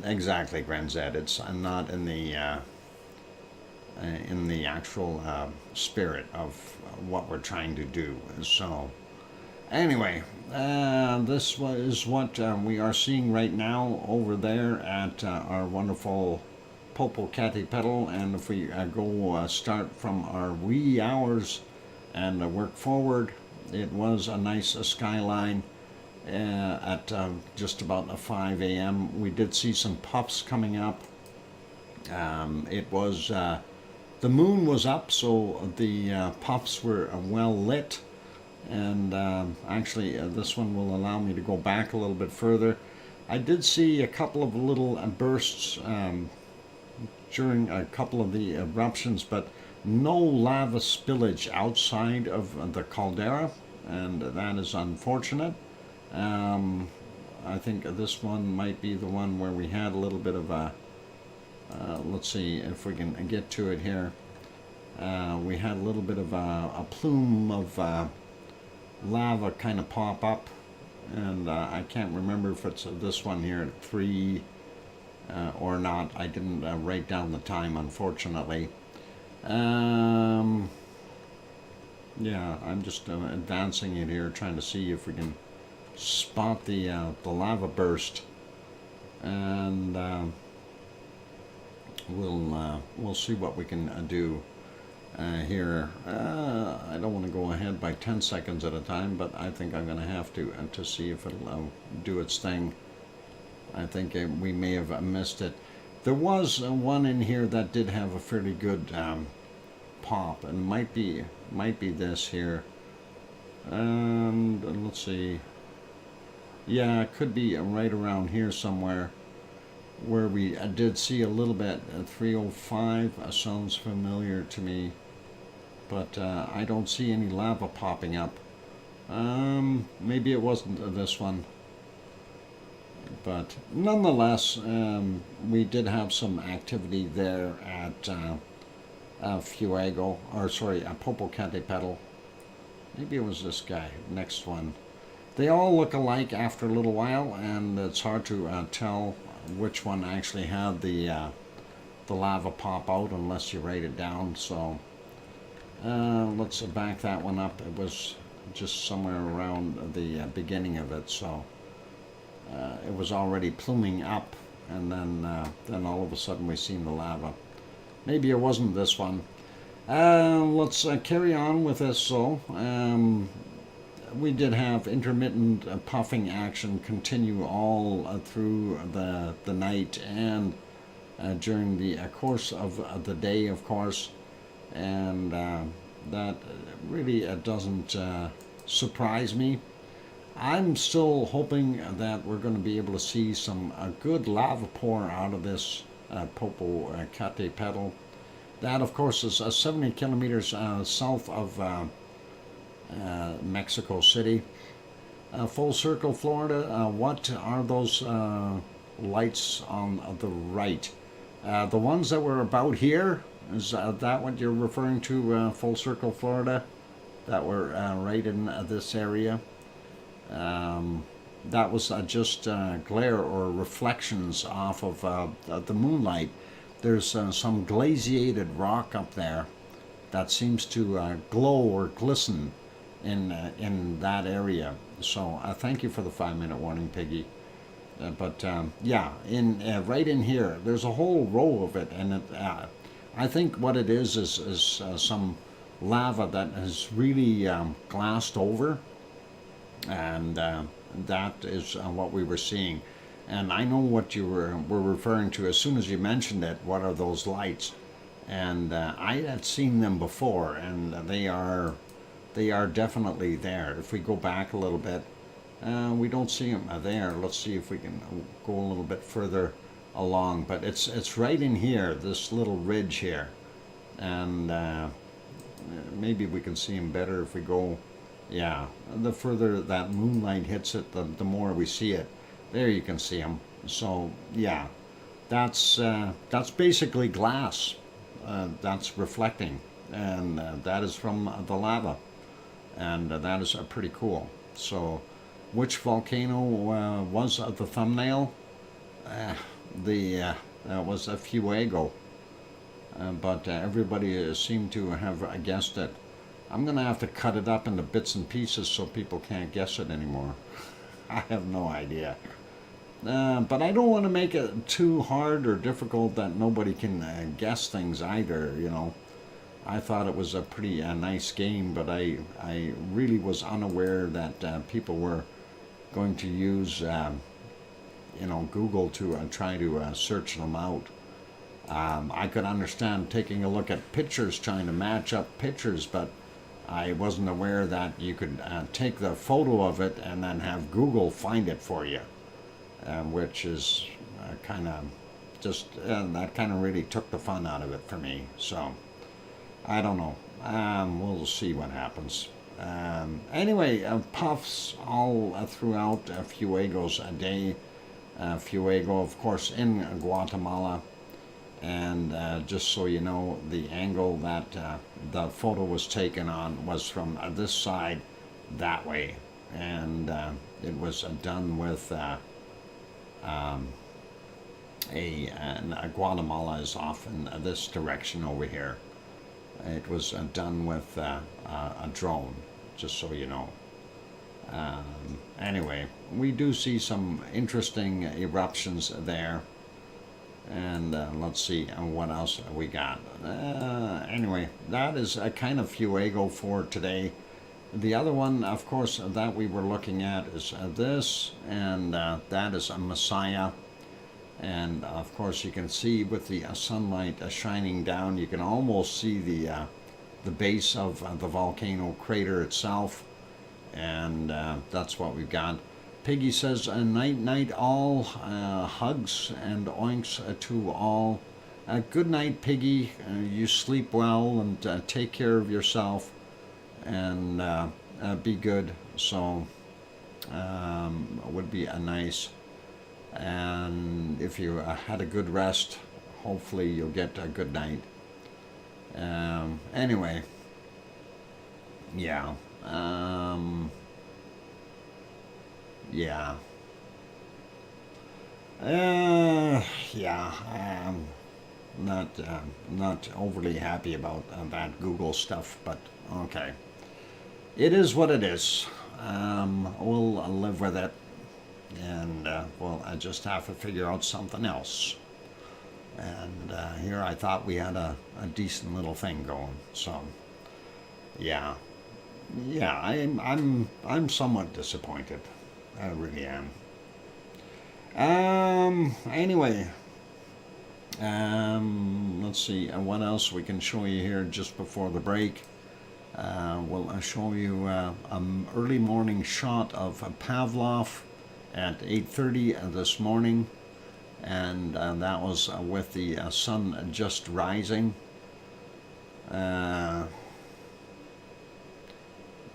exactly, Grand Z. It's not in the actual spirit of what we're trying to do. So. Anyway, this is what we are seeing right now over there at our wonderful Popocatépetl, and if we go start from our wee hours and work forward, it was a nice skyline at just about 5 a.m. We did see some puffs coming up. It was the moon was up, so the puffs were well lit. And actually this one will allow me to go back a little bit further. I did see a couple of little bursts during a couple of the eruptions, but no lava spillage outside of the caldera, and that is unfortunate. I think this one might be the one where we had a little bit of a let's see if we can get to it here. We had a little bit of a plume of lava kind of pop up, and I can't remember if it's this one here at 3 or not. I didn't write down the time, unfortunately. Yeah, I'm just advancing it here, trying to see if we can spot the lava burst, and we'll see what we can do. Here, I don't want to go ahead by 10 seconds at a time, but I think I'm going to have to see if it'll do its thing. I think we may have missed it. There was one in here that did have a fairly good pop, and might be this here. And let's see. Yeah, it could be right around here somewhere, where we did see a little bit. 305 sounds familiar to me, but I don't see any lava popping up. Maybe it wasn't this one, but nonetheless, we did have some activity there at Fuego, or sorry, Popocatépetl. Maybe it was this guy, next one. They all look alike after a little while, and it's hard to tell which one actually had the lava pop out unless you write it down. So let's back that one up. It was just somewhere around the beginning of it, so it was already pluming up, and then all of a sudden we seen the lava. Maybe it wasn't this one. Let's carry on with this. So we did have intermittent puffing action continue all through the night and during the course of the day, of course, and that really doesn't surprise me. I'm still hoping that we're going to be able to see some good lava pour out of this Popocatépetl. That, of course, is 70 kilometers south of Mexico City. Full Circle, Florida. What are those lights on the right. The ones that were about here, is that what you're referring to, Full Circle, Florida? That were right in this area? That was just glare or reflections off of the moonlight. There's some glaciated rock up there that seems to glow or glisten in that area. So thank you for the 5-minute warning, Piggy. But yeah, right in here, there's a whole row of it, and I think what it is some lava that has really glassed over, and that is what we were seeing. And I know what you were referring to as soon as you mentioned it. What are those lights? And I had seen them before, and they are definitely there. If we go back a little bit, we don't see them there. Let's see if we can go a little bit further along. But it's right in here, this little ridge here, and maybe we can see them better if we go. Yeah, the further that moonlight hits it, the more we see it. There you can see them. So yeah, that's basically glass. That's reflecting, and that is from the lava, and that is pretty cool. So, which volcano was the thumbnail? That was a Fuego, but everybody seemed to have guessed it. I'm gonna have to cut it up into bits and pieces so people can't guess it anymore. I have no idea. But I don't want to make it too hard or difficult that nobody can guess things either, you know. I thought it was a pretty nice game, but I really was unaware that people were going to use, Google to try to search them out. I could understand taking a look at pictures, trying to match up pictures, but I wasn't aware that you could take the photo of it and then have Google find it for you. Which is kind of just, that kind of really took the fun out of it for me. So, I don't know. We'll see what happens. Anyway, puffs all throughout Fuegos a day. Fuego, of course, in Guatemala. And just so you know, the angle that the photo was taken on was from this side that way. And it was done with... Guatemala is off in this direction over here. It was done with a drone, just so you know. Anyway, we do see some interesting eruptions there. And let's see what else we got. Anyway, that is a kind of Fuego for today. The other one, of course, that we were looking at is this, and that is a Messiah. And of course, you can see with the sunlight shining down, you can almost see the base of the volcano crater itself, and that's what we've got. Piggy says, night, night, all, hugs and oinks to all. Good night, Piggy. You sleep well and take care of yourself. And be good. So would be a nice. And if you had a good rest, hopefully you'll get a good night. Anyway, yeah. Yeah. Yeah. Not overly happy about that Google stuff, but okay. It is what it is. We'll live with it, and I just have to figure out something else. And here I thought we had a decent little thing going. So, yeah, I'm somewhat disappointed. I really am. Anyway, let's see what else we can show you here just before the break. We'll show you an early morning shot of Pavlov at 8:30 this morning, and that was with the sun just rising.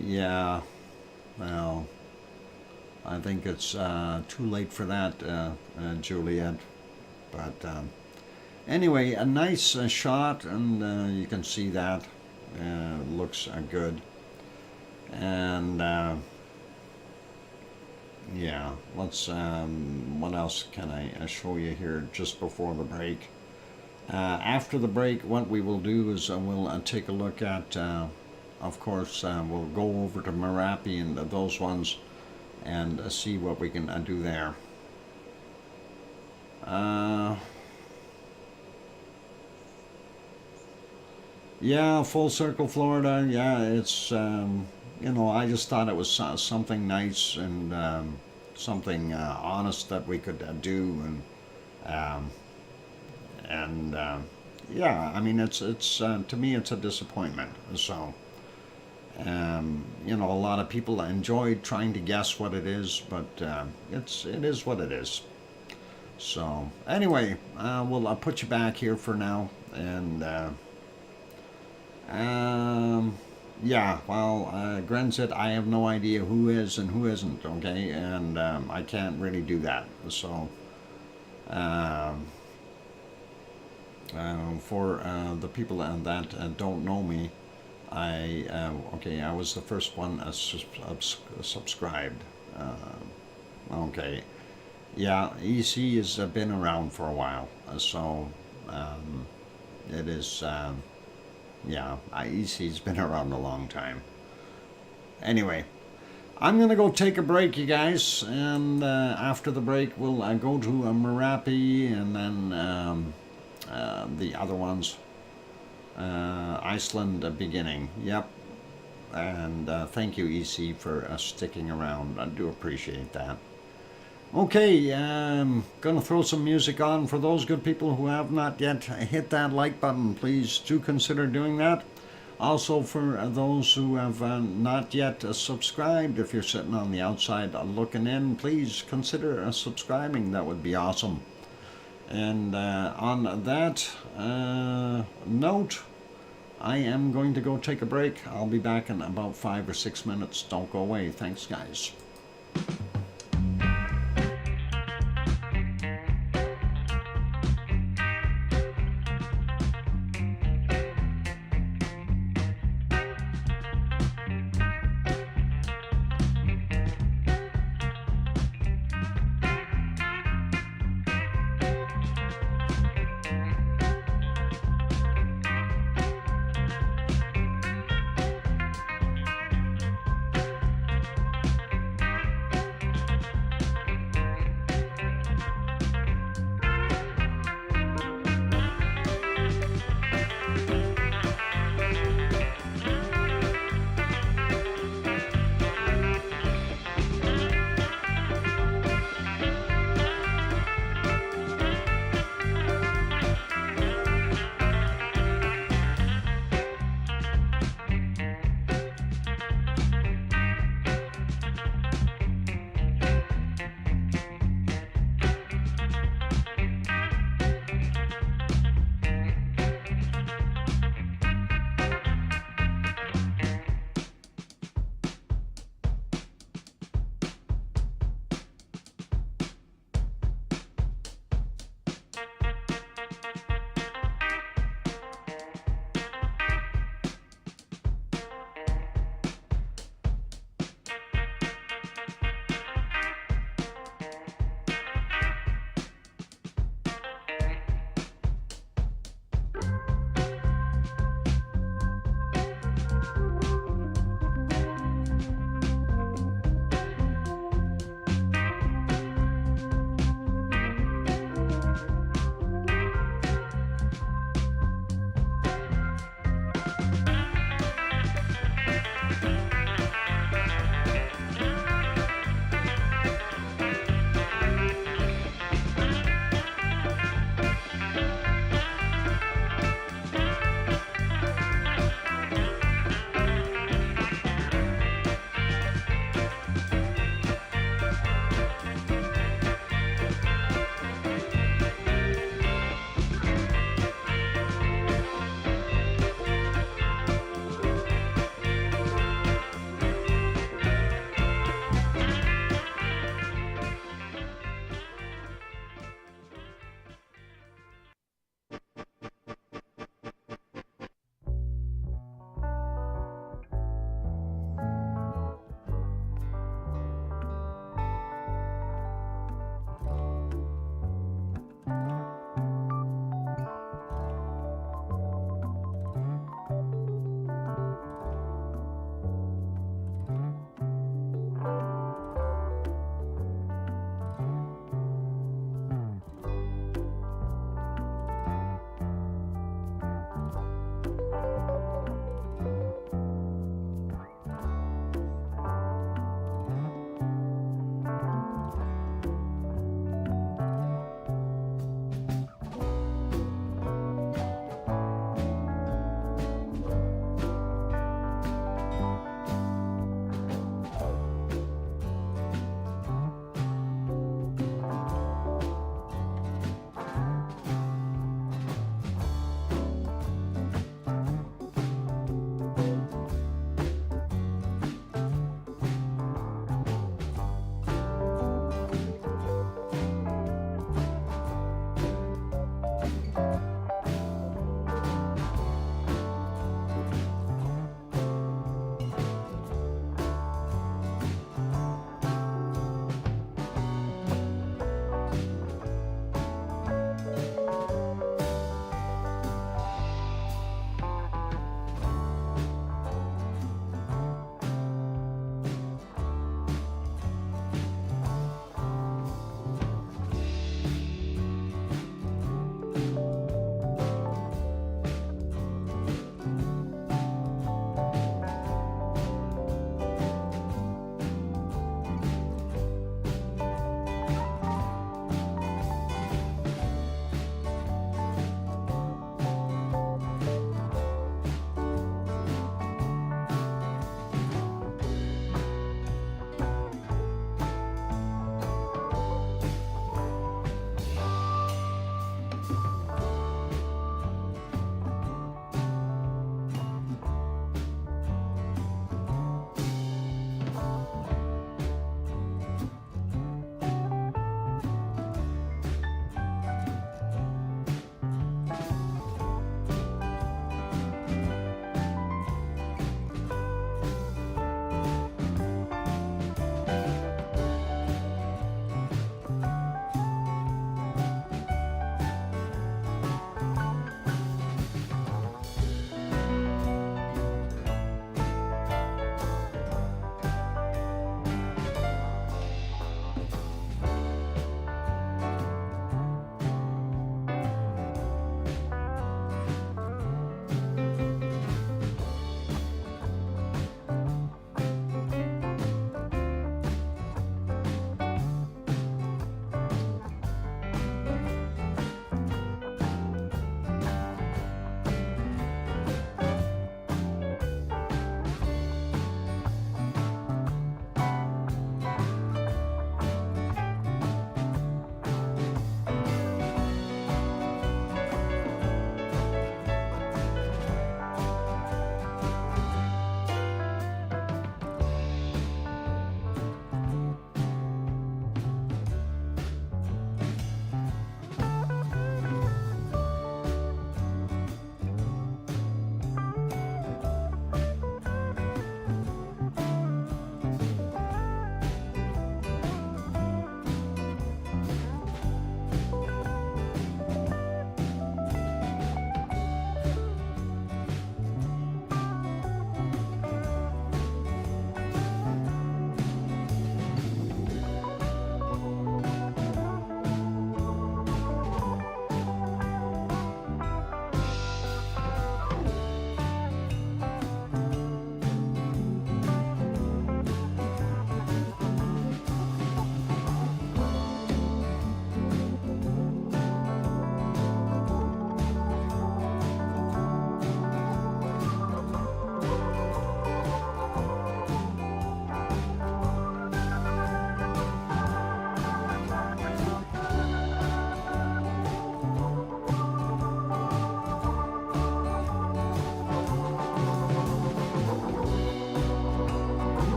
Yeah, well, I think it's too late for that, Juliet. But anyway, a nice shot, and you can see that looks good. And yeah, let's. What else can I show you here just before the break? After the break, what we will do is we'll take a look at. Of course, we'll go over to Merapi and those ones, and see what we can do there. Yeah, Full Circle, Florida. Yeah, it's you know, I just thought it was something nice and something honest that we could do, um, and yeah, I mean, it's to me it's a disappointment. So you know, a lot of people enjoyed trying to guess what it is, but it is what it is. So anyway, we'll put you back here for now, and yeah, well, Grensit, I have no idea who is and who isn't, okay, and I can't really do that. So for the people that don't know me, okay, I was the first one subscribed. Okay, yeah, EC has been around for a while, so it is. Yeah, EC's been around a long time. Anyway, I'm going to go take a break, you guys, and after the break we'll go to Merapi, and then the other ones, Iceland beginning. Yep. And thank you, EC, for sticking around. I do appreciate that. Okay, gonna throw some music on. For those good people who have not yet hit that like button, please do consider doing that. Also, for those who have not yet subscribed, if you're sitting on the outside looking in, please consider subscribing. That would be awesome. And on that note, I am going to go take a break. I'll be back in about 5 or 6 minutes. Don't go away. Thanks, guys.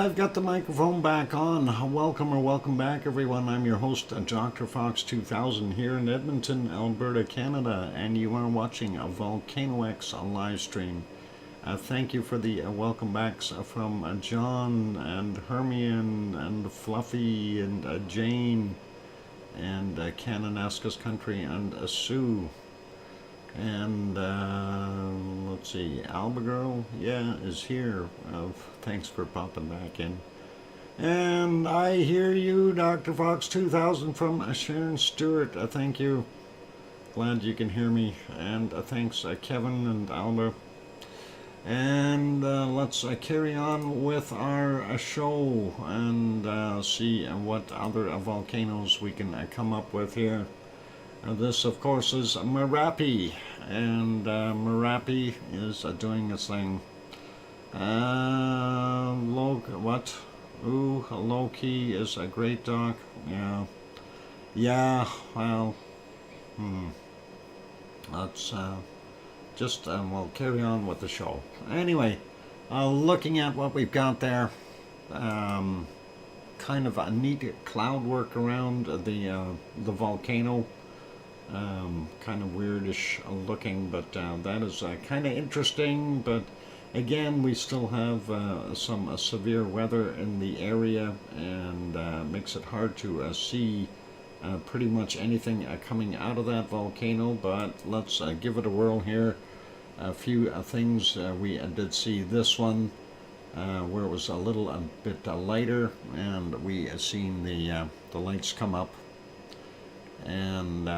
I've got the microphone back on. Welcome back, everyone. I'm your host, DrFox2000, here in Edmonton, Alberta, Canada, and you are watching a VolcanoX live stream. Thank you for the welcome backs from John and Hermione and Fluffy and Jane and Kananaskis Country and Sue. And let's see, Alba Girl, is here. Thanks for popping back in. And I hear you, Dr. Fox 2000 from Sharon Stewart. Thank you. Glad you can hear me. And thanks, Kevin and Alba. And let's carry on with our show and see what other volcanoes we can come up with here. This, of course, is Merapi, and Merapi is doing its thing. Low-key is a great doc. Well, let's we'll carry on with the show. Anyway, looking at what we've got there, kind of a neat cloud work around the volcano. Kind of weirdish looking, but that is kind of interesting. But again, we still have some severe weather in the area, and makes it hard to see pretty much anything coming out of that volcano. But let's give it a whirl here. A few things we did see this one where it was a bit lighter, and we seen the lights come up, and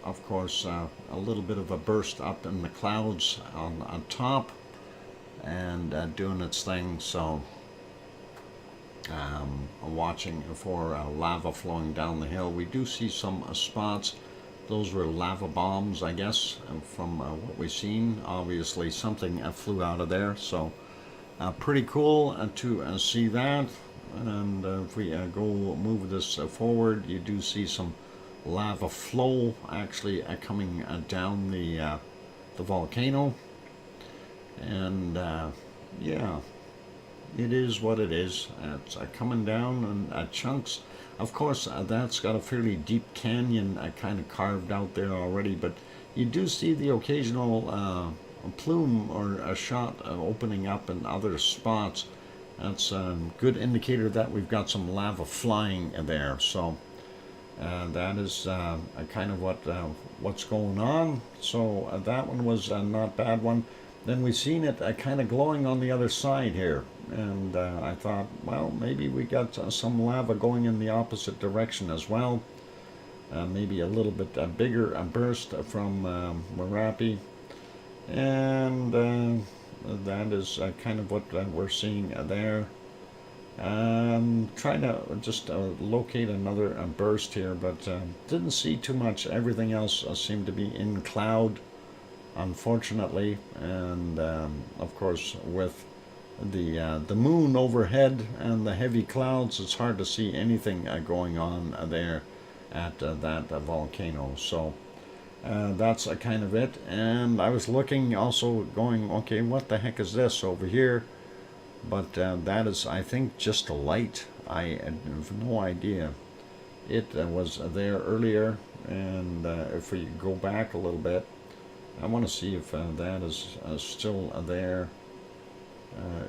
of course a little bit of a burst up in the clouds on top, and doing its thing. So watching for lava flowing down the hill. We do see some spots. Those were lava bombs, I guess, from what we've seen. Obviously something flew out of there, so pretty cool to see that. And if we move this forward, you do see some lava flow actually coming down the volcano. And it is what it is. It's coming down in chunks. Of course, that's got a fairly deep canyon kind of carved out there already, but you do see the occasional plume or a shot opening up in other spots. That's a good indicator that we've got some lava flying there. So that is kind of what's going on. So that one was not bad one. Then we seen it kind of glowing on the other side here, and I thought, well, maybe we got some lava going in the opposite direction as well. Maybe a little bit bigger burst from Merapi, and that is kind of what we're seeing there. Trying to just locate another burst here, but didn't see too much. Everything else seemed to be in cloud, unfortunately. And of course, with the moon overhead and the heavy clouds, it's hard to see anything going on there at that volcano. So that's kind of it. And I was looking also, going, okay, what the heck is this over here? But that is, I think, just a light. I have no idea. It was there earlier, and if we go back a little bit, I want to see if that is still there.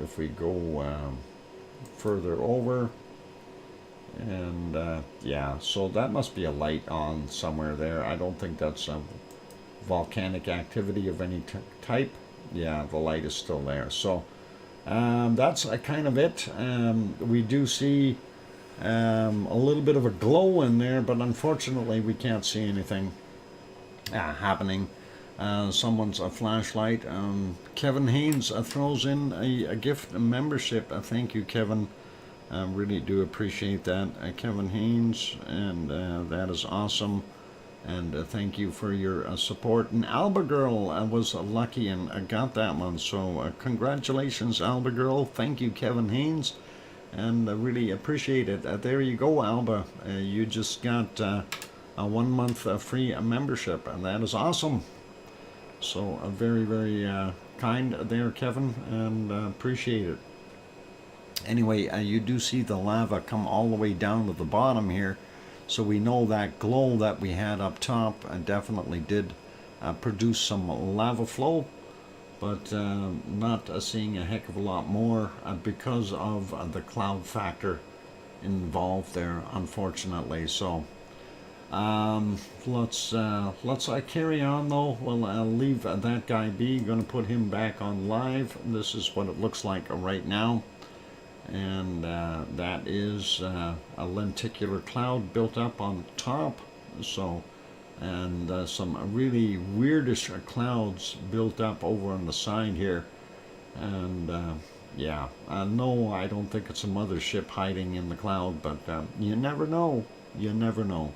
If we go further over, and so that must be a light on somewhere there. I don't think that's a volcanic activity of any type. Yeah, the light is still there. So that's kind of it. We do see a little bit of a glow in there, but unfortunately we can't see anything happening. Someone's flashlight. Kevin Haynes throws in a gift, a membership. Thank you, Kevin. Really do appreciate that, Kevin Haynes, and that is awesome. And thank you for your support. And Alba Girl was lucky and got that one. So congratulations, Alba Girl. Thank you, Kevin Haynes. And I really appreciate it. There you go, Alba. You just got a 1 month free membership, and that is awesome. So very, very kind there, Kevin, and appreciate it. Anyway, you do see the lava come all the way down to the bottom here. So we know that glow that we had up top definitely did produce some lava flow, but not seeing a heck of a lot more because of the cloud factor involved there, unfortunately. So let's carry on though. Well, I'll leave that guy be. Going to put him back on live. This is what it looks like right now, and that is a lenticular cloud built up on top. So, and some really weirdish clouds built up over on the side here, and yeah, no, I don't think it's a mothership hiding in the cloud, but you never know. You never know.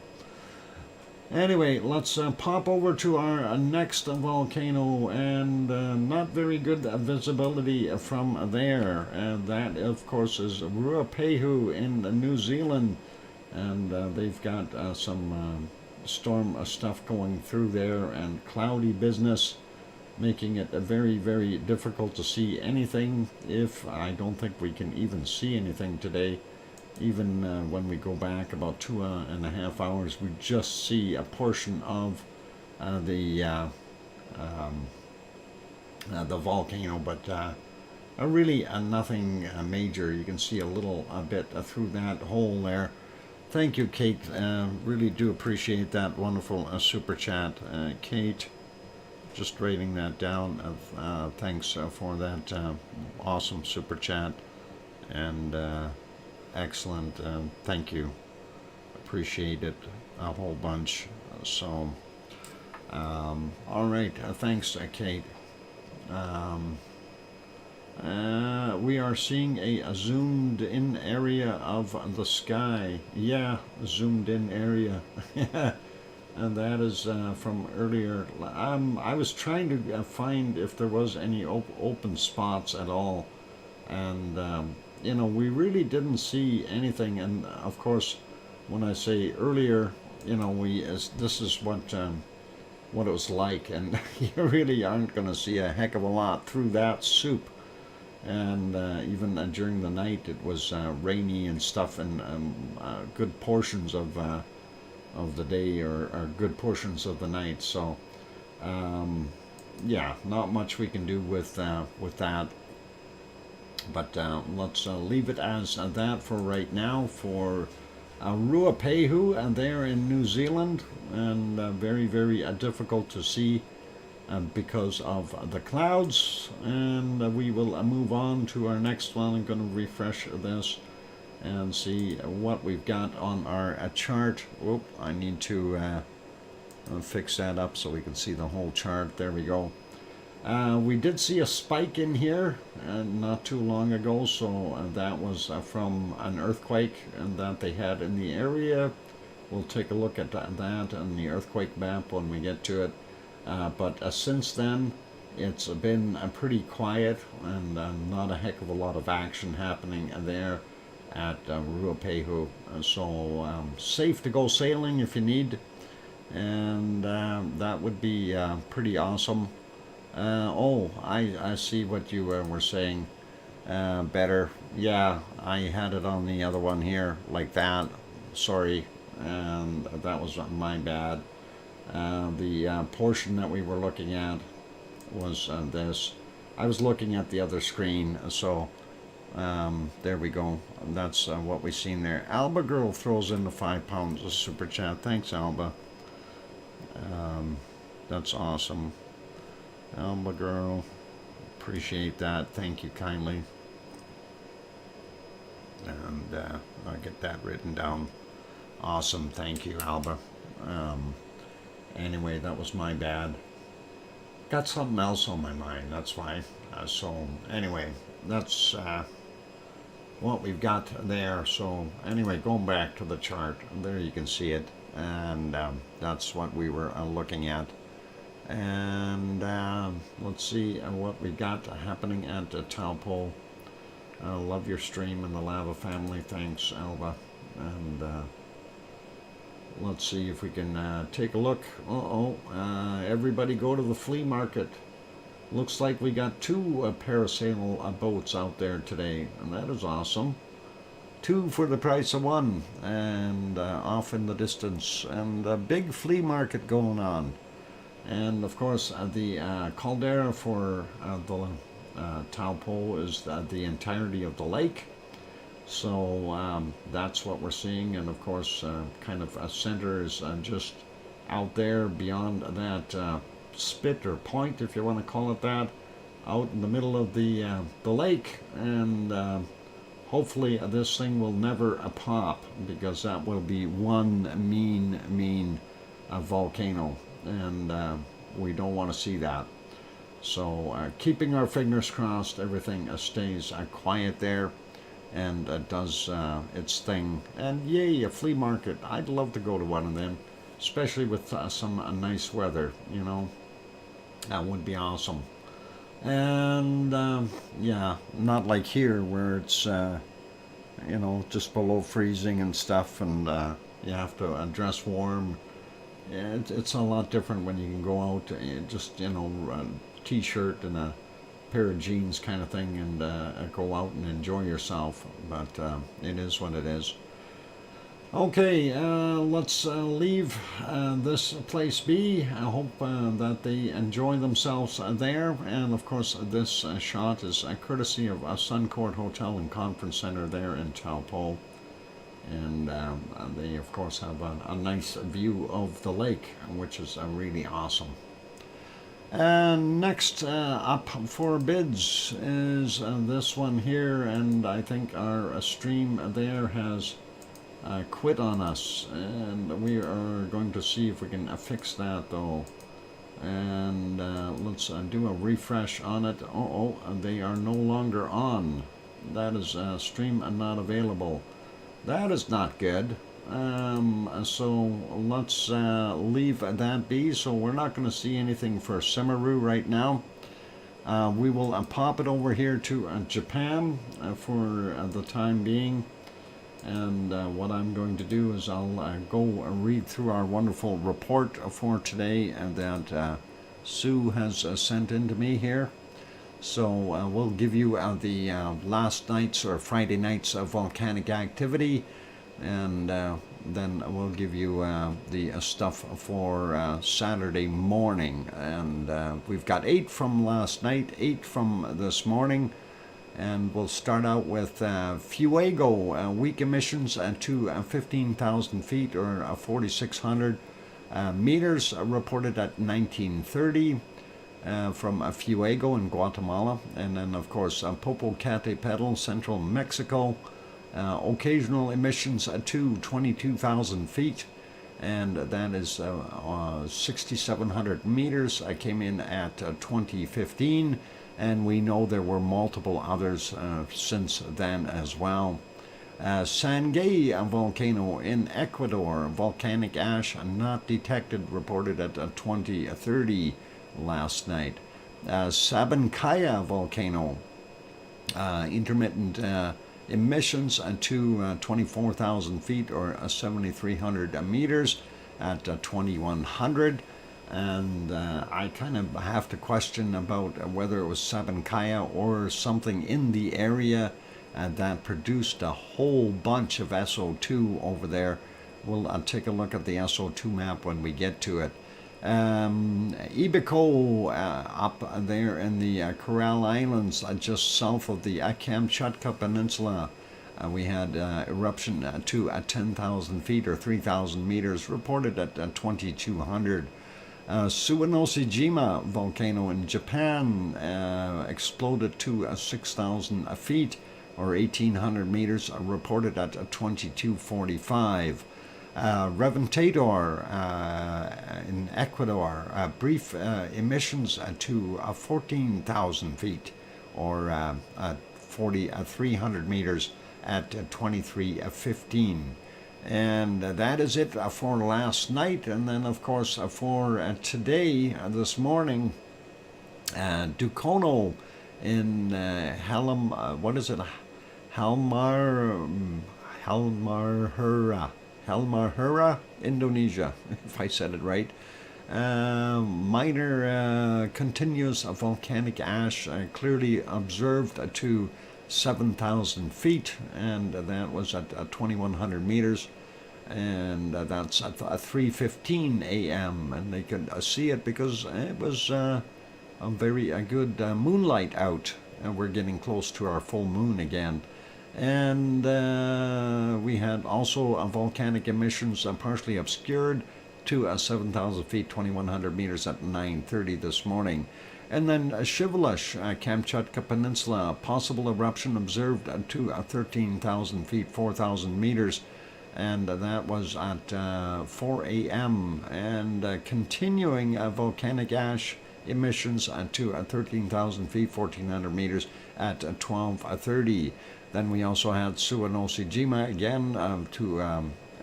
Anyway, let's pop over to our next volcano, and not very good visibility from there. That, of course, is Ruapehu in New Zealand, and they've got some storm stuff going through there and cloudy business, making it very, very difficult to see anything. If I don't think we can even see anything today. Even when we go back about 2.5 hours, we just see a portion of the volcano, but really nothing major. You can see a little bit through that hole there. Thank you, Kate. Really do appreciate that wonderful super chat, Kate. Just writing that down. Thanks for that awesome super chat, and excellent. Thank you. Appreciate it a whole bunch. So, all right. Thanks, Kate. We are seeing a zoomed in area of the sky. Yeah, zoomed in area. And that is from earlier. I was trying to find if there was any open spots at all, and you know, we really didn't see anything. And of course, when I say earlier, you know, this is what it was like, and you really aren't going to see a heck of a lot through that soup. And even during the night, it was rainy and stuff, and good portions of the day, or good portions of the night. So yeah, not much we can do with that. But let's leave it as that for right now for Ruapehu, and there in New Zealand, and very, very difficult to see because of the clouds. And we will move on to our next one. I'm going to refresh this and see what we've got on our chart. Whoop, I need to fix that up so we can see the whole chart. There we go. We did see a spike in here not too long ago, so that was from an earthquake and that they had in the area. We'll take a look at that and the earthquake map when we get to it. But since then, it's been pretty quiet, and not a heck of a lot of action happening there at Ruapehu. So safe to go sailing if you need, and that would be pretty awesome. Oh, I see what you were saying. Better. Yeah, I had it on the other one here, like that. Sorry, and that was my bad. The portion that we were looking at was this. I was looking at the other screen, so there we go. That's what we seen there. Alba Girl throws in the £5 of super chat. Thanks, Alba. That's awesome. Alba Girl, appreciate that. Thank you kindly. And I'll get that written down. Awesome. Thank you, Alba. Anyway, that was my bad. Got something else on my mind, that's why. So anyway, that's what we've got there. So anyway, going back to the chart, there you can see it, and that's what we were looking at. And let's see what we got happening at Taupo. Love your stream and the Lava family. Thanks, Alba. And let's see if we can take a look. Everybody go to the flea market. Looks like we got two parasail boats out there today, and that is awesome. Two for the price of one, and off in the distance, and a big flea market going on. And of course, the caldera for the Taupo is the entirety of the lake. So that's what we're seeing, and of course, kind of a center is just out there beyond that spit or point, if you want to call it that, out in the middle of the lake, and hopefully this thing will never pop, because that will be one mean volcano, and we don't want to see that. So keeping our fingers crossed, everything stays quiet there, and does its thing. And yay, a flea market. I'd love to go to one of them, especially with some nice weather, you know. That would be awesome. And yeah, not like here where it's, you know, just below freezing and stuff, and you have to dress warm. It's a lot different when you can go out, just, you know, a t-shirt and a pair of jeans kind of thing, and go out and enjoy yourself. But it is what it is. Okay, let's leave this place be. I hope that they enjoy themselves there. And of course, this shot is courtesy of Suncourt Hotel and Conference Center there in Taupo. And they, of course, have a nice view of the lake, which is really awesome. And next up for bids is this one here, and I think our stream there has quit on us, and we are going to see if we can fix that though. And let's do a refresh on it. Oh, they are no longer on. That is stream not available. That is not good. So let's leave that be. So we're not going to see anything for Semaru right now. We will pop it over here to Japan for the time being. And what I'm going to do is I'll go read through our wonderful report for today that Sue has sent in to me here. So we'll give you the last night's or Friday night's volcanic activity, and then we'll give you the stuff for Saturday morning. And we've got 8 from last night, 8 from this morning. And we'll start out with Fuego, weak emissions to 15,000 feet or 4,600 meters reported at 1930 from Fuego in Guatemala. And then, of course, Popocatépetl, central Mexico, occasional emissions to 22,000 feet. And that is 6,700 meters. I came in at 2015. And we know there were multiple others since then as well. Sangay volcano in Ecuador, volcanic ash not detected, reported at 2030 last night. Sabancaya volcano, intermittent emissions to 24,000 feet or 7,300 meters at 2,100. And I kind of have to question about whether it was Sabancaya or something in the area that produced a whole bunch of SO2 over there. We'll take a look at the SO2 map when we get to it. Ibico up there in the Coral Islands, just south of the Kamchatka Peninsula. We had eruption to 10,000 feet or 3,000 meters, reported at 2,200. Suwanosejima volcano in Japan exploded to 6,000 feet or 1,800 meters, reported at 2245. Reventador in Ecuador, brief emissions to 14,000 feet or 4,300 meters at 2315. And that is it for last night. And then, of course, for today, this morning, Dukono in Halmahera, Indonesia, if I said it right. Minor continuous volcanic ash clearly observed to 7,000 feet, and that was at 2,100 meters. And that's at 3:15 a.m. and they could see it because it was a very good moonlight out, and we're getting close to our full moon again. And we had also volcanic emissions partially obscured to 7,000 feet, 2,100 meters at 9:30 this morning. And then Shivelish, Kamchatka Peninsula, possible eruption observed to 13,000 feet, 4,000 meters. And that was at 4 a.m. And continuing volcanic ash emissions to 13,000 feet, 1,400 meters at 12:30. Then we also had Suwanosi-jima again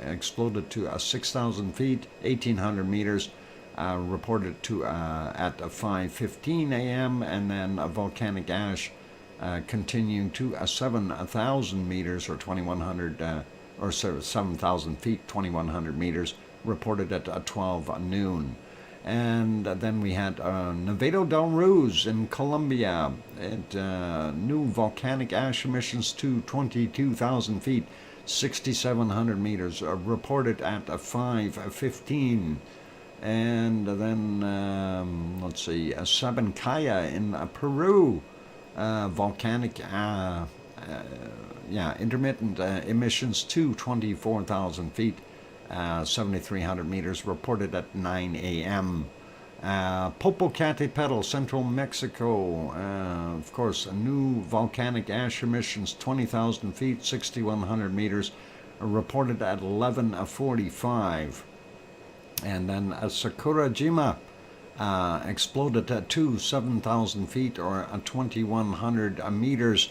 exploded to 6,000 feet, 1,800 meters, reported to at 5:15 a.m. And then volcanic ash continuing to 7,000 meters or 2,100 or 7,000 feet, 2,100 meters, reported at 12 noon. And then we had Nevado del Ruiz in Colombia. New volcanic ash emissions to 22,000 feet, 6,700 meters, reported at 5:15. And then, let's see, Sabancaya in Peru, volcanic intermittent emissions to 24,000 feet, 7,300 meters, reported at 9 a.m. Popocatépetl, central Mexico, of course, new volcanic ash emissions, 20,000 feet, 6,100 meters, reported at 11:45. And then Sakurajima exploded at 7,000 feet or 2,100 meters,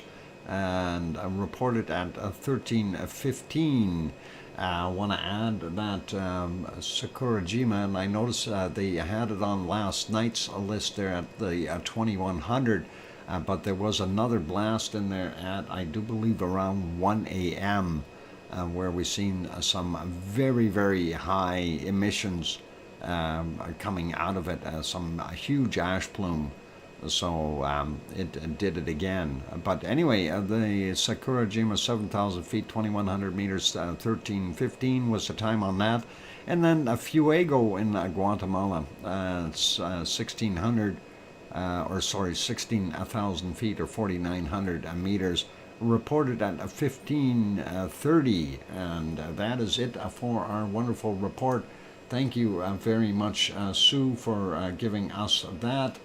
and reported at 13:15. I want to add that Sakurajima, and I noticed they had it on last night's list there at the 2,100, but there was another blast in there at, I do believe, around 1 a.m., where we've seen some very, very high emissions coming out of it, some huge ash plume. So it did it again. But anyway, the Sakurajima, 7,000 feet, 2,100 meters, 13:15 was the time on that. And then Fuego in Guatemala, 16,000 feet or 4,900 meters, reported at 15:30. And that is it for our wonderful report. Thank you very much, Sue, for giving us that.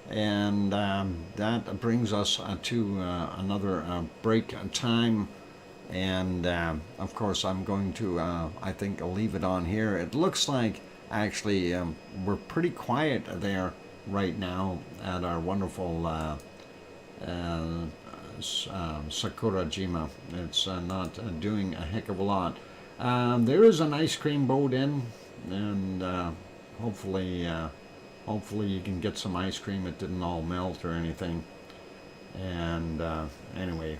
And that brings us to another break time. And of course, I'm going to, I think, leave it on here. It looks like actually we're pretty quiet there right now at our wonderful Sakurajima. It's not doing a heck of a lot. There is an ice cream boat in, and hopefully you can get some ice cream. It didn't all melt or anything. And anyway,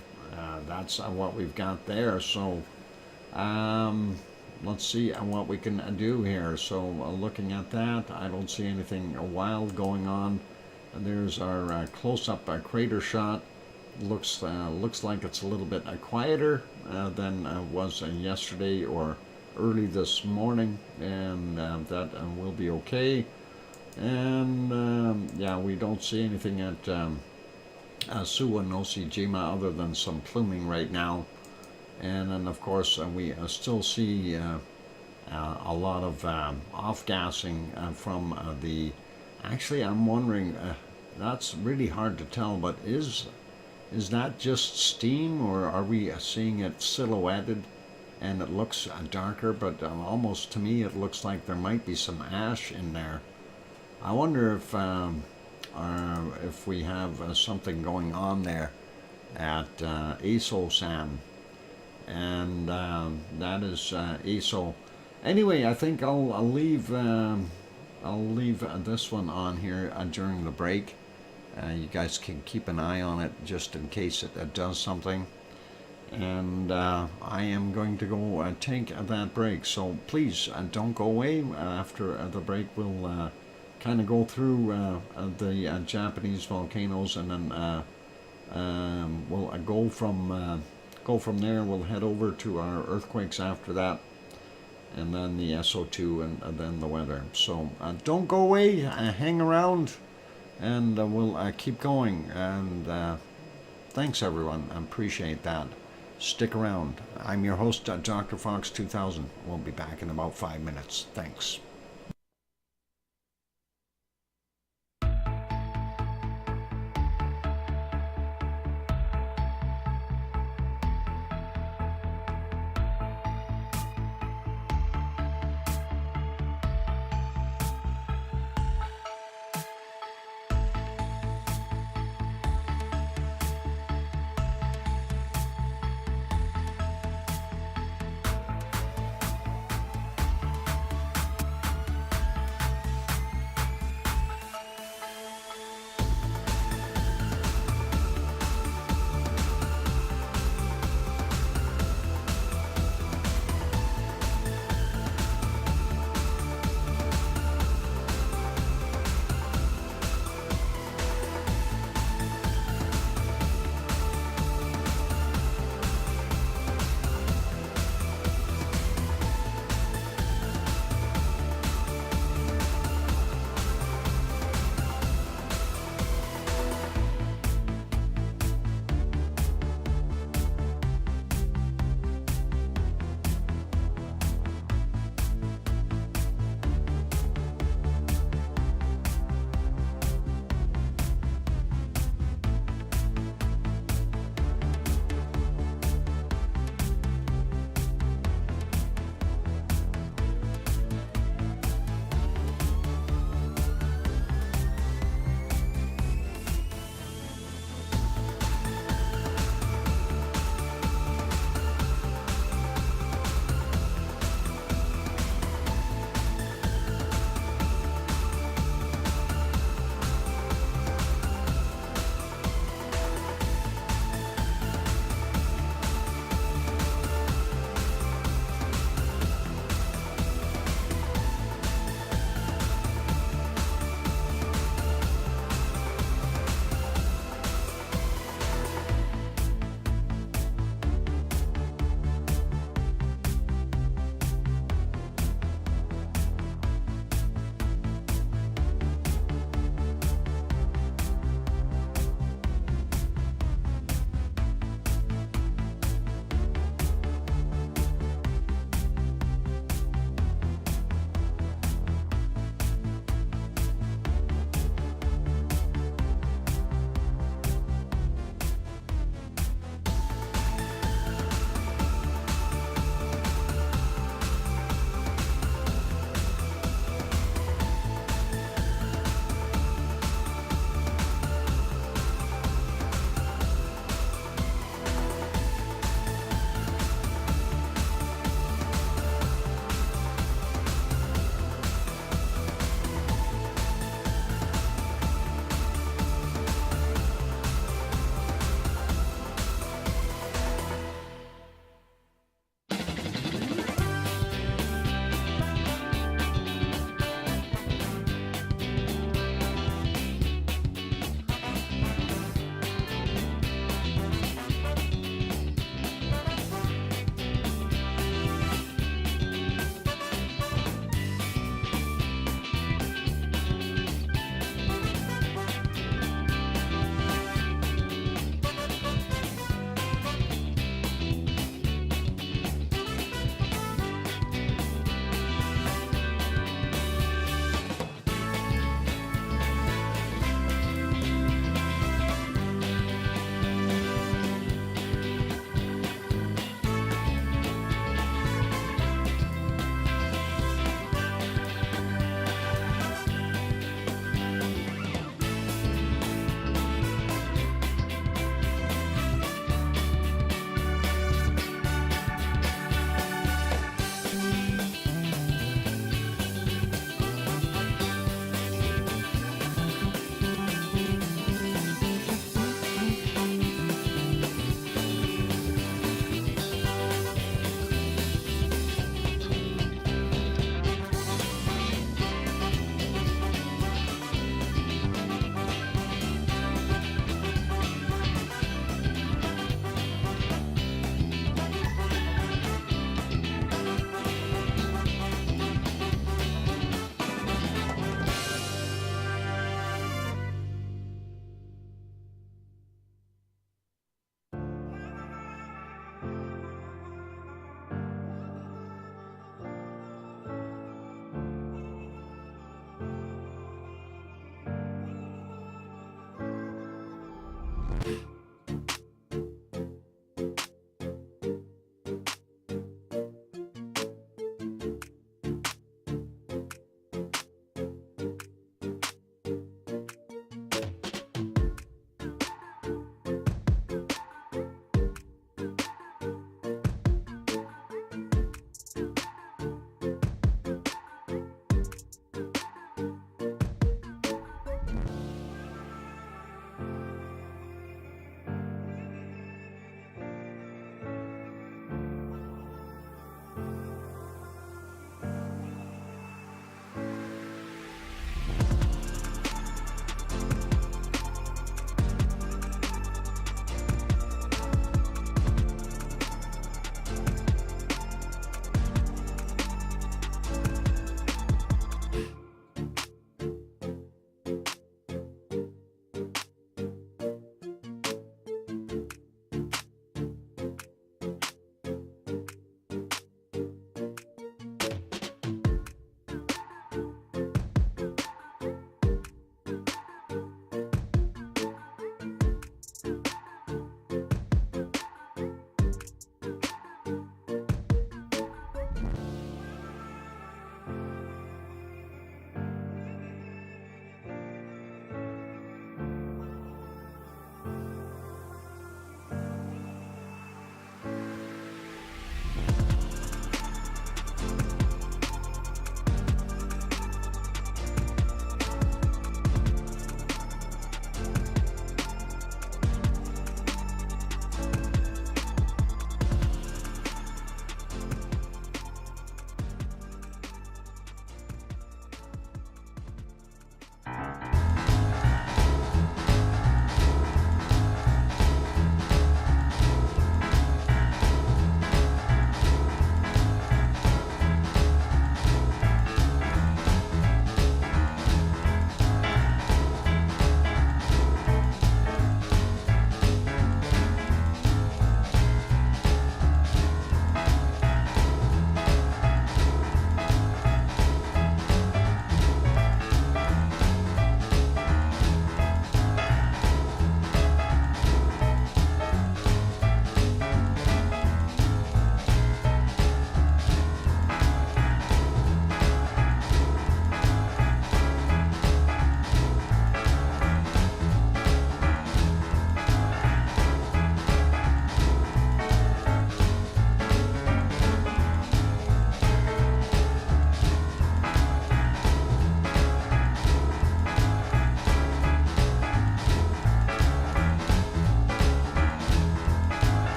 that's what we've got there. So let's see what we can do here. So looking at that, I don't see anything wild going on. There's our close-up crater shot. Looks like it's a little bit quieter than was yesterday or early this morning, and that will be okay. And yeah, we don't see anything at Suwanosi-jima other than some pluming right now. And then of course we still see a lot of off-gassing from the, actually I'm wondering, that's really hard to tell, but is that just steam, or are we seeing it silhouetted and it looks darker? But almost to me it looks like there might be some ash in there. I wonder if we have something going on there at Aso-san, and that is Aso. Anyway, I think I'll leave this one on here during the break. You guys can keep an eye on it just in case it does something. and I am going to go take that break. So please don't go away. After the break, we'll kind of go through the Japanese volcanoes, and then we'll go from there. We'll head over to our earthquakes after that, and then the SO2, and then the weather. So don't go away. Hang around, and we'll keep going. And thanks, everyone. I appreciate that. Stick around. I'm your host, DrFox2000. We'll be back in about 5 minutes. Thanks.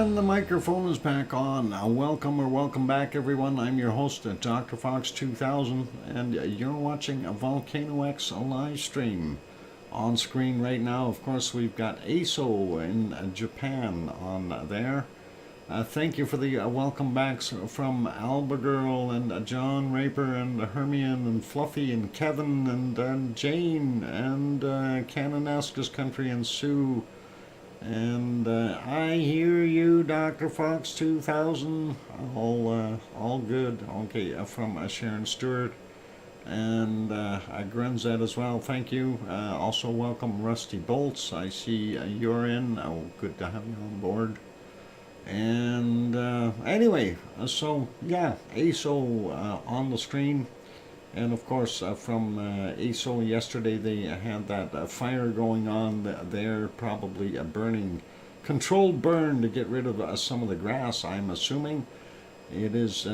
And the microphone is back on. Welcome back, everyone. I'm your host, DrFox2000, and you're watching a VolcanoX live stream. On screen right now, of course, we've got ASO in Japan on there. Thank you for the welcome backs from Albagirl and John Raper and Hermione and Fluffy and Kevin and Jane and Canonesca's Country and Sue. And I hear you, Dr. Fox 2000. All good. Okay, from Sharon Stewart and Grenzet as well. Thank you. Also welcome Rusty Bolts. I see you're in. Oh, good to have you on board. And anyway, so yeah, ASO on the screen. And of course, from ASO yesterday, they had that fire going on there, probably a controlled burn to get rid of some of the grass, I'm assuming. It is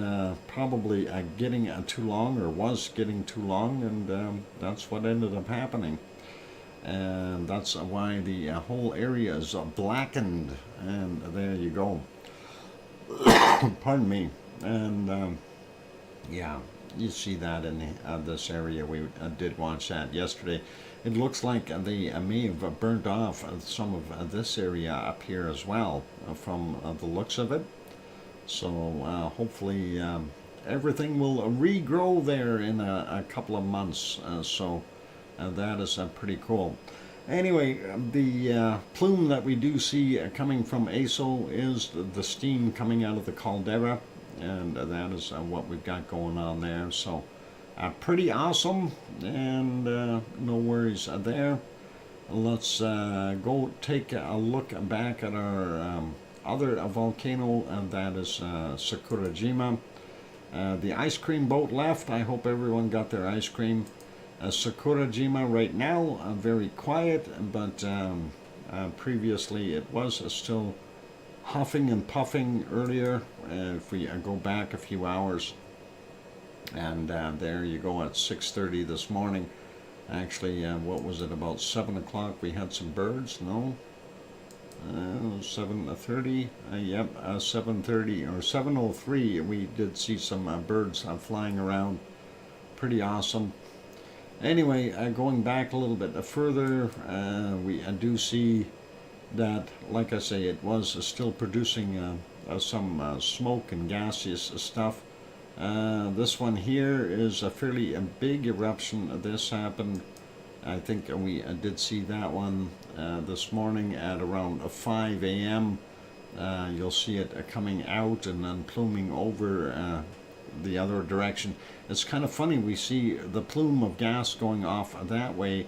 probably getting too long, or was getting too long, and that's what ended up happening. And that's why the whole area is blackened, and there you go. Pardon me. And yeah. You see that in this area. We did watch that yesterday. It looks like they may have burnt off some of this area up here as well from the looks of it. So hopefully everything will regrow there in a couple of months. So that is pretty cool. Anyway, the plume that we do see coming from ASO is the steam coming out of the caldera. And that is what we've got going on there. So pretty awesome, and no worries there. Let's go take a look back at our other volcano, and that is Sakurajima. The ice cream boat left. I hope everyone got their ice cream. Sakurajima right now very quiet, but previously it was still huffing and puffing earlier. If we go back a few hours, and there you go at 6:30 this morning. Actually, what was it, about 7 o'clock we had some birds? No, 7:30. Yep, 7:30 or 7:03 we did see some birds flying around. Pretty awesome. Anyway, going back a little bit further, we do see that, like I say, it was still producing some smoke and gaseous stuff. This one here is a fairly big eruption. This happened, I think we did see that one this morning at around 5 a.m. You'll see it coming out and then pluming over the other direction. It's kind of funny, we see the plume of gas going off that way,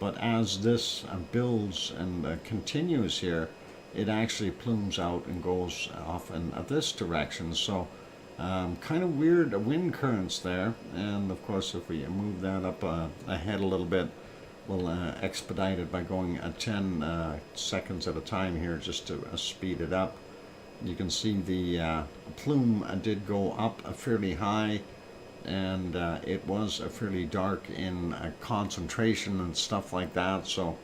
but as this builds and continues here, it actually plumes out and goes off in this direction. So kind of weird wind currents there. And of course, if we move that up ahead a little bit, we'll expedite it by going 10 seconds at a time here, just to speed it up. You can see the plume did go up fairly high, and it was fairly dark in concentration and stuff like that. So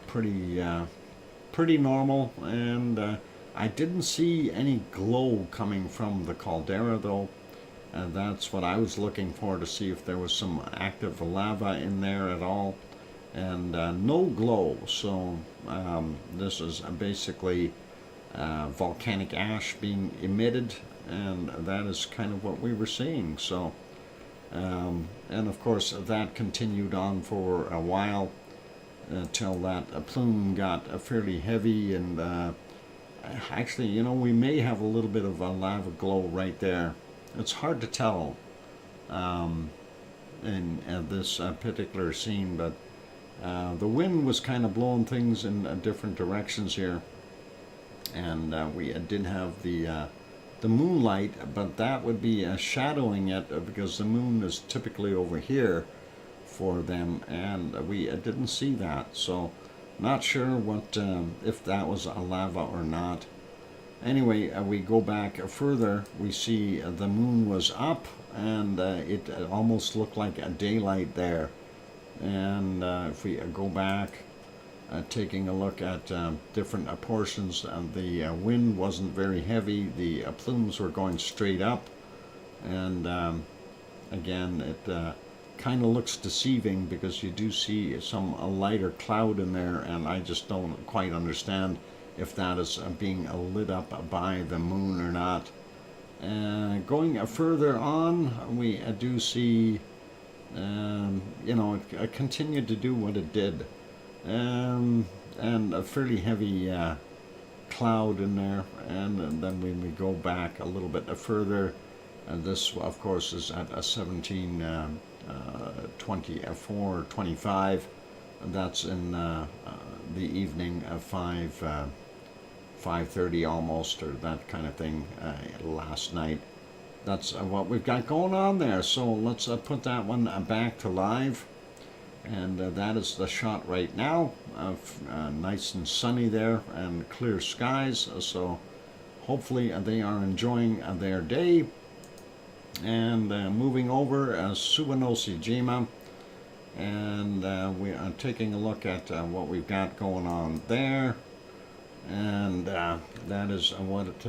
pretty normal. And I didn't see any glow coming from the caldera though. That's what I was looking for, to see if there was some active lava in there at all. And no glow. So this is basically volcanic ash being emitted, and that is kind of what we were seeing. So and of course that continued on for a while until that plume got fairly heavy. And actually, you know, we may have a little bit of a lava glow right there. It's hard to tell in this particular scene, but the wind was kind of blowing things in different directions here. And we did have the moonlight, but that would be shadowing it, because the moon is typically over here for them, and we didn't see that. So not sure what if that was a lava or not. Anyway, we go back further, we see the moon was up, and it almost looked like a daylight there. And if we go back taking a look at different portions. The wind wasn't very heavy. The plumes were going straight up, and again, it kind of looks deceiving because you do see some a lighter cloud in there, and I just don't quite understand if that is being lit up by the moon or not. Going further on, we do see, it continued to do what it did, and a fairly heavy cloud in there. And then when we go back a little bit further, this, of course, is at a 17:24:25. That's in the evening of 5:30 almost, or that kind of thing, last night. That's what we've got going on there. So let's put that one back to live. And that is the shot right now. Nice and sunny there and clear skies. So hopefully they are enjoying their day. And moving over Suwanosi-jima, and we are taking a look at what we've got going on there. And that is what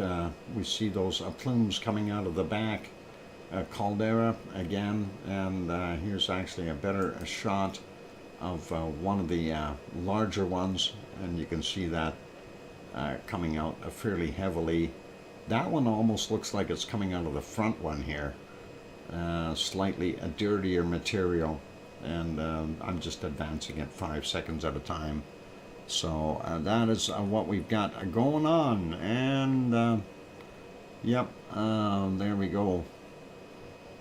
we see, those plumes coming out of the back caldera again. And here's actually a better shot of one of the larger ones, and you can see that coming out fairly heavily. That one almost looks like it's coming out of the front one here. Slightly a dirtier material, and I'm just advancing it 5 seconds at a time. So that is what we've got going on. And yep, there we go.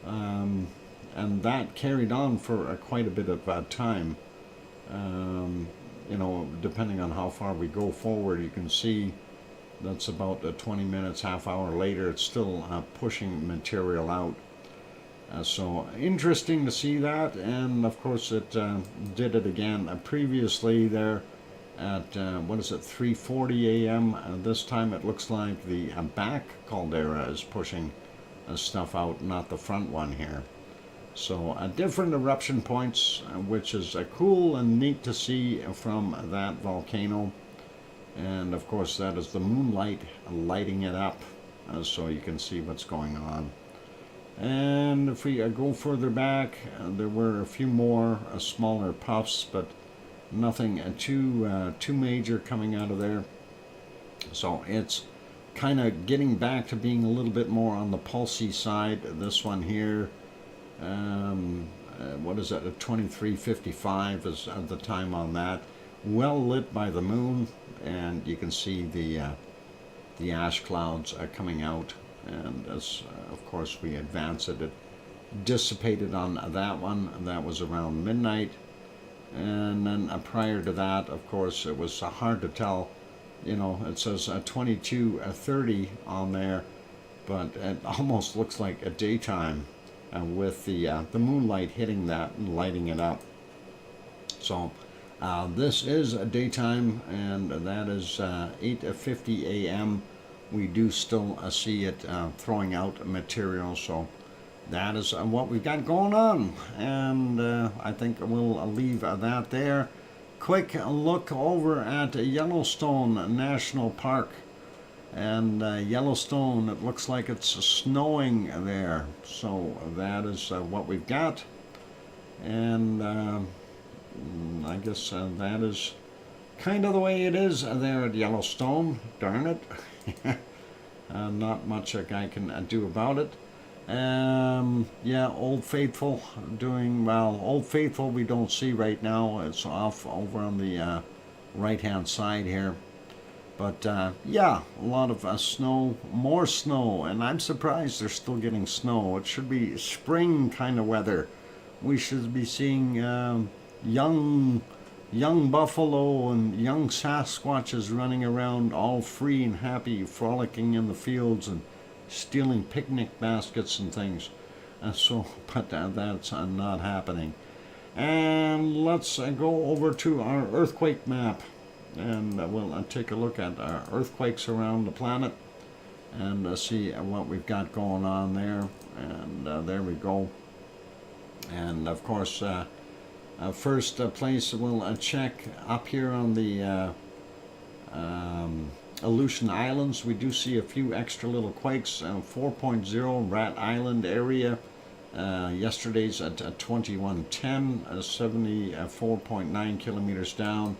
And that carried on for quite a bit of time. Depending on how far we go forward, you can see that's about 20 minutes, half hour later, it's still pushing material out. So interesting to see that. And of course it did it again previously there at 3:40 a.m. This time it looks like the back caldera is pushing stuff out, not the front one here. So different eruption points, which is cool and neat to see from that volcano. And of course that is the moonlight lighting it up, so you can see what's going on. And if we go further back, there were a few more smaller puffs, but nothing too major coming out of there. So it's kind of getting back to being a little bit more on the pulsy side. This one here, what is that, a 23:55 is the time on that. Well lit by the moon, and you can see the ash clouds coming out. And as of course we advance it, it dissipated on that one. That was around midnight. And then prior to that, of course, it was hard to tell. It says 22:30 on there, but it almost looks like a daytime with the moonlight hitting that and lighting it up. So this is a daytime, and that is 8:50 a.m. We do still see it throwing out material. So that is what we've got going on, and I think we'll leave that there. Quick look over at Yellowstone National Park, and Yellowstone, it looks like it's snowing there. So that is what we've got, and I guess that is kind of the way it is there at Yellowstone. Darn it. Not much a guy can do about it. Yeah, Old Faithful doing well. Old Faithful we don't see right now. It's off over on the right hand side here. But yeah, a lot of snow, more snow, and I'm surprised they're still getting snow. It should be spring kind of weather. We should be seeing young buffalo and young Sasquatches running around all free and happy, frolicking in the fields and stealing picnic baskets and things. But that's not happening. And let's go over to our earthquake map, and we'll take a look at earthquakes around the planet and see what we've got going on there. And there we go. And of course First place we'll check up here on the Aleutian Islands. We do see a few extra little quakes. 4.0 Rat Island area. Yesterday's at 2110, 74.9 kilometers down,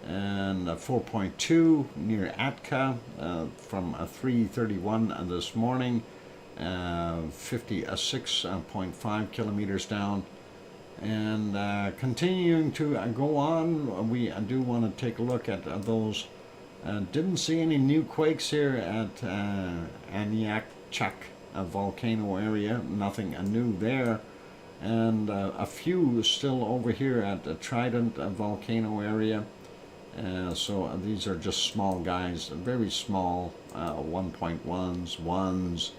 and 4.2 near Atka from 3:31 this morning, 56.5 kilometers down. And continuing to go on, we do want to take a look at those. Didn't see any new quakes here at Aniakchak volcano area, nothing new there. And a few still over here at the Trident volcano area. So these are just small guys, very small, 1.1s, 1s,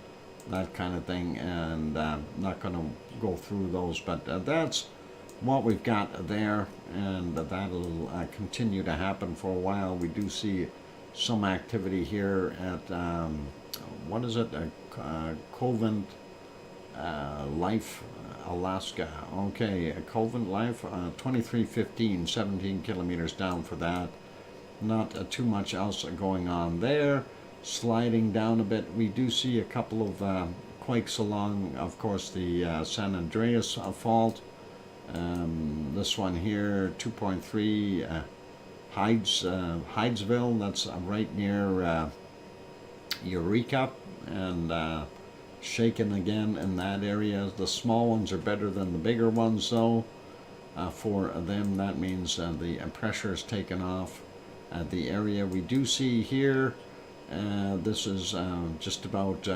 that kind of thing, and not going to go through those, but that's what we've got there, and that'll continue to happen for a while. We do see some activity here at what is it, Covent Life, Alaska. Okay, Covent Life, 2315, 17 kilometers down for that. Not too much else going on there. Sliding down a bit, we do see a couple of quakes along, of course, the San Andreas fault. This one here, 2.3, Hydesville, that's right near Eureka, and shaken again in that area. The small ones are better than the bigger ones, though. For them, that means the pressure is taken off. The area we do see here, this is just about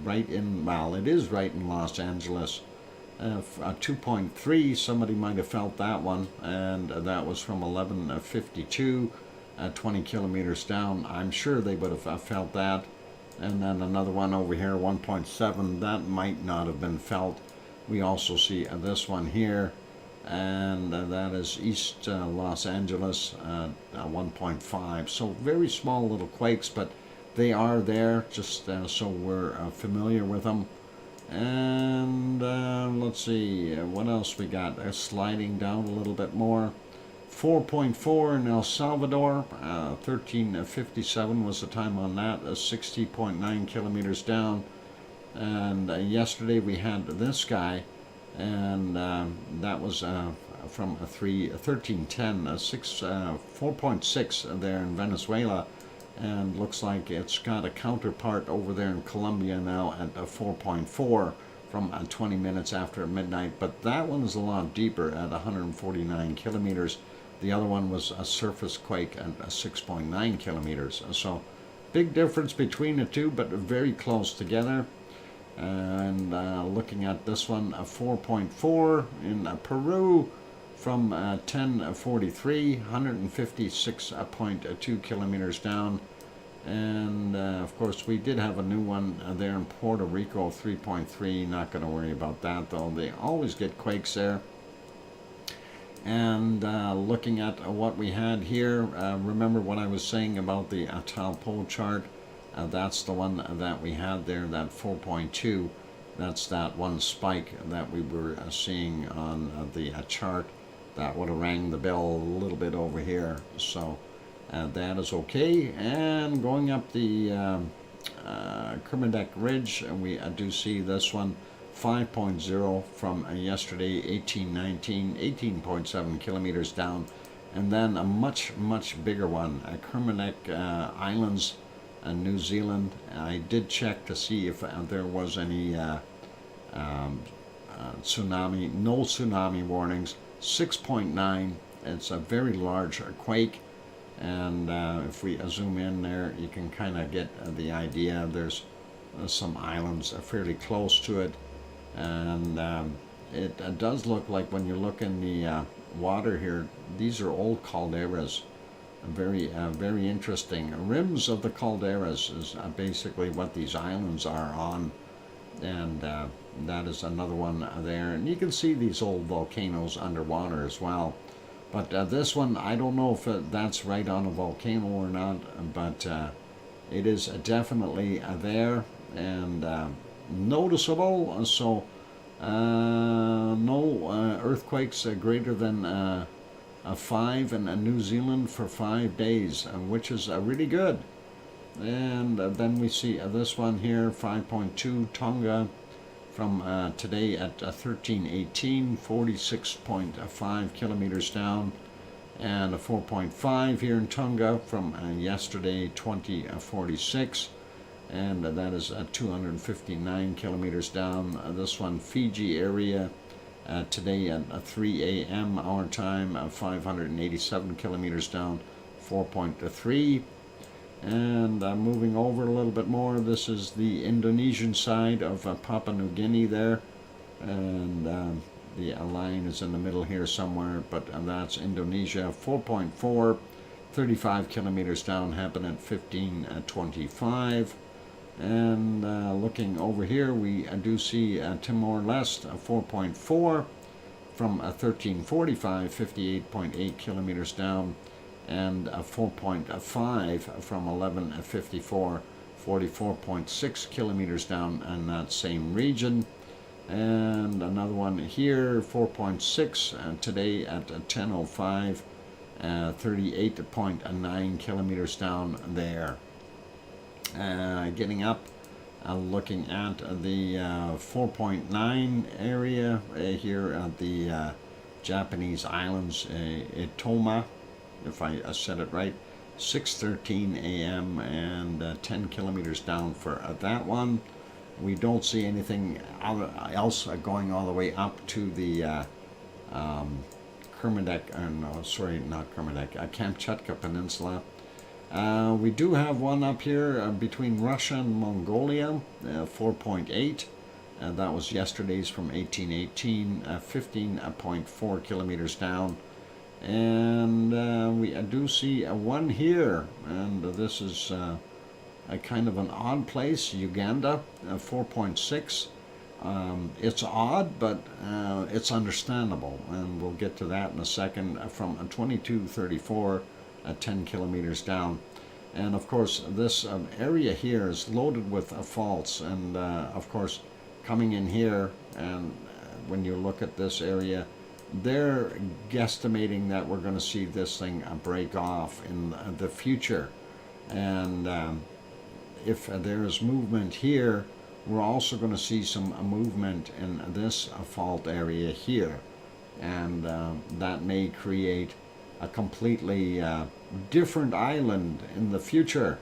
right in, well, it is right in Los Angeles. 2.3, somebody might have felt that one, and that was from 11:52, 20 kilometers down. I'm sure they would have felt that. And then another one over here, 1.7, that might not have been felt. We also see this one here, and that is East Los Angeles, 1.5. So very small little quakes, but they are there, just so we're familiar with them. And let's see, what else we got? Sliding down a little bit more. 4.4 in El Salvador, 13:57 was the time on that, 60.9 kilometers down. And yesterday we had this guy, and that was from 13:10, 4.6 there in Venezuela. And looks like it's got a counterpart over there in Colombia now at 4.4 from 20 minutes after midnight. But that one is a lot deeper at 149 kilometers. The other one was a surface quake at 6.9 kilometers. So big difference between the two, but very close together. And looking at this one, 4.4 in Peru from 10:43, 156.2 kilometers down. And of course we did have a new one there in Puerto Rico, 3.3. Not going to worry about that, though. They always get quakes there. And looking at what we had here, remember what I was saying about the Talpo chart? That's the one that we had there, that 4.2. That's that one spike that we were seeing on the chart. That would have rang the bell a little bit over here. So that is okay. And going up the Kermadec Ridge, we do see this one, 5.0 from yesterday, 1819, 18.7 kilometers down. And then a much bigger one, Kermadec Islands, New Zealand. I did check to see if there was any tsunami, no tsunami warnings. 6.9, it's a very large quake, and if we zoom in there, you can kind of get the idea. There's some islands fairly close to it, and it does look like, when you look in the water here, these are old calderas. Very interesting. Rims of the calderas is basically what these islands are on, and that is another one there. And you can see these old volcanoes underwater as well. But this one, I don't know if that's right on a volcano or not, but it is definitely there and noticeable. So No earthquakes greater than a 5 in New Zealand for 5 days, which is really good. And then we see this one here, 5.2 Tonga from today at 13:18, 46.5 kilometers down, and a 4.5 here in Tonga from yesterday, 20:46, and that is 259 kilometers down. This one, Fiji area, today at 3 a.m. our time, 587 kilometers down, 4.3. And moving over a little bit more, this is the Indonesian side of Papua New Guinea there, and the line is in the middle here somewhere, but that's Indonesia. 4.4, 35 kilometers down, happened at 15:25. And looking over here, we do see Timor-Leste, 4.4 from 13:45, 58.8 kilometers down, and 4.5 from 11:54, 44.6 kilometers down in that same region. And another one here, 4.6 today at 10:05, 38.9 kilometers down there. Getting up, looking at the 4.9 area here at the Japanese islands, Itoma, if I said it right, 6:13 a.m. and 10 kilometers down for that one. We don't see anything else going all the way up to the Kamchatka Peninsula. We do have one up here between Russia and Mongolia, 4.8. That was yesterday's from 18:18, 15.4 kilometers down. And we do see one here, and this is a kind of an odd place, Uganda, 4.6. It's odd, but it's understandable, and we'll get to that in a second. From 22:34, 10 kilometers down. And of course, this area here is loaded with faults, and of course, coming in here, and when you look at this area, they're guesstimating that we're going to see this thing break off in the future. And if there's movement here, we're also going to see some movement in this fault area here. And that may create a completely different island in the future.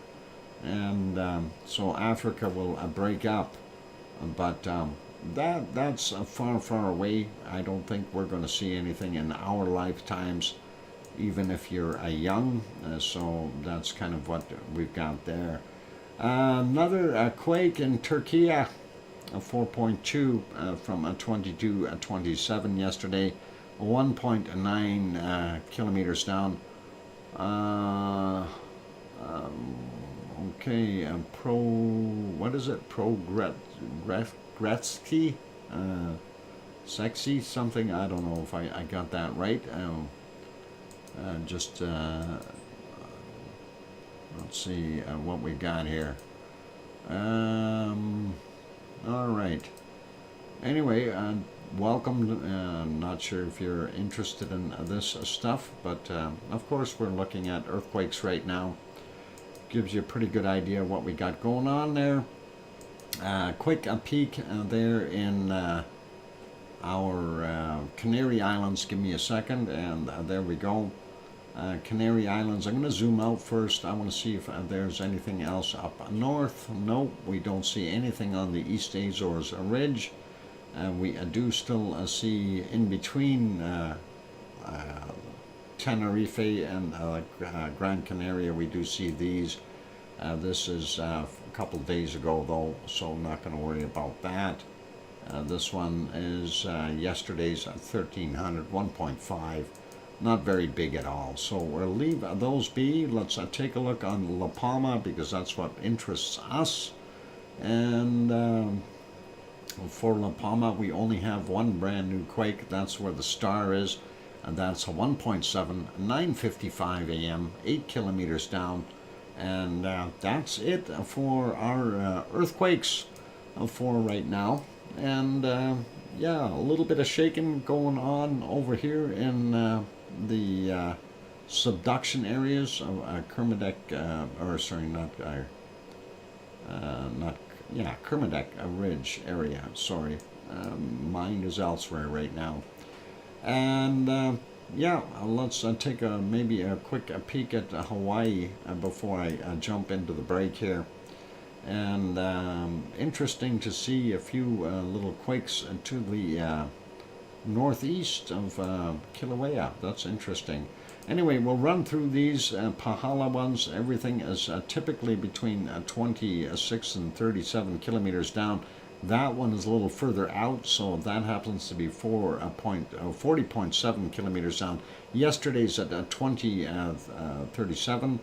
And so Africa will break up. But that's far, far away. I don't think we're going to see anything in our lifetimes, even if you're young. So that's kind of what we've got there. Another quake in Turkey, 4.2 from 22:27 yesterday, 1.9 kilometers down. Okay, what is it? Gretzky, sexy something. I don't know if I got that right. Let's see what we got here. All right. Anyway, welcome. Not sure if you're interested in this stuff, but of course we're looking at earthquakes right now. Gives you a pretty good idea of what we got going on there. Quick peek there in our Canary Islands. Give me a second, and there we go. Canary Islands. I'm going to zoom out first. I want to see if there's anything else up north. Nope, we don't see anything on the East Azores Ridge. We do still see in between Tenerife and Gran Canaria. We do see these. This is a couple days ago though, so I'm not going to worry about that. This one is yesterday's 1300, 1.5. Not very big at all. So we'll leave those be. Let's take a look on La Palma, because that's what interests us. And for La Palma, we only have one brand new quake. That's where the star is. And that's a 1.7, 9:55 a.m., 8 kilometers down. And that's it for our earthquakes for right now. And yeah, a little bit of shaking going on over here in the subduction areas of Kermadec, or sorry, not yeah, Kermadec Ridge area. Sorry, mind is elsewhere right now. And yeah, let's take maybe a quick peek at Hawaii before I jump into the break here. And interesting to see a few little quakes to the northeast of Kilauea. That's interesting. Anyway, we'll run through these Pahala ones. Everything is typically between 26 and 37 kilometers down. That one is a little further out, so that happens to be 40.7 kilometers down. Yesterday's at 37.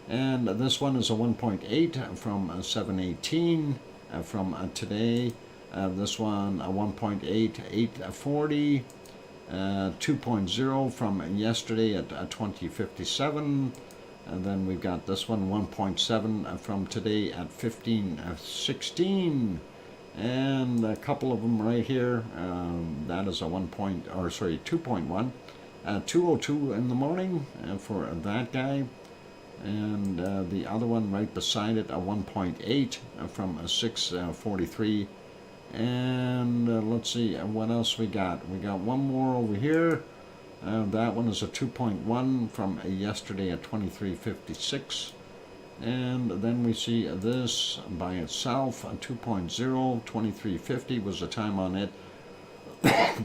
And this one is a 1.8 from 718 from today. This one a 1.8, 840. 2.0 from yesterday at 2057. And then we've got this one 1.7 from today at 1516. And a couple of them right here. That is a 2.1. 2:02 in the morning for that guy. And the other one right beside it, a 1.8 from 6:43. And let's see what else we got. We got one more over here. That one is a 2.1 from yesterday at 23:56. And then we see this by itself, a 2.0, 23:50 was the time on it.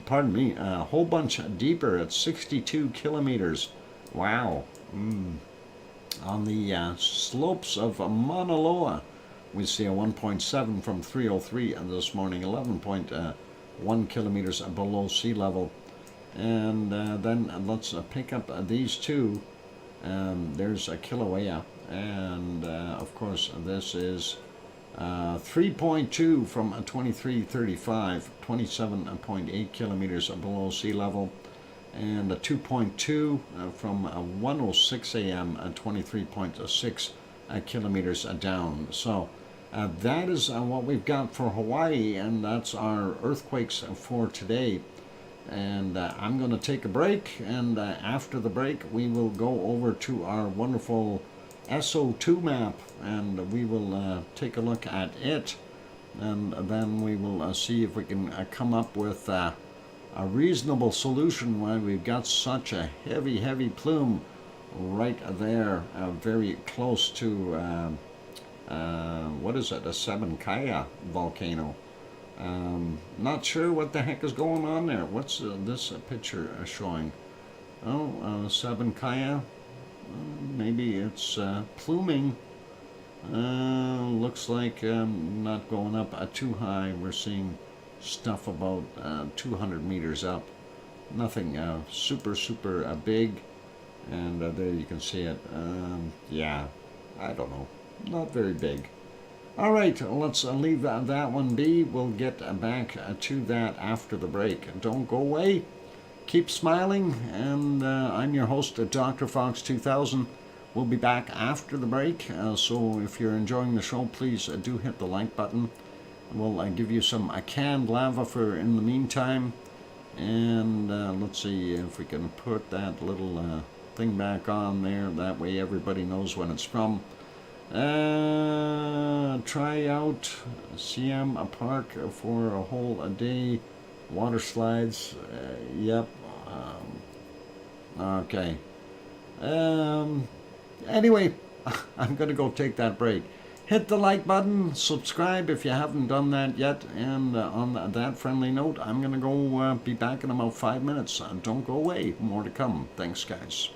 Pardon me, a whole bunch deeper at 62 kilometers. Wow. On the slopes of Mauna Loa, we see a 1.7 from 303 this morning, 11.1 kilometers below sea level. And then let's pick up these two. There's a Kilauea, and of course this is 3.2 from 2335, 27.8 kilometers below sea level, and a 2.2 from 1:06 a.m. 23.6 kilometers down. So that is what we've got for Hawaii, and that's our earthquakes for today. And I'm going to take a break, and after the break we will go over to our wonderful SO2 map, and we will take a look at it, and then we will see if we can come up with a reasonable solution why we've got such a heavy plume right there, very close to what is it, a Seven Kaya volcano. Not sure what the heck is going on there. What's this picture showing? Oh, Seven Kaya. Maybe it's pluming. Looks like not going up too high. We're seeing stuff about 200 meters up. Nothing super big. And there you can see it. Yeah, I don't know. Not very big. All right, let's leave that one be. We'll get back to that after the break. Don't go away. Keep smiling. And I'm your host, DrFox2000. We'll be back after the break. So if you're enjoying the show, please do hit the like button. We'll give you some canned lava for in the meantime. And let's see if we can put that little thing back on there. That way everybody knows when it's from. Try out CM Park for a whole day. Water slides. Yep. Okay. Anyway, I'm going to go take that break. Hit the like button, subscribe if you haven't done that yet, and on that friendly note, I'm going to go be back in about 5 minutes. Don't go away. More to come. Thanks, guys.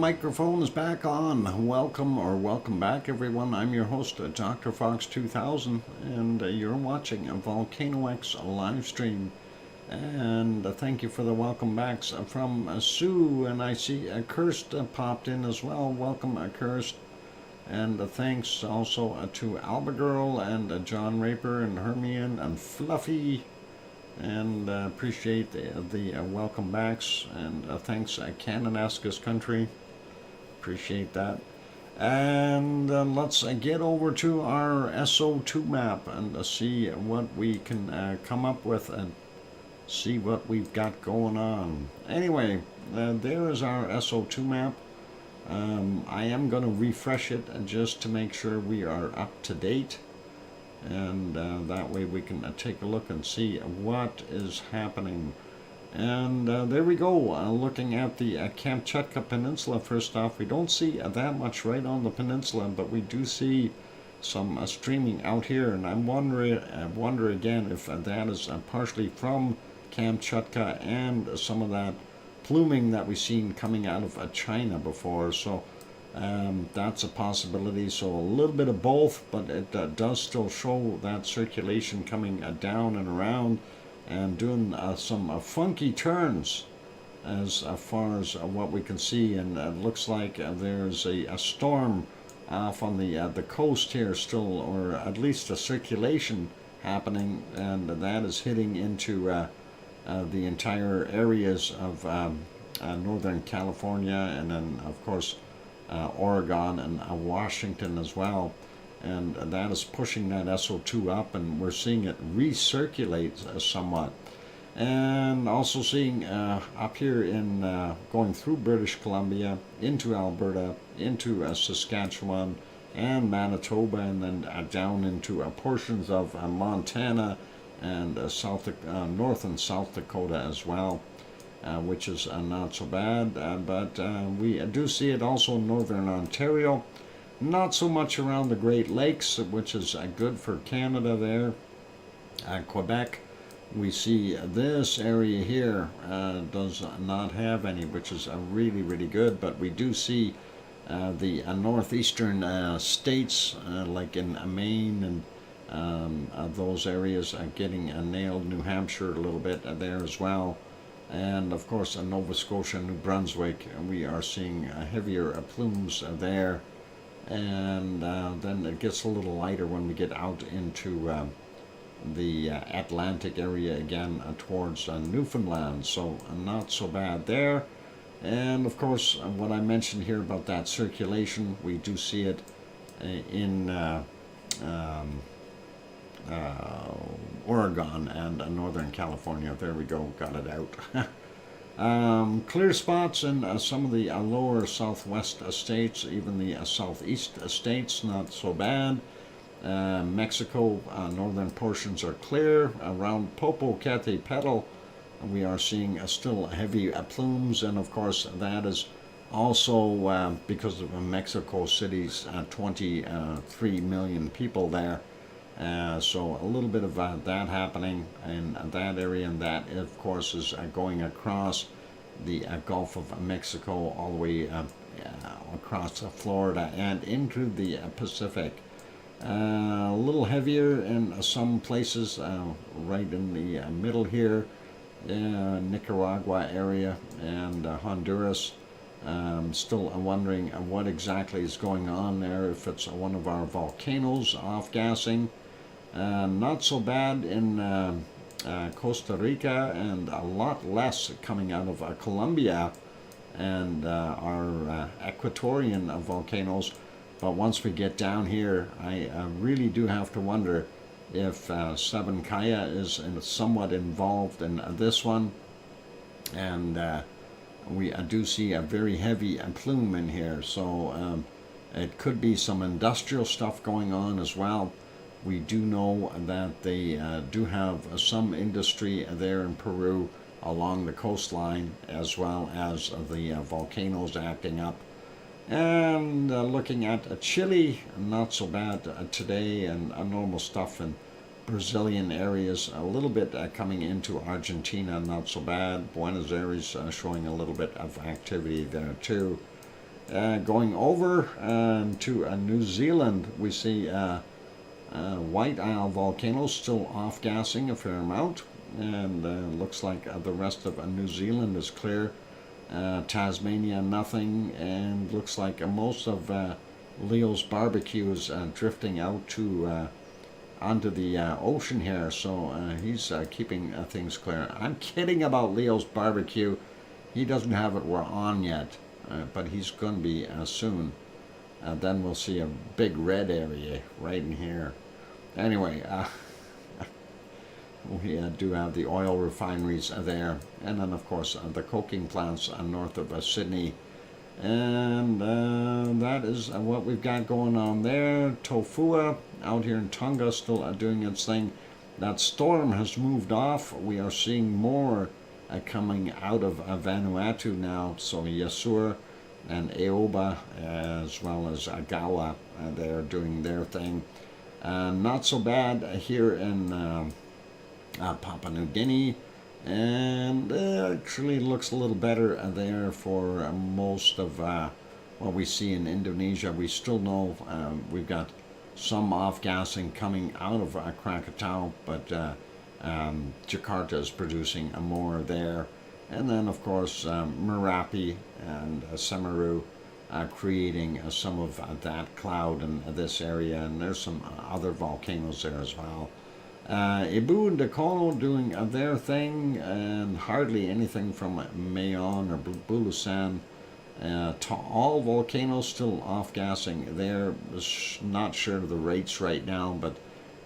microphone is back on. Welcome back, everyone. I'm your host, DrFox2000, and you're watching a VolcanoX live stream. And thank you for the welcome backs from Sue, and I see Kirst popped in as well. Welcome, Kirst. And thanks also to Albagirl and John Raper and Hermione and Fluffy. And appreciate the welcome backs, and thanks Canonescus Country, appreciate that. And let's get over to our SO2 map and see what we can come up with and see what we've got going on. Anyway, there is our SO2 map. I am going to refresh it just to make sure we are up to date. And that way we can take a look and see what is happening. And there we go, looking at the Kamchatka Peninsula. First off, we don't see that much right on the peninsula, but we do see some streaming out here, and I wonder again if that is partially from Kamchatka and some of that pluming that we've seen coming out of China before. So that's a possibility. So a little bit of both, but it does still show that circulation coming down and around and doing some funky turns as far as what we can see. And it looks like there's a storm off on the coast here still, or at least a circulation happening, and that is hitting into the entire areas of Northern California, and then of course Oregon and Washington as well, and that is pushing that SO2 up, and we're seeing it recirculate somewhat. And also seeing up here in going through British Columbia into Alberta, into Saskatchewan and Manitoba, and then down into portions of Montana and North and South Dakota as well. Which is not so bad, but we do see it also in Northern Ontario. Not so much around the Great Lakes, which is good for Canada there. Quebec, we see this area here does not have any, which is really, really good, but we do see the northeastern states, like in Maine and those areas getting nailed. New Hampshire a little bit there as well. And of course Nova Scotia, New Brunswick, we are seeing heavier plumes there. And then it gets a little lighter when we get out into the Atlantic area again towards Newfoundland, so not so bad there. And of course what I mentioned here about that circulation, we do see it in Oregon and Northern California. There we go, got it out. Clear spots in some of the lower southwest states, even the southeast states, not so bad. Mexico, northern portions are clear. Around Popocatépetl, we are seeing still heavy plumes, and of course that is also because of Mexico City's 23 million people there. So a little bit of that happening in that area, and that of course is going across the Gulf of Mexico all the way across Florida and into the Pacific. A little heavier in some places right in the middle here, Nicaragua area and Honduras. Still wondering what exactly is going on there, if it's one of our volcanoes off-gassing. Not so bad in Costa Rica, and a lot less coming out of Colombia and our Ecuadorian volcanoes. But once we get down here, I really do have to wonder if Sabancaya is somewhat involved in this one. And we do see a very heavy plume in here, so it could be some industrial stuff going on as well. We do know that they do have some industry there in Peru along the coastline, as well as the volcanoes acting up. And looking at Chile, not so bad today, and normal stuff in Brazilian areas, a little bit coming into Argentina, not so bad. Buenos Aires showing a little bit of activity there too. Going over to New Zealand, we see White Isle volcano still off-gassing a fair amount, and looks like the rest of New Zealand is clear. Tasmania, nothing, and looks like most of Leo's barbecue is drifting out to onto the ocean here, so he's keeping things clear. I'm kidding about Leo's barbecue. He doesn't have it on yet, but he's going to be soon. Then we'll see a big red area right in here. Anyway, we do have the oil refineries there, and then of course the coking plants north of Sydney. And that is what we've got going on there. Tofua out here in Tonga still doing its thing. That storm has moved off. We are seeing more coming out of Vanuatu now. So Yasur and Aoba, as well as Agawa, they're doing their thing. Not so bad here in Papua New Guinea. And actually looks a little better there for most of what we see in Indonesia. We still know we've got some off-gassing coming out of Krakatau, but Jakarta is producing more there. And then, of course, Merapi and Semeru creating some of that cloud in this area. And there's some other volcanoes there as well. Ibu and Dakono doing their thing, and hardly anything from Mayon or Bulusan. All volcanoes still off-gassing. They're not sure of the rates right now, but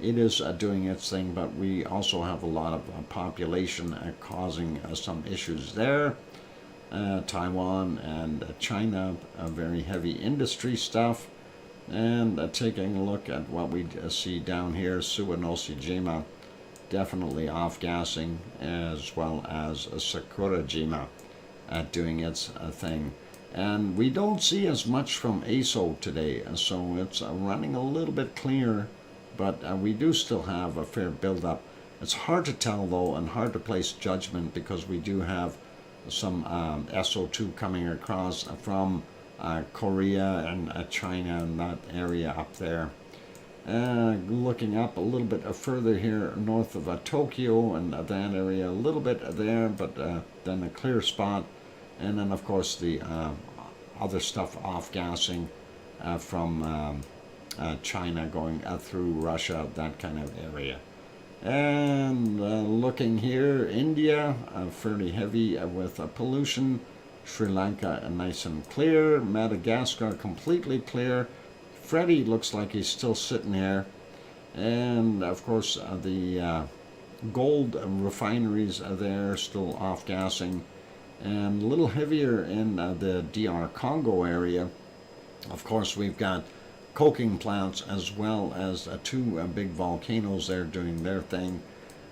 it is doing its thing. But we also have a lot of population causing some issues there. Taiwan and China, very heavy industry stuff. And taking a look at what we see down here, Suwanoshijima definitely off-gassing, as well as Sakurajima doing its thing. And we don't see as much from ASO today, so it's running a little bit cleaner, but we do still have a fair build-up. It's hard to tell, though, and hard to place judgment, because we do have some SO2 coming across from Korea and China and that area up there. Looking up a little bit further here north of Tokyo and that area, a little bit there, but then a clear spot. And then of course the other stuff off-gassing from China going through Russia, that kind of area. And looking here, India, fairly heavy with pollution. Sri Lanka nice and clear. Madagascar completely clear. Freddy looks like he's still sitting here. And of course the gold refineries are there, still off-gassing. And a little heavier in the DR Congo area. Of course we've got coking plants as well as two big volcanoes there doing their thing.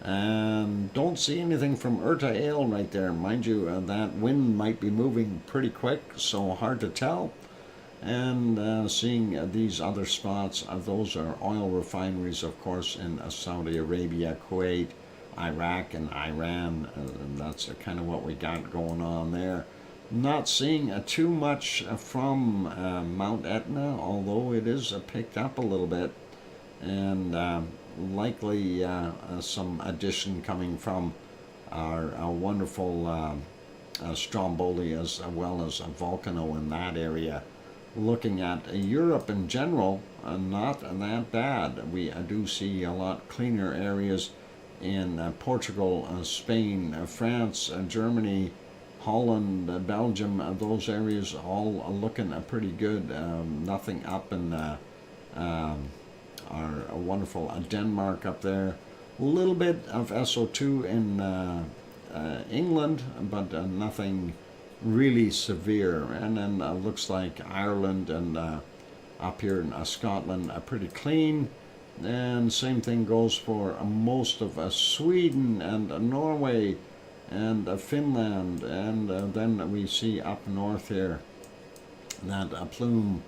And don't see anything from Urta Ale right there. Mind you, that wind might be moving pretty quick, so hard to tell. And seeing these other spots, those are oil refineries, of course, in Saudi Arabia, Kuwait, Iraq, and Iran. That's kind of what we got going on there. Not seeing too much from Mount Etna, although it is picked up a little bit. And likely some addition coming from our wonderful Stromboli as well as Volcano in that area. Looking at Europe in general, not that bad. We do see a lot cleaner areas in Portugal, Spain, France, Germany, Holland, Belgium. Those areas all looking pretty good. Nothing up in our wonderful Denmark up there. A little bit of SO2 in England, but nothing really severe. And then looks like Ireland and up here in Scotland are pretty clean. And same thing goes for most of Sweden and Norway and Finland. And then we see up north here that plume.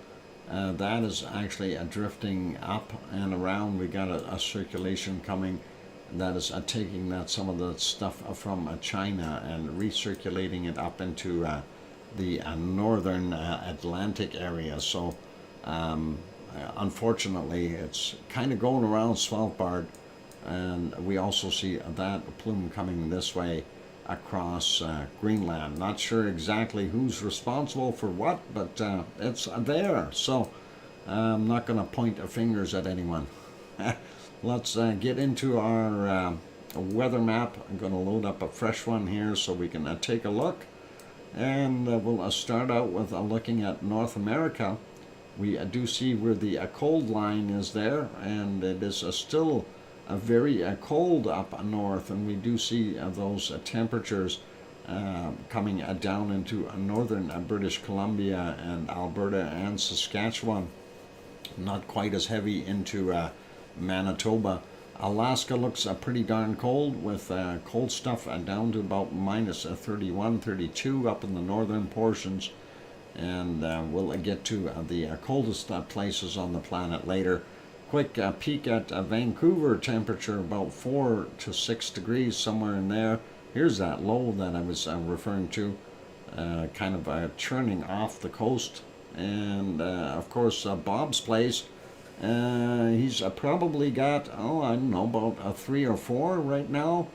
That is actually drifting up and around. We got a circulation coming that is taking some of the stuff from China and recirculating it up into the northern Atlantic area. So unfortunately, it's kind of going around Svalbard, and we also see that plume coming this way across Greenland. Not sure exactly who's responsible for what, but it's there. So I'm not going to point fingers at anyone. Let's get into our weather map. I'm going to load up a fresh one here so we can take a look. And we'll start out with looking at North America. We do see where the cold line is there, and it is still very cold up north, and we do see those temperatures coming down into northern British Columbia and Alberta and Saskatchewan. Not quite as heavy into Manitoba. Alaska looks pretty darn cold, with cold stuff down to about minus 31, 32 up in the northern portions. And we'll get to the coldest places on the planet later. Quick peek at Vancouver temperature, about 4 to 6 degrees, somewhere in there. Here's that low that I was referring to, kind of churning off the coast. And of course, Bob's place, he's probably got, I don't know, about a 3 or 4 right now.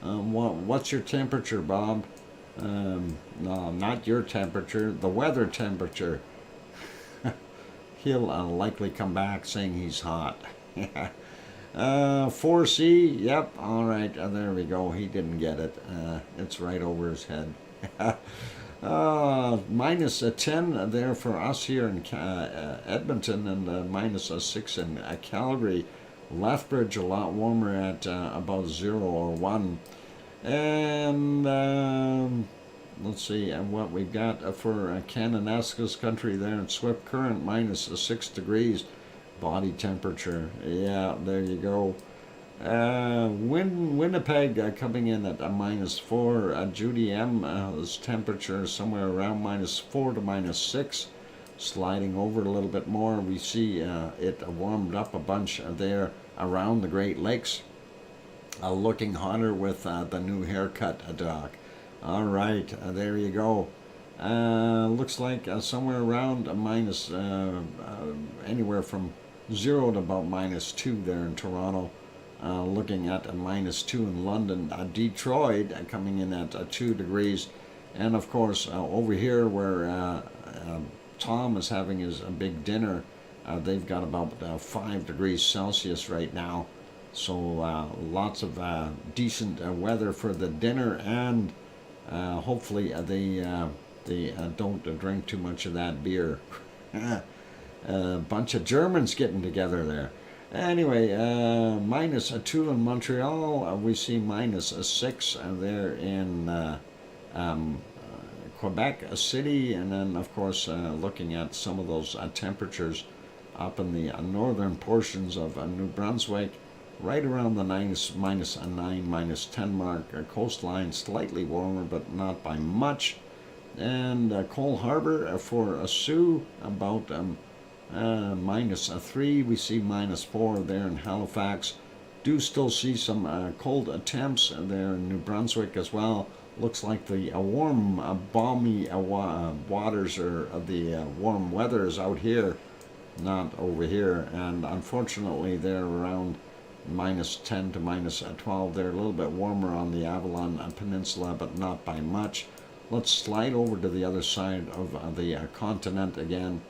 What's your temperature, Bob? No, not your temperature, the weather temperature. He'll likely come back saying he's hot. 4C, yep, all right, there we go. He didn't get it. It's right over his head. Minus 10 there for us here in Edmonton, and minus 6 in Calgary. Lethbridge a lot warmer at about 0 or 1. And let's see, and what we've got for Kananaskis country there in Swift Current, minus 6 degrees body temperature. Yeah, there you go. Winnipeg coming in at minus 4. Judy M, this temperature somewhere around minus 4 to minus 6. Sliding over a little bit more, we see it warmed up a bunch there around the Great Lakes. Looking hotter with the new haircut, Doc. All right, there you go. Looks like somewhere around minus, anywhere from 0 to about minus 2 there in Toronto. Looking at minus 2 in London. Detroit coming in at 2 degrees. And of course, over here where Tom is having his big dinner, they've got about 5 degrees Celsius right now. So lots of decent weather for the dinner, and hopefully they don't drink too much of that beer. A bunch of Germans getting together there. Anyway, minus 2 in Montreal. We see minus 6 there in Quebec City, and then of course looking at some of those temperatures up in the northern portions of New Brunswick. Right around the minus 9, minus 10 mark. Coastline slightly warmer, but not by much. And Cole Harbour for Sioux, about minus 3. We see minus 4 there in Halifax. Do still see some cold temps there in New Brunswick as well. Looks like the warm, balmy waters, or the warm weather is out here, not over here. And unfortunately, they're around minus 10 to minus 12. They're a little bit warmer on the Avalon Peninsula, but not by much. Let's slide over to the other side of the continent again.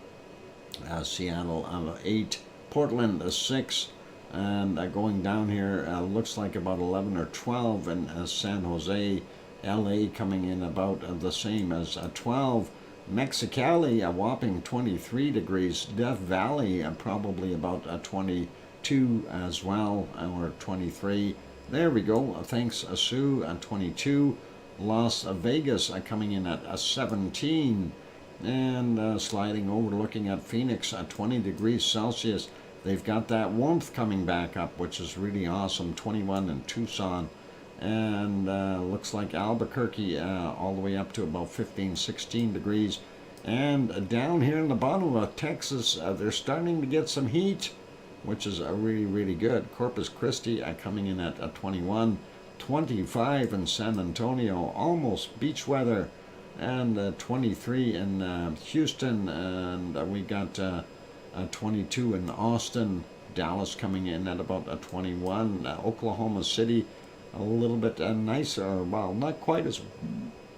Seattle 8, Portland 6, and going down here looks like about 11 or 12 in San Jose. LA coming in about the same as 12. Mexicali a whopping 23 degrees. Death Valley probably about 22 as well, or 23. There we go. Thanks, Sioux, 22. Las Vegas coming in at 17. And sliding over, looking at Phoenix, 20 degrees Celsius. They've got that warmth coming back up, which is really awesome. 21 in Tucson. And looks like Albuquerque all the way up to about 15, 16 degrees. And down here in the bottom of Texas, they're starting to get some heat, which is really, really good. Corpus Christi coming in at 21, 25 in San Antonio, almost beach weather. and 23 in Houston, and we got 22 in Austin. Dallas coming in at about a 21. Oklahoma City a little bit nicer. Well, not quite as,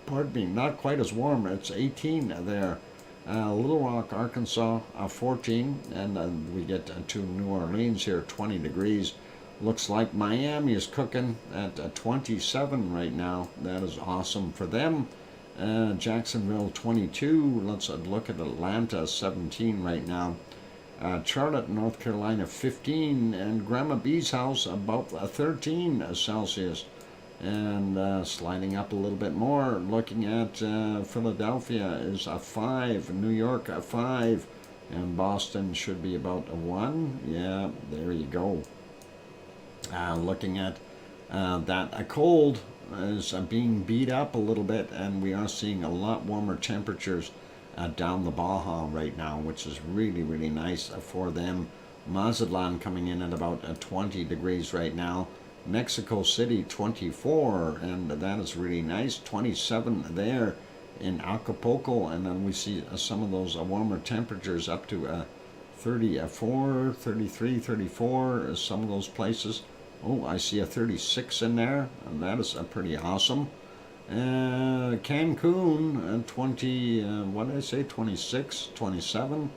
pardon me, not quite as warm. It's 18 there. Little Rock, Arkansas, 14, and we get to New Orleans here, 20 degrees. Looks like Miami is cooking at 27 right now. That is awesome for them. Jacksonville, 22. Let's look at Atlanta, 17 right now. Charlotte, North Carolina, 15, and Grandma B's house about 13 Celsius, and sliding up a little bit more. Looking at Philadelphia is a 5, New York a 5, and Boston should be about a 1. Yeah, there you go. Looking at that, a cold is being beat up a little bit, and we are seeing a lot warmer temperatures down the Baja right now, which is really, really nice for them. Mazatlan coming in at about 20 degrees right now. Mexico City, 24, and that is really nice. 27 there in Acapulco, and then we see some of those warmer temperatures up to 34, 33, 34, some of those places. Oh, I see a 36 in there, and that is pretty awesome. Cancun, 20, what did I say, 26, 27,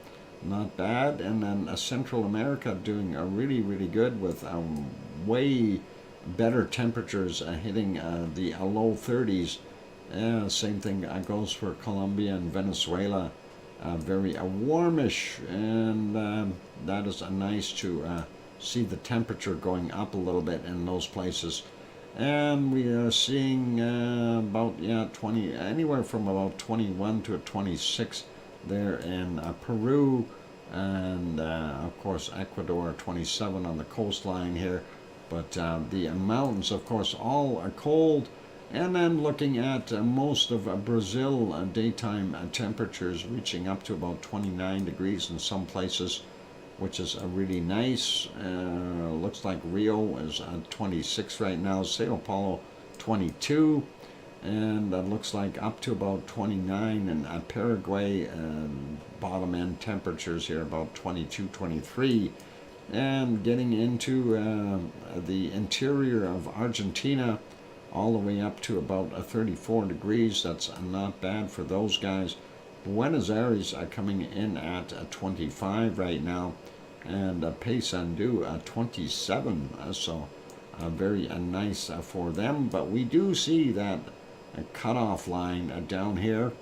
not bad. And then Central America doing really, really good with way better temperatures hitting the low 30s. Same thing goes for Colombia and Venezuela. Very warmish, and that is nice to see the temperature going up a little bit in those places. And we are seeing about 20, anywhere from about 21 to 26 there in Peru, and of course Ecuador, 27 on the coastline here. But the mountains, of course, all are cold. And then looking at most of Brazil, daytime temperatures reaching up to about 29 degrees in some places, which is really nice. Looks like Rio is 26 right now, Sao Paulo 22, and looks like up to about 29 in Paraguay. Bottom end temperatures here about 22, 23, and getting into the interior of Argentina, all the way up to about 34 degrees. That's not bad for those guys. Buenos Aires are coming in at 25 right now, and Paysandú 27, so very nice for them. But we do see that cutoff line down here,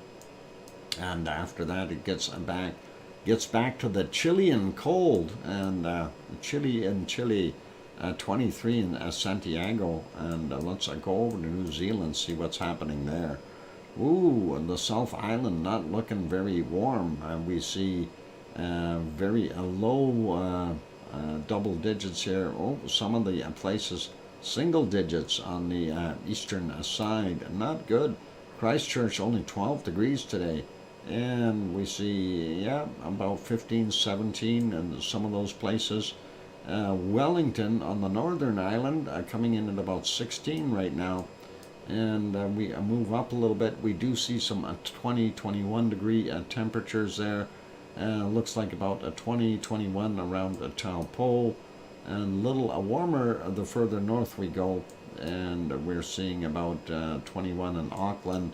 and after that it gets back to the Chilean cold, and Chile in Chile, 23 in Santiago, and let's go over to New Zealand, see what's happening there. Ooh, and the South Island not looking very warm. We see very low double digits here. Oh, some of the places single digits on the eastern side. Not good. Christchurch only 12 degrees today. And we see, about 15, 17 in some of those places. Wellington on the Northern Island coming in at about 16 right now. And we move up a little bit. We do see some 20, 21 degree temperatures there. Looks like about 20, 21 around Taupo, and a little warmer the further north we go. And we're seeing about 21 in Auckland,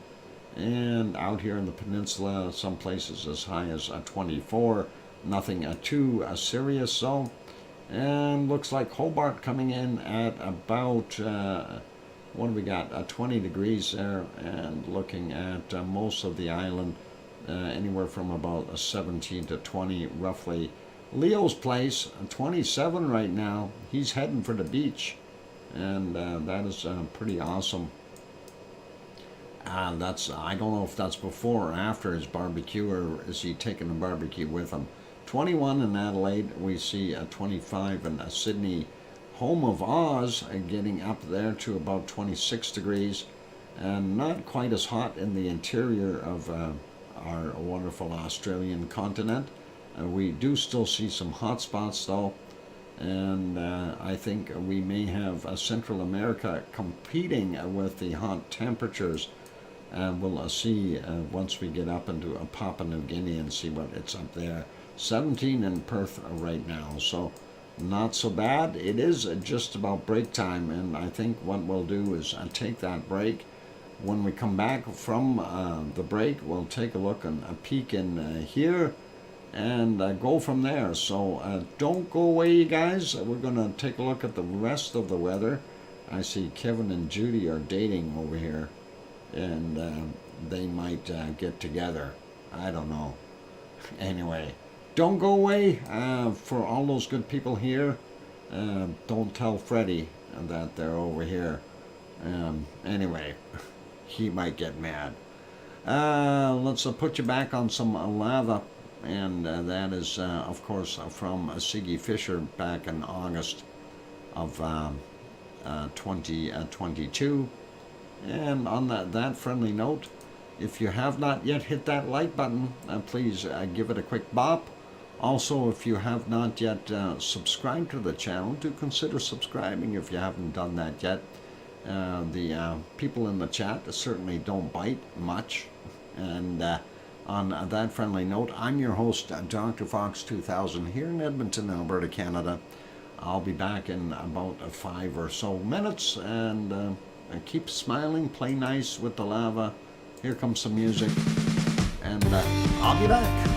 and out here in the peninsula, some places as high as 24. Nothing too serious, so. And looks like Hobart coming in at about what do we got? 20 degrees there, and looking at most of the island, anywhere from about 17 to 20 roughly. Leo's place, 27 right now. He's heading for the beach, and that is pretty awesome. I don't know if that's before or after his barbecue, or is he taking the barbecue with him. 21 in Adelaide. We see 25 in Sydney. Home of Oz, getting up there to about 26 degrees, and not quite as hot in the interior of our wonderful Australian continent. We do still see some hot spots though, and I think we may have Central America competing with the hot temperatures. we'll see once we get up into Papua New Guinea and see what it's up there. 17 in Perth right now, so not so bad. It is just about break time, and I think what we'll do is take that break. When we come back from the break, we'll take a look and a peek in here and go from there. So don't go away, you guys. We're going to take a look at the rest of the weather. I see Kevin and Judy are dating over here, and they might get together. I don't know. Anyway, don't go away. For all those good people here, don't tell Freddie that they're over here. Anyway, he might get mad. Let's put you back on some lava, and that is, of course, from Siggy Fisher back in August of 2022. And on that friendly note, if you have not yet hit that like button, please give it a quick bop. Also, if you have not yet subscribed to the channel, do consider subscribing if you haven't done that yet. The people in the chat certainly don't bite much. And on that friendly note, I'm your host, DrFox2000, here in Edmonton, Alberta, Canada. I'll be back in about 5 or so minutes, and keep smiling, play nice with the lava. Here comes some music, and I'll be back.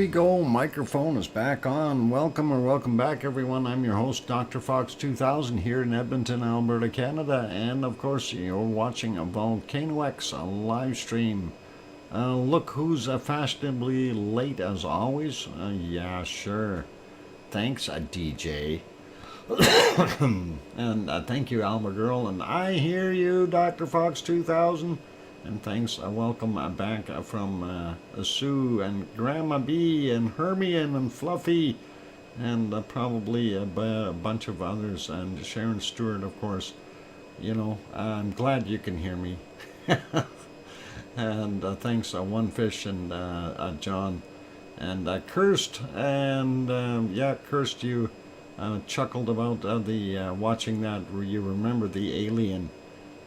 we go. Microphone is back on. Welcome back, everyone. I'm your host, DrFox2000, here in Edmonton, Alberta, Canada. And, of course, you're watching a VolcanoX live stream. Look who's fashionably late, as always. Yeah, sure. Thanks, DJ. And thank you, Alma Girl. And I hear you, DrFox2000. And thanks, welcome back from Sue and Grandma B and Hermione and Fluffy and probably a bunch of others, and Sharon Stewart, of course. You know, I'm glad you can hear me. And thanks, One Fish and John and Kirst. And yeah, Kirst, you chuckled about the watching that. You remember the alien.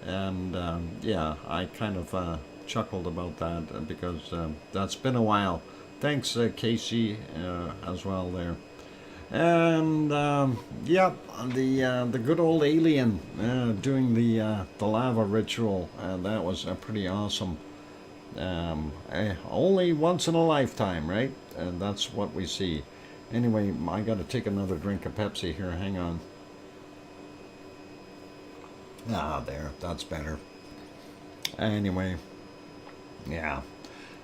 And yeah, I kind of chuckled about that because that's been a while. Thanks, Casey, as well there. And yeah, the good old alien doing the lava ritual. That was pretty awesome. Only once in a lifetime, right? And that's what we see. Anyway, I got to take another drink of Pepsi here. Hang on. Ah, there. That's better. Anyway, yeah.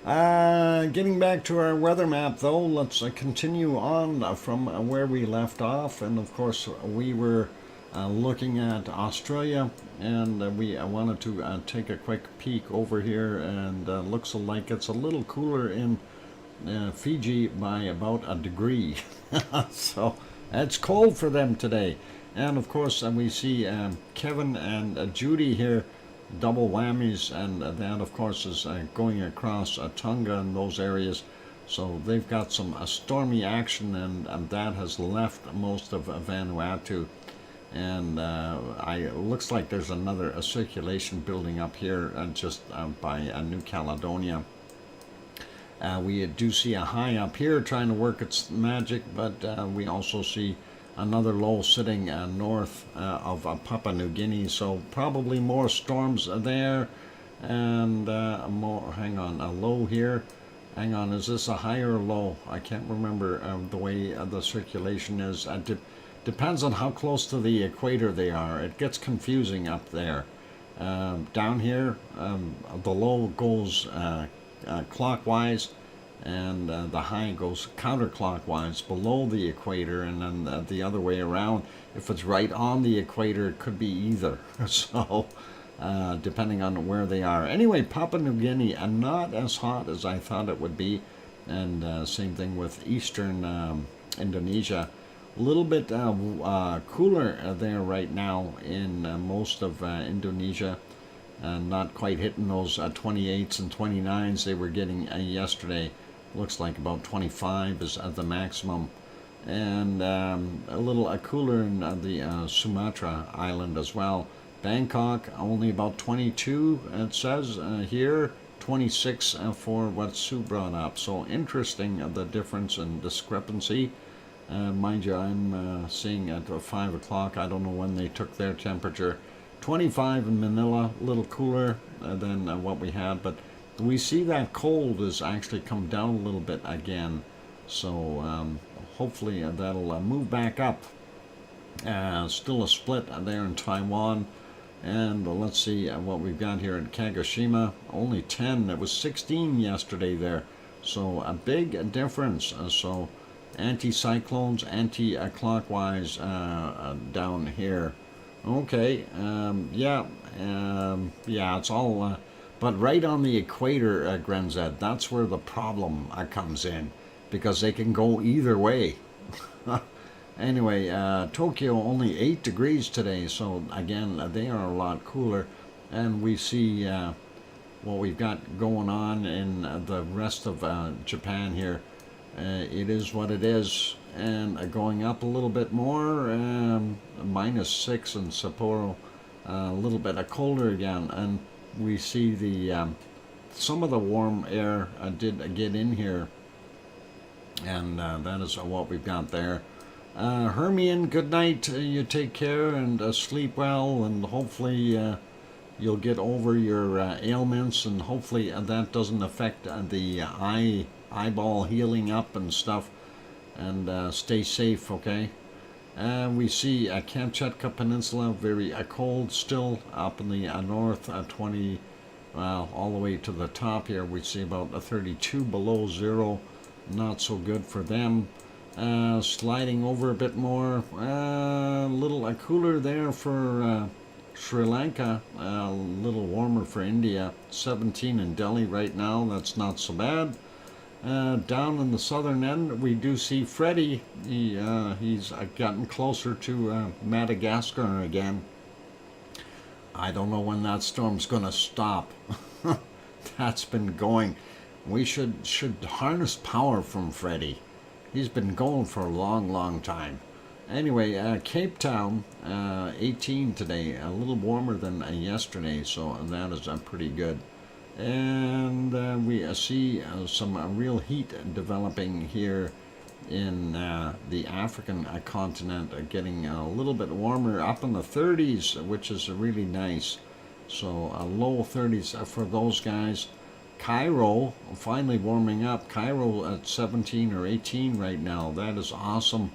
Getting back to our weather map, though, let's continue on from where we left off. And, of course, we were looking at Australia, and we wanted to take a quick peek over here. And looks like it's a little cooler in Fiji by about a degree. So it's cold for them today. And of course, we see Kevin and Judy here, double whammies, and that, of course, is going across Tonga and those areas. So they've got some stormy action, and that has left most of Vanuatu. And it looks like there's another circulation building up here just by New Caledonia. We do see a high up here trying to work its magic, but we also see another low sitting north of Papua New Guinea, so probably more storms there, and more. Hang on, a low here. Hang on, is this a high or low? I can't remember the way the circulation is. Depends on how close to the equator they are. It gets confusing up there. Down here, the low goes clockwise, and the high goes counterclockwise below the equator, and then the other way around. If it's right on the equator, it could be either. So depending on where they are. Anyway, Papua New Guinea, not as hot as I thought it would be, and same thing with eastern Indonesia. A little bit cooler there right now in most of Indonesia. Not quite hitting those 28s and 29s they were getting yesterday. Looks like about 25 is the maximum. And a little cooler in the Sumatra island as well. Bangkok, only about 22, it says here. 26 for what Sue brought up. So interesting, the difference and discrepancy. Mind you, I'm seeing at 5 o'clock, I don't know when they took their temperature. 25 in Manila, a little cooler than what we had, but we see that cold has actually come down a little bit again. So hopefully that'll move back up. Still a split there in Taiwan. And let's see what we've got here in Kagoshima. Only 10. It was 16 yesterday there. So a big difference. So anticyclones, anti-clockwise down here. Okay, yeah, it's all, but right on the equator, Grenzed, that's where the problem comes in, because they can go either way. Anyway, Tokyo only 8 degrees today, so again, they are a lot cooler, and we see what we've got going on in the rest of Japan here. It is what it is. And going up a little bit more, -6 in Sapporo, a little bit colder again, and we see the some of the warm air did get in here, and that is what we've got there. Hermione, good night. You take care and sleep well, and hopefully you'll get over your ailments, and hopefully that doesn't affect the eye eyeball healing up and stuff, and stay safe, okay? We see Kamchatka Peninsula, very cold still up in the north, 20, all the way to the top here. We see about 32 below zero, not so good for them. Sliding over a bit more, a little cooler there for Sri Lanka, a little warmer for India. 17 in Delhi right now, that's not so bad. Down in the southern end, we do see Freddy. He's gotten closer to Madagascar again. I don't know when that storm's going to stop. That's been going. We should harness power from Freddy. He's been going for a long time. Anyway, Cape Town, 18 today, a little warmer than yesterday, so that is pretty good. And we see some real heat developing here in the African continent, getting a little bit warmer, up in the 30s, which is really nice. So low 30s for those guys. Cairo finally warming up. Cairo at 17 or 18 right now. That is awesome.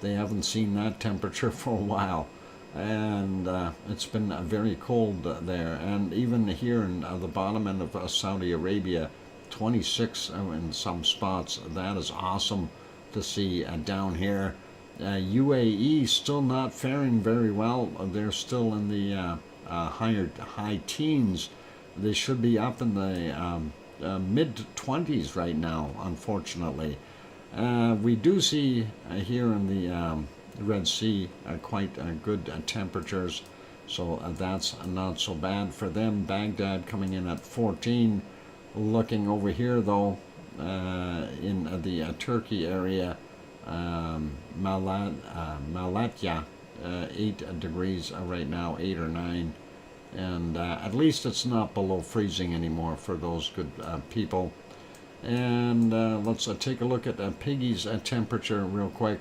They haven't seen that temperature for a while, and it's been very cold there. And even here in the bottom end of Saudi Arabia, 26 in some spots. That is awesome to see down here. UAE still not faring very well. They're still in the high teens. They should be up in the mid 20s right now, unfortunately. We do see here in the Red Sea quite good temperatures, so that's not so bad for them. Baghdad coming in at 14. Looking over here though, in the Turkey area, Malatya, 8 degrees right now, 8 or 9. And at least it's not below freezing anymore for those good people. And let's take a look at Piggy's temperature real quick.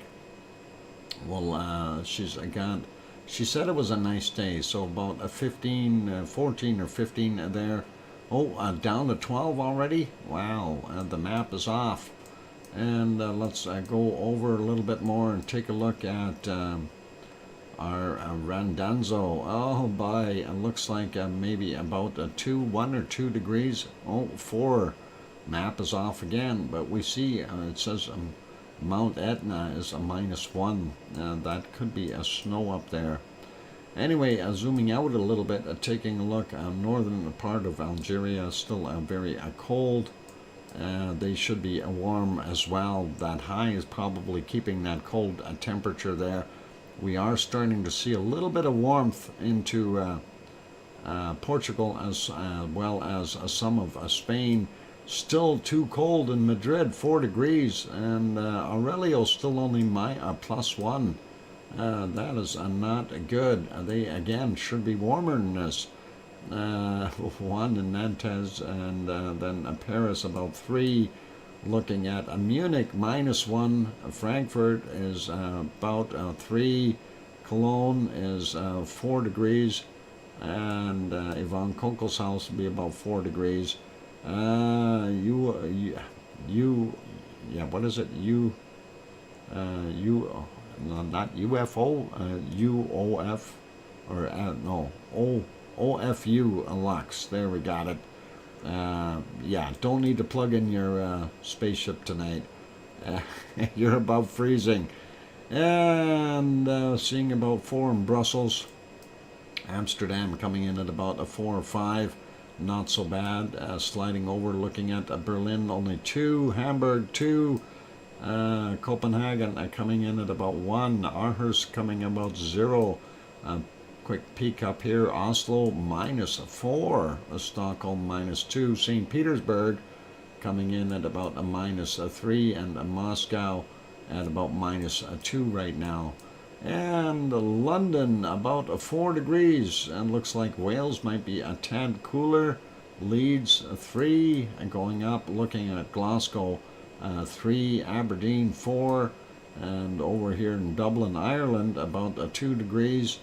Well, she said it was a nice day, so about 14 or 15 there. Oh, down to 12 already? Wow, the map is off. And let's go over a little bit more and take a look at our Randanzo. Oh boy, it looks like maybe about 1 or 2 degrees. Oh, 4. Map is off again, but we see it says Mount Etna is a -1. That could be a snow up there. Anyway, zooming out a little bit, taking a look, northern part of Algeria, still very cold. They should be warm as well. That high is probably keeping that cold temperature there. We are starting to see a little bit of warmth into Portugal as well as some of Spain. Still too cold in Madrid, 4 degrees, and Aurelio's still only +1. That is not good. They again should be warmer than this. 1 in Nantes, and then Paris about 3. Looking at Munich -1. Frankfurt is about 3. Cologne is 4 degrees, and Yvonne Kunkel's house will be about 4 degrees. What is it? Not UFO, UOF, or no, OFU Lux. There, we got it. Yeah, don't need to plug in your spaceship tonight. You're above freezing. And seeing about 4 in Brussels. Amsterdam coming in at about a 4 or 5. Not so bad. Sliding over, looking at Berlin, only 2. Hamburg, 2. Copenhagen coming in at about 1. Aarhus coming about 0. Quick peek up here. Oslo -4. Stockholm -2. St. Petersburg coming in at about a -3. And Moscow at about -2 right now. And London about 4 degrees, and looks like Wales might be a tad cooler. Leeds 3, and going up, looking at Glasgow 3, Aberdeen 4, and over here in Dublin, Ireland, about 2 degrees.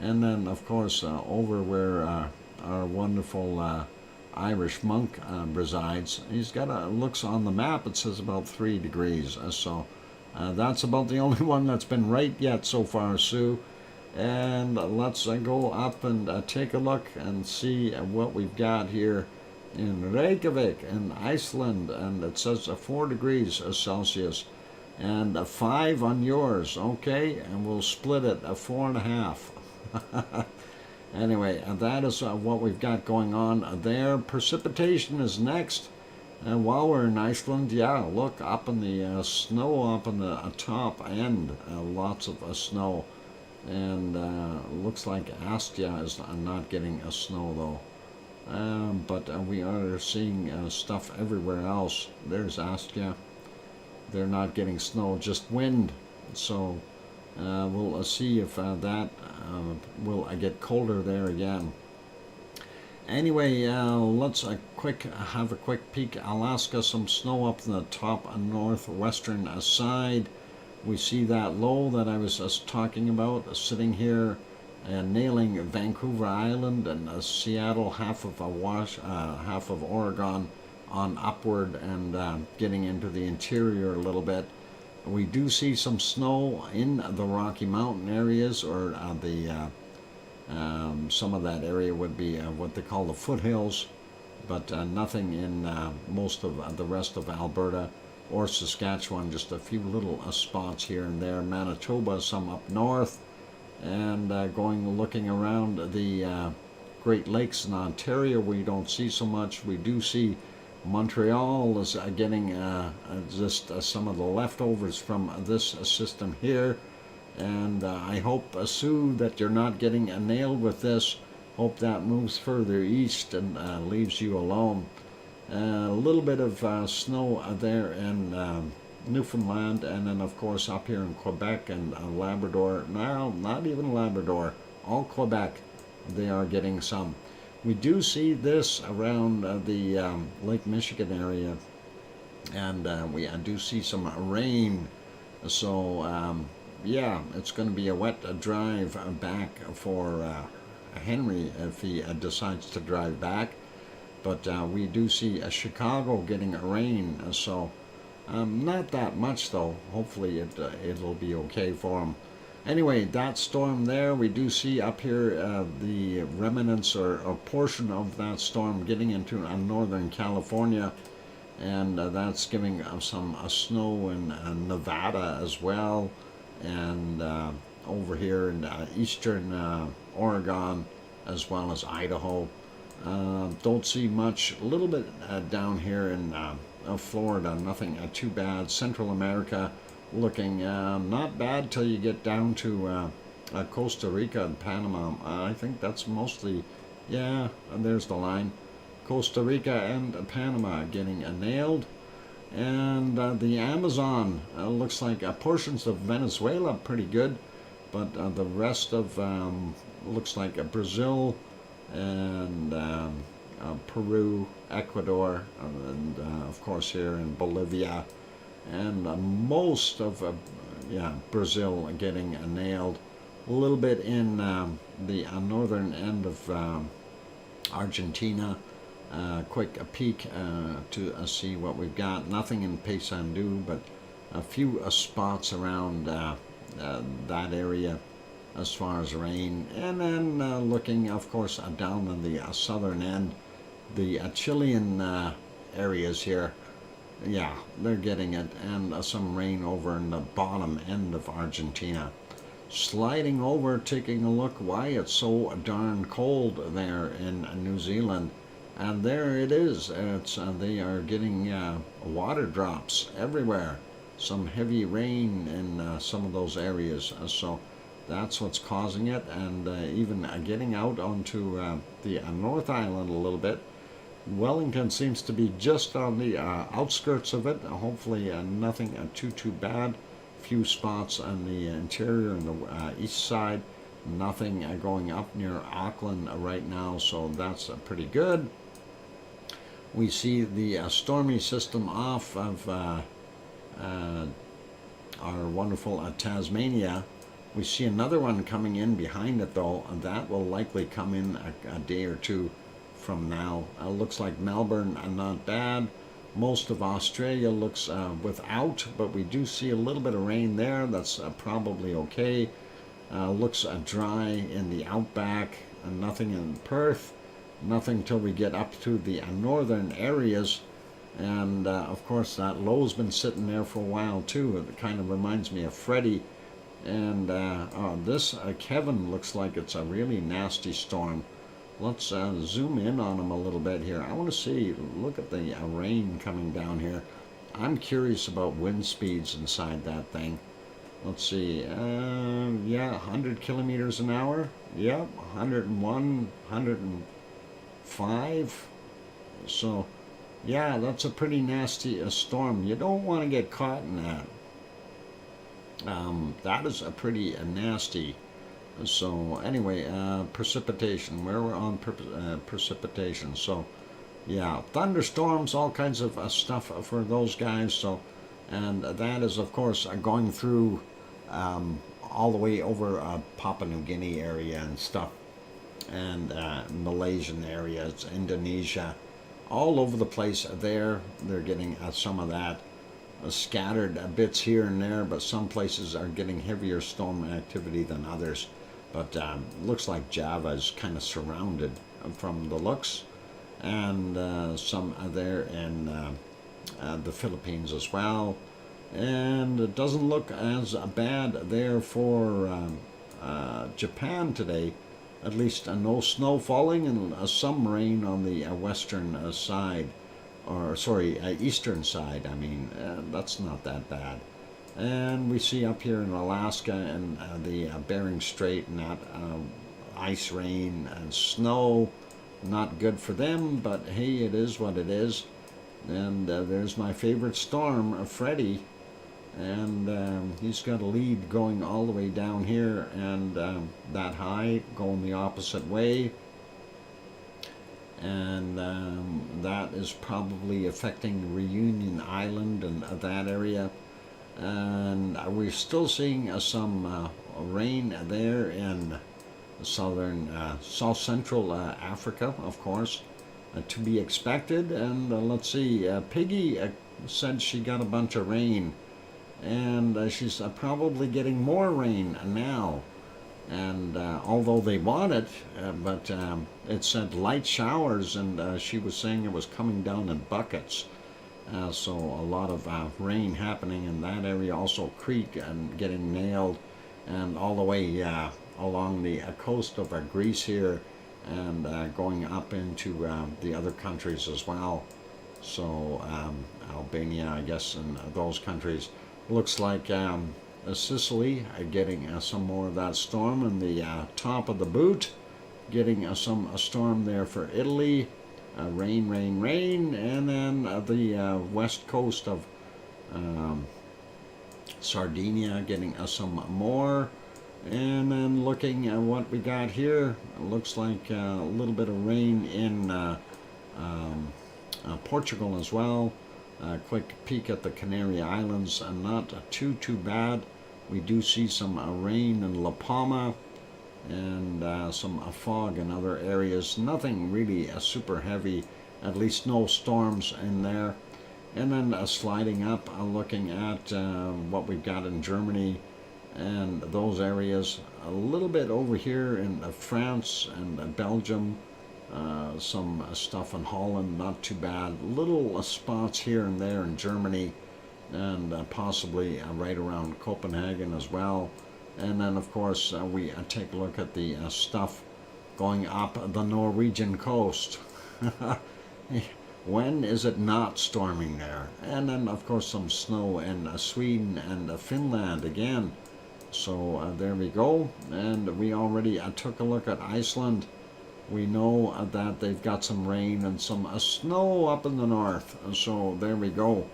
And then of course over where our wonderful Irish monk resides. He's got looks on the map, it says about 3 degrees. So that's about the only one that's been right yet so far, Sue. And let's go up and take a look and see what we've got here in Reykjavik in Iceland. And it says 4 degrees Celsius and 5 on yours. Okay, and we'll split it 4.5. Anyway, that is what we've got going on there. Precipitation is next. And while we're in Iceland, yeah, look, up in the snow up in the top end, lots of snow. And looks like Astia is not getting snow though. But we are seeing stuff everywhere else. There's Astia. They're not getting snow, just wind. So we'll see if that will get colder there again. Anyway, let's have a quick peek. Alaska, some snow up in the top northwestern side. We see that low that I was talking about, sitting here and nailing Vancouver Island and Seattle, half of Oregon on upward and getting into the interior a little bit. We do see some snow in the Rocky Mountain areas, or some of that area would be what they call the foothills, but nothing in most of the rest of Alberta or Saskatchewan, just a few little spots here and there. Manitoba, some up north, and looking around the Great Lakes in Ontario, we don't see so much. We do see Montreal is getting just some of the leftovers from this system here. And I hope, Sue, that you're not getting nailed with this. Hope that moves further east and leaves you alone. A little bit of snow there in Newfoundland, and then of course up here in Quebec and Labrador. No, not even Labrador, all Quebec, they are getting some. We do see this around the Lake Michigan area, and we do see some rain. So yeah, it's going to be a wet drive back for Henry if he decides to drive back. But we do see Chicago getting rain, so not that much though. Hopefully it'll be okay for him. Anyway, that storm there, we do see up here the remnants or a portion of that storm getting into northern California, and that's giving some snow in Nevada as well, and over here in eastern Oregon as well as Idaho. Don't see much. A little bit down here in Florida, nothing too bad. Central America looking not bad till you get down to Costa Rica and Panama. I think that's mostly, yeah, there's the line. Costa Rica and Panama getting nailed. And the Amazon looks like portions of Venezuela pretty good, but the rest of looks like Brazil and Peru, Ecuador, and of course here in Bolivia, and most of Brazil getting nailed. A little bit in the northern end of Argentina. Quick peek to see what we've got. Nothing in Paysandú, but a few spots around that area as far as rain. And then looking, of course, down on the southern end, the Chilean areas here. Yeah, they're getting it, and some rain over in the bottom end of Argentina. Sliding over, taking a look why it's so darn cold there in New Zealand. And there it is. They are getting water drops everywhere. Some heavy rain in some of those areas. So that's what's causing it. And even getting out onto the North Island a little bit. Wellington seems to be just on the outskirts of it. Hopefully nothing too bad. Few spots on the interior and the east side. Nothing going up near Auckland right now. So that's pretty good. We see the stormy system off of our wonderful Tasmania. We see another one coming in behind it though, and that will likely come in a day or two from now. Looks like Melbourne, not bad. Most of Australia looks without, but we do see a little bit of rain there. That's probably okay. Looks dry in the outback, and nothing in Perth. Nothing till we get up to the northern areas. And of course, that low's been sitting there for a while too. It kind of reminds me of Freddie. And this Kevin looks like it's a really nasty storm. Let's zoom in on him a little bit here. I want to see, look at the rain coming down here. I'm curious about wind speeds inside that thing. Let's see, yeah, 100 kilometers an hour. Yep, 101, 105. So, yeah, that's a pretty nasty storm. You don't want to get caught in that. That is a pretty nasty. So anyway, precipitation. Where we're on precipitation. So yeah, thunderstorms, all kinds of stuff for those guys. So, and that is of course going through all the way over Papua New Guinea area and stuff, and Malaysian areas, Indonesia, all over the place. They're getting some of that. Scattered bits here and there, but some places are getting heavier storm activity than others. But looks like Java is kind of surrounded from the looks, and some are there in the Philippines as well. And it doesn't look as bad there for Japan today. At least no snow falling, and some rain on the western side. Or sorry, eastern side. I mean, that's not that bad. And we see up here in Alaska and the Bering Strait and that ice rain and snow. Not good for them, but hey, it is what it is. And there's my favorite storm, Freddie. And he's got a lead going all the way down here, and that high going the opposite way. And that is probably affecting Reunion Island and that area. And we're still seeing some rain there in southern, south central Africa, of course, to be expected. And let's see, Piggy said she got a bunch of rain, and she's probably getting more rain now. And although they want it, but it said light showers, and she was saying it was coming down in buckets. So a lot of rain happening in that area. Also Crete and getting nailed, and all the way along the coast of Greece here, and going up into the other countries as well. So Albania, I guess, and those countries. Looks like Sicily getting some more of that storm, and the top of the boot getting some storm there for Italy. Rain, rain, rain, and then the west coast of Sardinia getting some more. And then looking at what we got here, it looks like a little bit of rain in Portugal as well. Quick peek at the Canary Islands, and not too bad. We do see some rain in La Palma, and some fog in other areas. Nothing really super heavy, at least no storms in there. And then sliding up, looking at what we've got in Germany and those areas. A little bit over here in France and Belgium. Some stuff in Holland, not too bad. Little spots here and there in Germany, and possibly right around Copenhagen as well. And then of course we take a look at the stuff going up the Norwegian coast. When is it not storming there? And then of course some snow in Sweden and Finland again. So there we go. And we already took a look at Iceland. We know that they've got some rain and some snow up in the north. So there we go.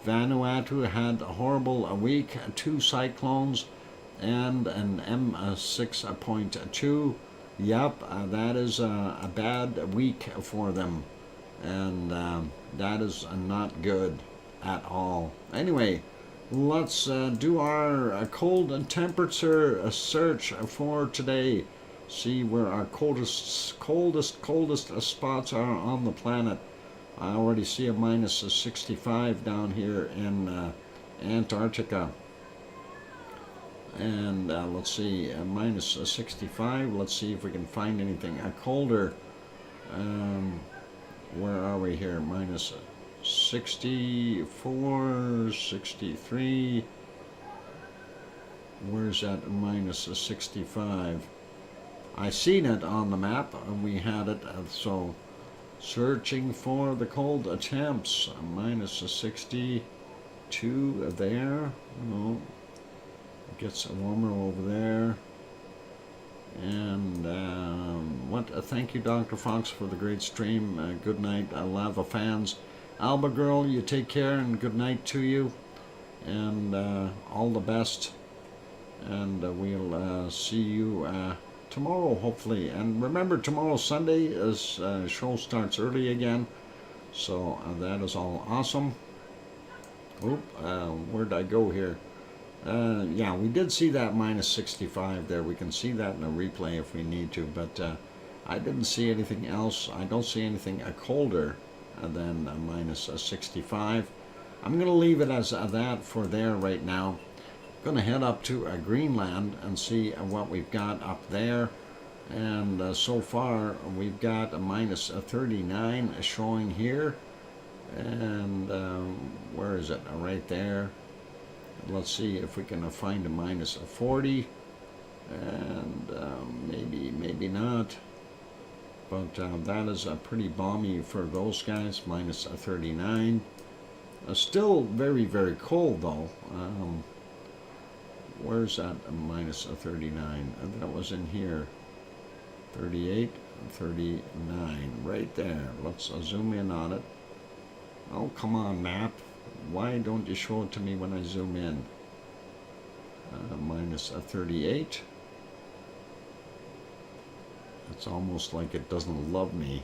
Vanuatu had a horrible week, 2 cyclones and an M6.2. Yep, that is a bad week for them, and that is not good at all. Anyway, let's do our cold temperature search for today. see where our coldest spots are on the planet. I already see a minus 65 down here in Antarctica. And let's see, minus 65. Let's see if we can find anything colder. Where are we here? Minus 64, 63. Where's that minus 65? I seen it on the map, and we had it, so searching for the cold temps. Minus 62 there. No. It gets warmer over there. And thank you, Dr. Fox, for the great stream. Good night, Lava fans. Alba girl, you take care, and good night to you. And all the best. And we'll see you tomorrow, hopefully. And remember, tomorrow Sunday is show starts early again, so that is all awesome. Oop, where'd I go here? Yeah, we did see that minus 65 there. We can see that in a replay if we need to, but I didn't see anything else. I don't see anything colder than minus 65. I'm going to leave it as that for there right now. Going to head up to Greenland and see what we've got up there. And so far we've got a minus 39 showing here. And where is it? Right there. Let's see if we can find a minus 40. And maybe not. But that is pretty balmy for those guys. Minus 39. Still very, very cold though. Where's that minus 39? That was in here. 38, 39, right there. Let's zoom in on it. Oh, come on, map. Why don't you show it to me when I zoom in? Minus 38. It's almost like it doesn't love me.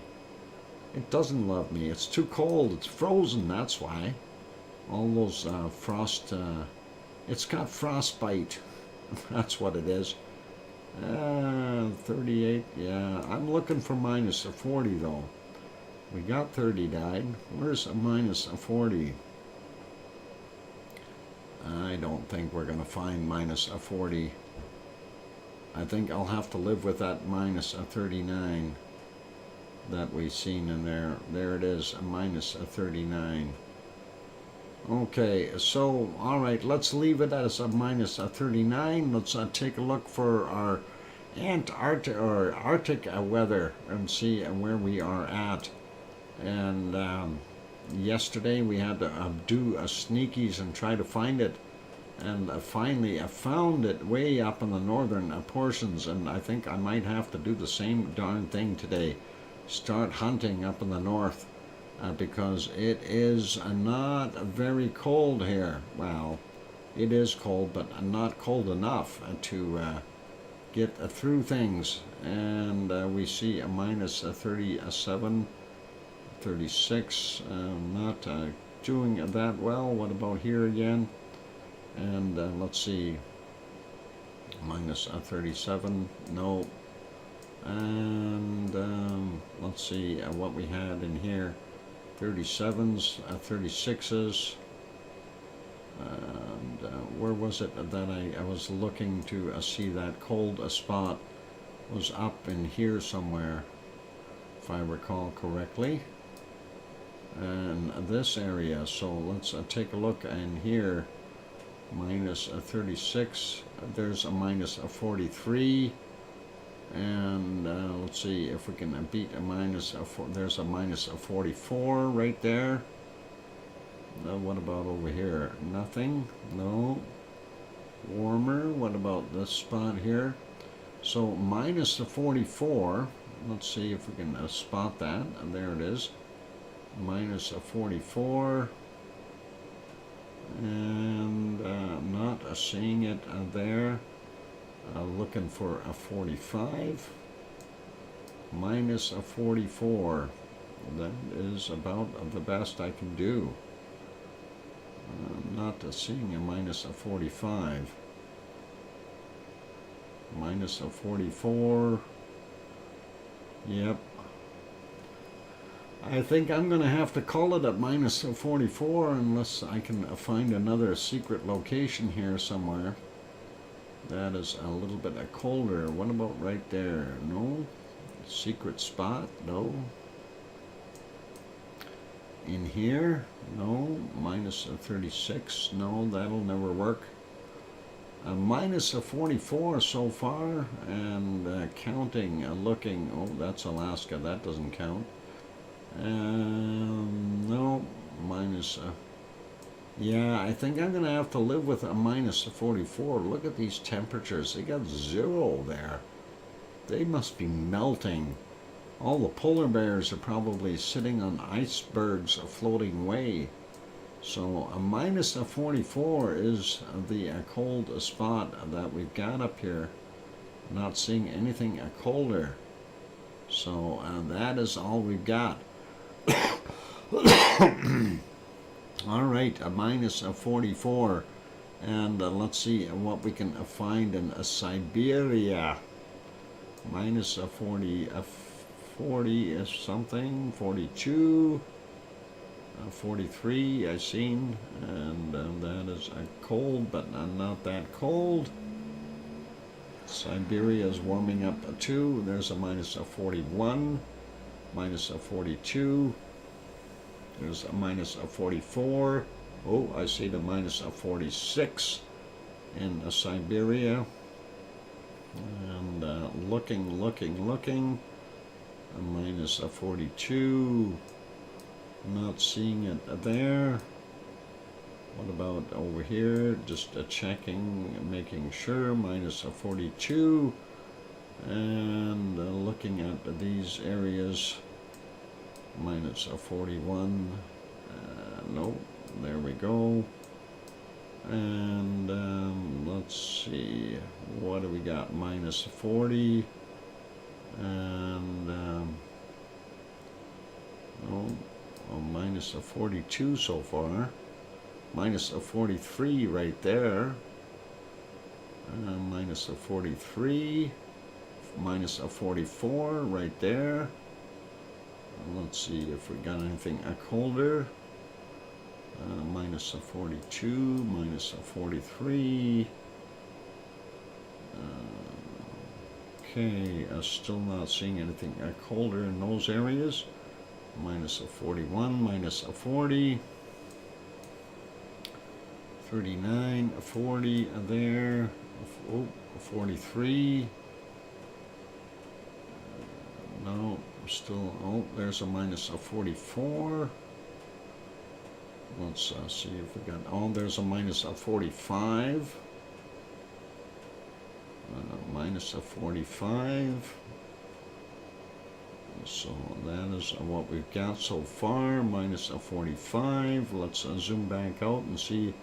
It doesn't love me. It's too cold. It's frozen, that's why. All those frost... it's got frostbite. That's what it is. 38, yeah. I'm looking for minus 40 though. We got 30 died. Where's a minus 40? I don't think we're going to find minus 40. I think I'll have to live with that minus 39 that we've seen in there. There it is, a minus 39. Okay, so, alright, let's leave it as a minus 39. Let's take a look for our Antarctic or Arctic weather and see where we are at. And yesterday we had to do sneakies and try to find it. And finally I found it way up in the northern portions, and I think I might have to do the same darn thing today. Start hunting up in the north. Because it is not very cold here. Well, it is cold, but not cold enough to get through things. And we see a minus 37, 36, not doing that well. What about here again? And let's see, minus 37, no. And let's see what we had in here. 37s, 36s, and where was it that I was looking to see that cold spot? Was up in here somewhere, if I recall correctly, and this area. So let's take a look in here. Minus 36, there's a minus 43. And let's see if we can beat a minus 4. There's a minus 44 right there. What about over here? Nothing. No. Warmer. What about this spot here? So minus 44. Let's see if we can spot that. And there it is. Minus 44. And not seeing it there. Looking for a 45, minus a 44. That is about the best I can do. Not seeing a minus a 45. Minus a 44. Yep. I think I'm going to have to call it at minus 44 unless I can find another secret location here somewhere. That is a little bit colder. What about right there? No? Secret spot? No. In here? No. Minus 36? No, that'll never work. Minus 44 so far, and counting, looking. Oh, that's Alaska. That doesn't count. No, minus. Yeah, I think I'm going to have to live with a minus 44. Look at these temperatures. They got 0 there. They must be melting. All the polar bears are probably sitting on icebergs floating away. So a minus 44 is the cold spot that we've got up here. Not seeing anything colder. So that is all we've got. All right, a minus 44. And let's see what we can find in Siberia. Minus 40 is something, 42. 43 I've seen, and that is cold, but not that cold. Siberia is warming up too. There's a minus 41, minus 42. There's a minus 44. Oh, I see the minus 46 in Siberia. And looking. A minus 42. Not seeing it there. What about over here? Just checking, making sure. Minus 42. And looking at these areas. Minus 41. No, there we go. And let's see. What do we got? Minus 40. And no. Oh, minus 42 so far. Minus 43 right there. Minus 43. Minus 44 right there. Let's see if we got anything colder. Minus 42. Minus 43. Okay, still not seeing anything colder in those areas. Minus 41, minus 40, 39, 40 there, oh, 43, no, still, oh, there's a minus 44, let's see if we got, oh, there's a minus 45, minus 45, so that is what we've got so far, minus 45. Let's zoom back out and see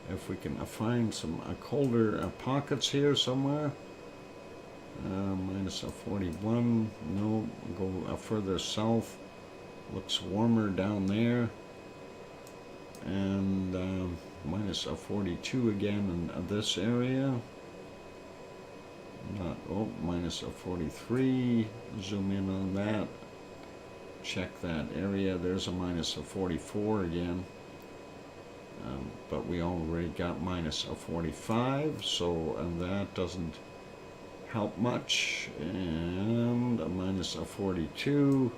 if we can find some colder pockets here somewhere. Minus 41, no, go further south, looks warmer down there. And minus 42 again in this area. Not, oh, minus 43, zoom in on that, check that area, there's a minus 44 again, but we already got minus 45, so and that doesn't help much, and a minus 42,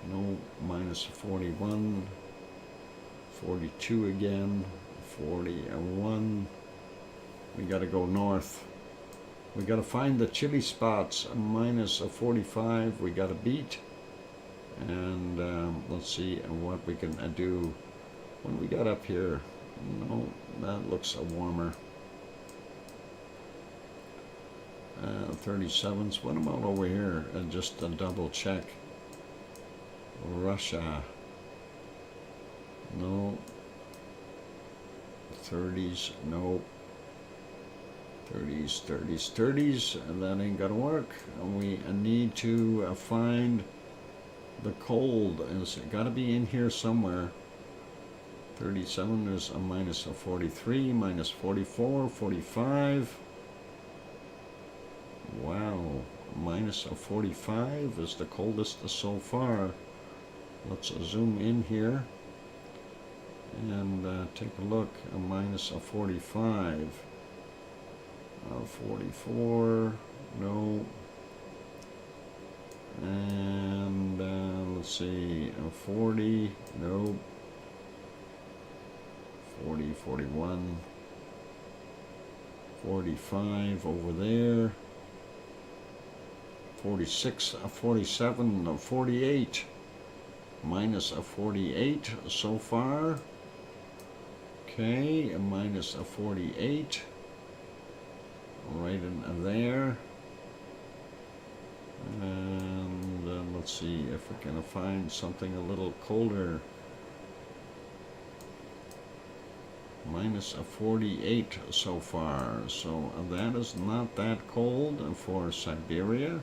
no, minus 41, 42 again, 41, we got to go north. We got to find the chilly spots. Minus 45 we got to beat. And let's see what we can do. What do we got up here? No, that looks warmer. 37s. What about over here? Just double check. Russia. No. 30s. No. 30s, and that ain't gonna work. And we need to find the cold. It's got to be in here somewhere. 37 is a minus 43, minus 44, 45. Wow, minus 45 is the coldest so far. Let's zoom in here and take a look. A minus 45. 44, no. And let's see, 40, no. 40, 41, 45 over there. 46, 47, 48. Minus 48 so far. Okay, a minus 48. Right in there. And let's see if we can find something a little colder. Minus 48 so far. So that is not that cold for Siberia.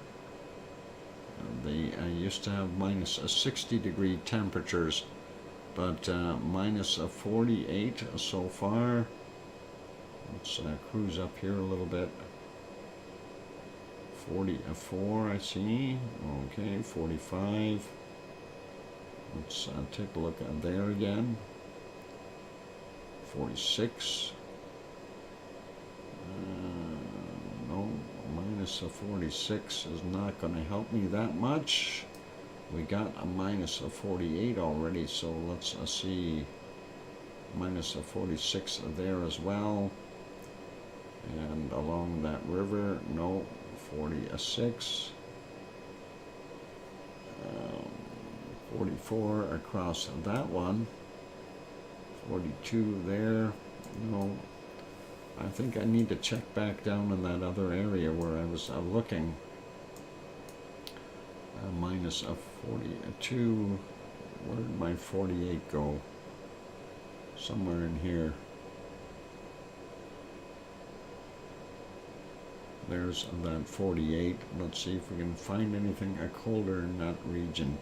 They used to have minus 60 degree temperatures, but minus 48 so far. Let's cruise up here a little bit. 44, I see. Okay, 45. Let's take a look at there again. 46. No, minus 46 is not going to help me that much. We got a minus 48 already, so let's see. Minus 46 there as well. And along that river, no, 46. 44 across that one. 42 there, no. I think I need to check back down in that other area where I was looking. Minus 42. Where did my 48 go? Somewhere in here. There's that 48. Let's see if we can find anything colder in that region.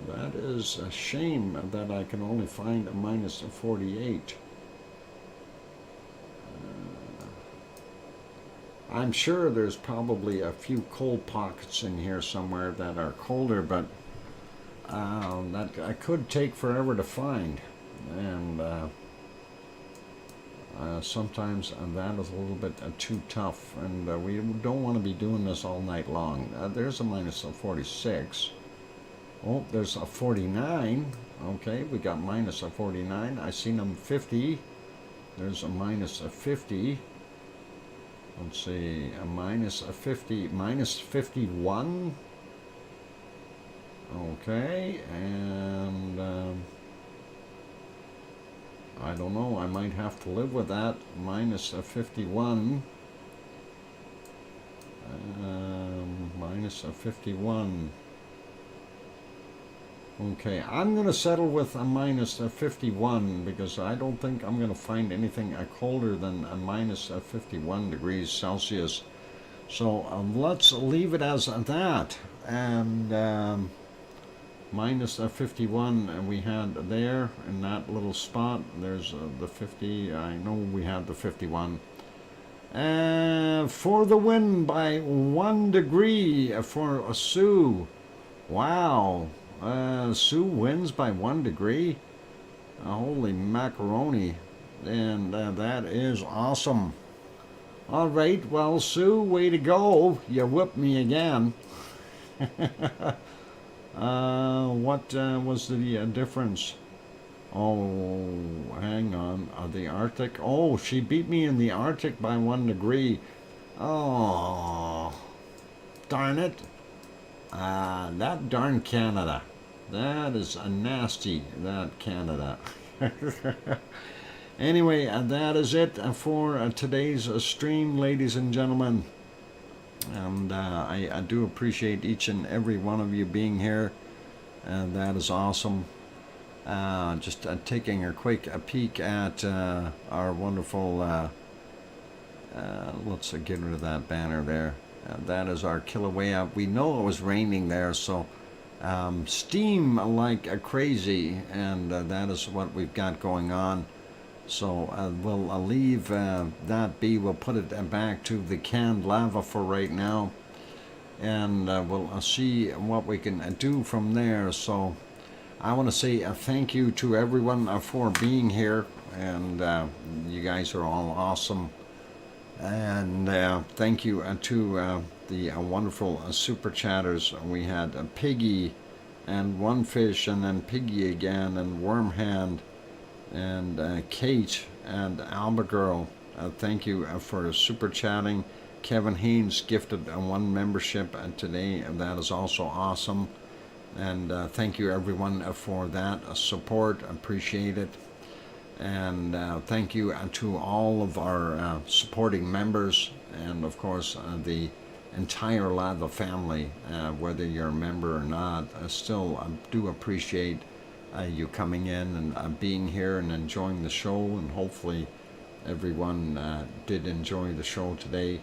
That is a shame that I can only find a minus 48. I'm sure there's probably a few cold pockets in here somewhere that are colder, but that I could take forever to find. And sometimes that is a little bit too tough, and we don't want to be doing this all night long. There's a minus 46. Oh, there's a 49. Okay, we got minus 49. I seen them 50. There's a minus 50. Let's see, a minus 50, minus 51. Okay, and I don't know, I might have to live with that. Minus 51. Minus 51. Okay, I'm going to settle with a minus 51 because I don't think I'm going to find anything colder than a minus 51 degrees Celsius. So let's leave it as that. And minus 51 we had there in that little spot. There's the 50. I know we had the 51. For the win by 1 degree for Sue. Wow. Sue wins by 1 degree. Holy macaroni. And that is awesome. All right, well, Sue, way to go. You whipped me again. What was the difference? Oh, hang on. The Arctic. Oh, she beat me in the Arctic by 1 degree. Oh, darn it. That darn Canada. That is nasty, that Canada. Anyway, that is it for today's stream, ladies and gentlemen. And I do appreciate each and every one of you being here. And that is awesome. Just taking a quick peek at our wonderful... let's get rid of that banner there. That is our Kilauea. We know it was raining there, so steam like crazy, and that is what we've got going on. So we'll leave that be. We'll put it back to the canned lava for right now, and we'll see what we can do from there. So I want to say thank you to everyone for being here, and you guys are all awesome. And thank you to the wonderful super chatters. We had Piggy and One Fish, and then Piggy again, and Wormhand, and Kate and Albagirl. Thank you for super chatting. Kevin Haynes gifted one membership today, and that is also awesome. And thank you everyone for that support. Appreciate it. And thank you to all of our supporting members, and of course the entire Lava family, whether you're a member or not. I still do appreciate you coming in and being here and enjoying the show, and hopefully everyone did enjoy the show today.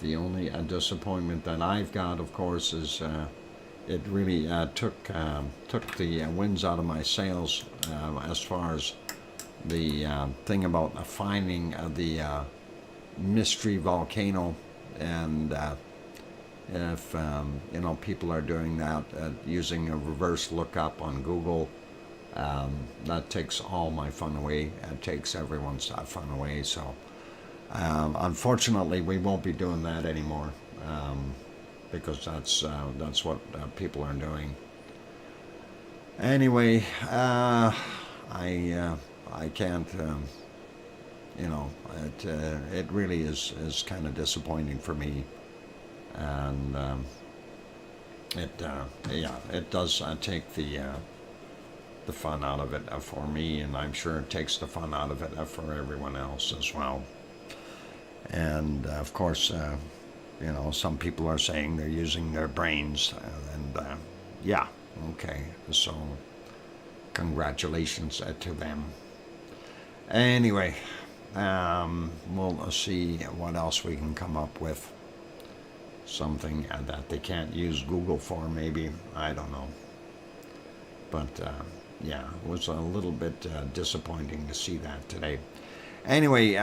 The only disappointment that I've got, of course, is it really took the winds out of my sails as far as the thing about finding the mystery volcano. And if people are doing that using a reverse lookup on Google, that takes all my fun away. It takes everyone's fun away. So unfortunately, we won't be doing that anymore. Because that's what people are doing. Anyway, I can't. It really is kind of disappointing for me, and it does take the fun out of it for me, and I'm sure it takes the fun out of it for everyone else as well. And of course. Some people are saying they're using their brains, and yeah, okay, so congratulations to them. Anyway, we'll see what else we can come up with. Something that they can't use Google for, maybe, I don't know. But yeah, it was a little bit disappointing to see that today. Anyway,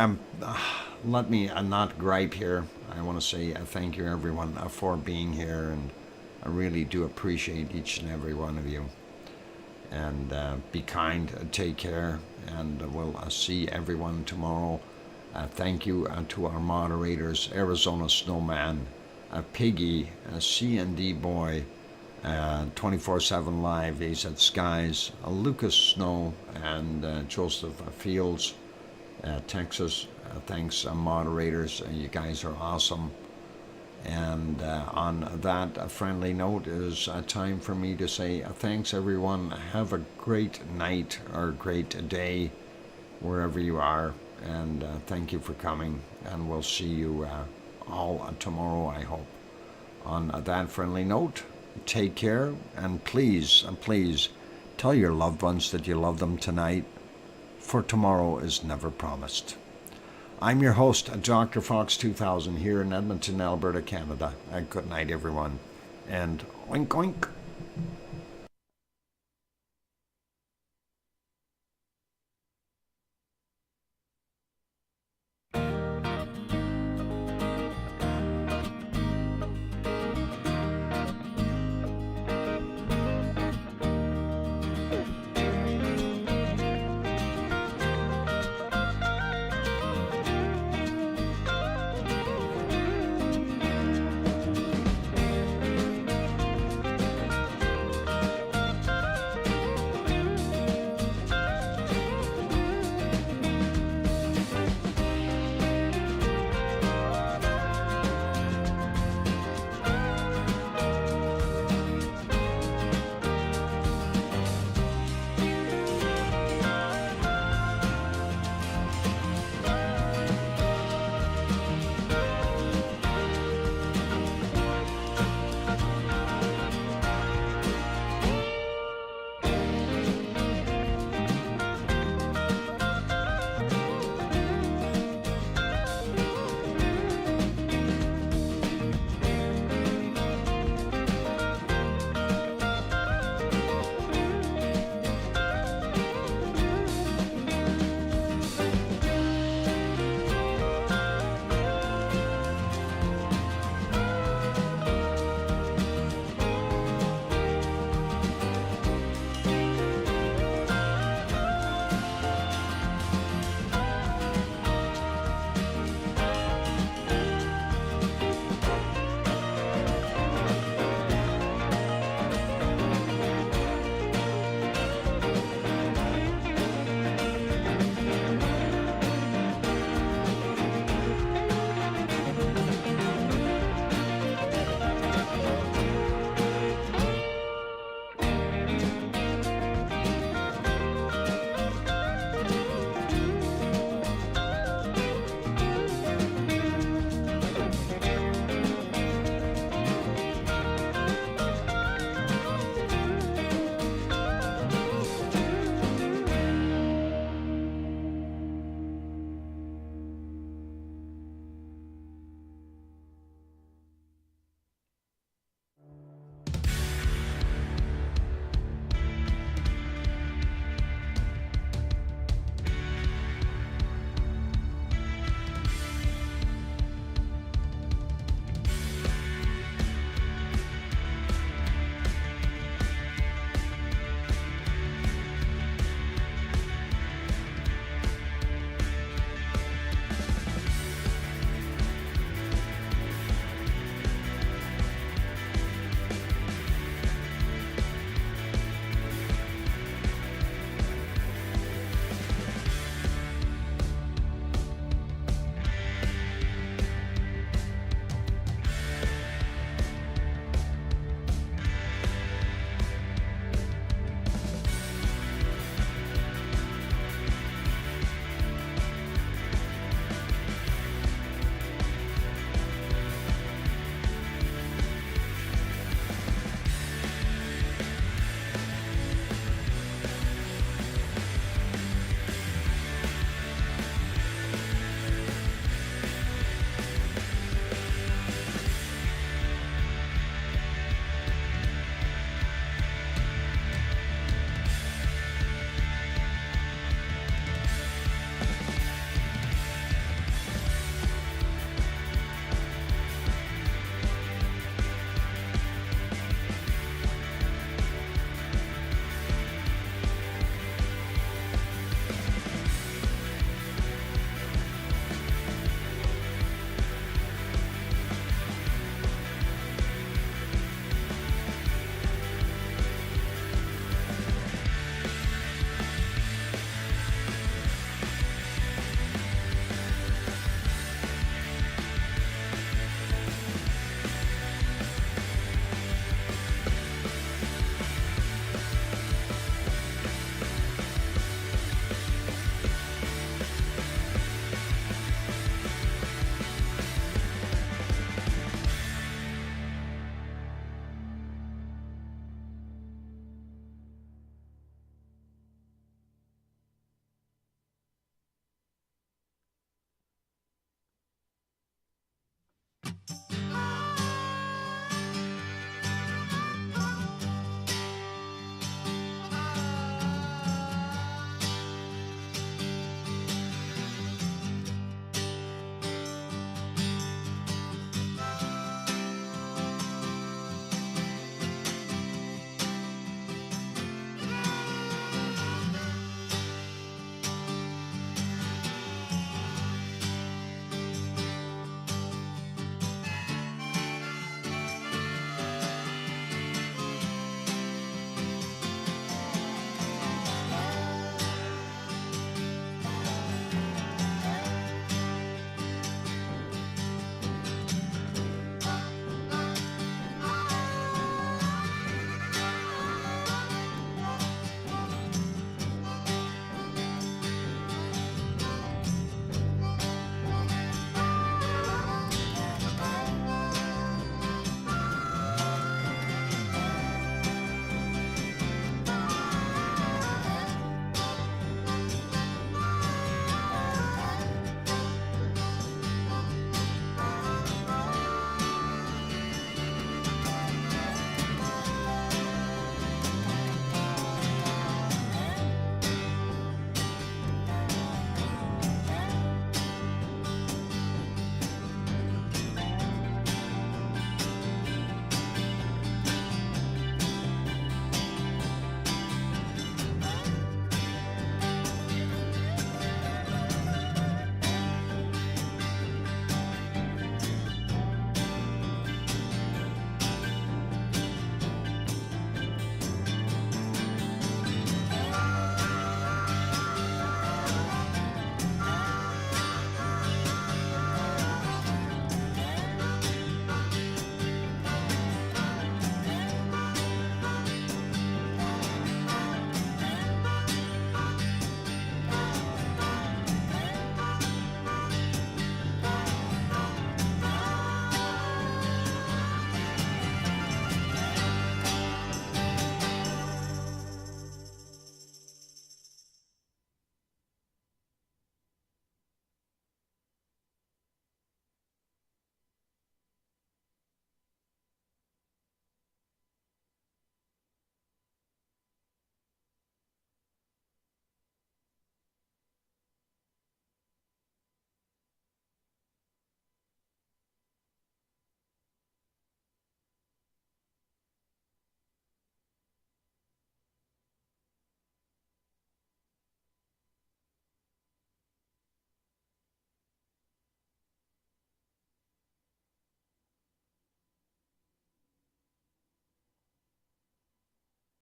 let me not gripe here. I want to say thank you everyone for being here, and I really do appreciate each and every one of you. And be kind, take care, and we'll see everyone tomorrow. Thank you to our moderators, Arizona Snowman, Piggy, C&D Boy, 24/7 Live, AZ Skies, Lucas Snow, and Joseph Fields, Texas. Thanks, moderators. You guys are awesome. And on that friendly note, it is time for me to say thanks, everyone. Have a great night or great day wherever you are. And thank you for coming. And we'll see you all tomorrow, I hope. On that friendly note, take care. And please, tell your loved ones that you love them tonight, for tomorrow is never promised. I'm your host, DrFox2000, here in Edmonton, Alberta, Canada. Good night, everyone. And oink, oink.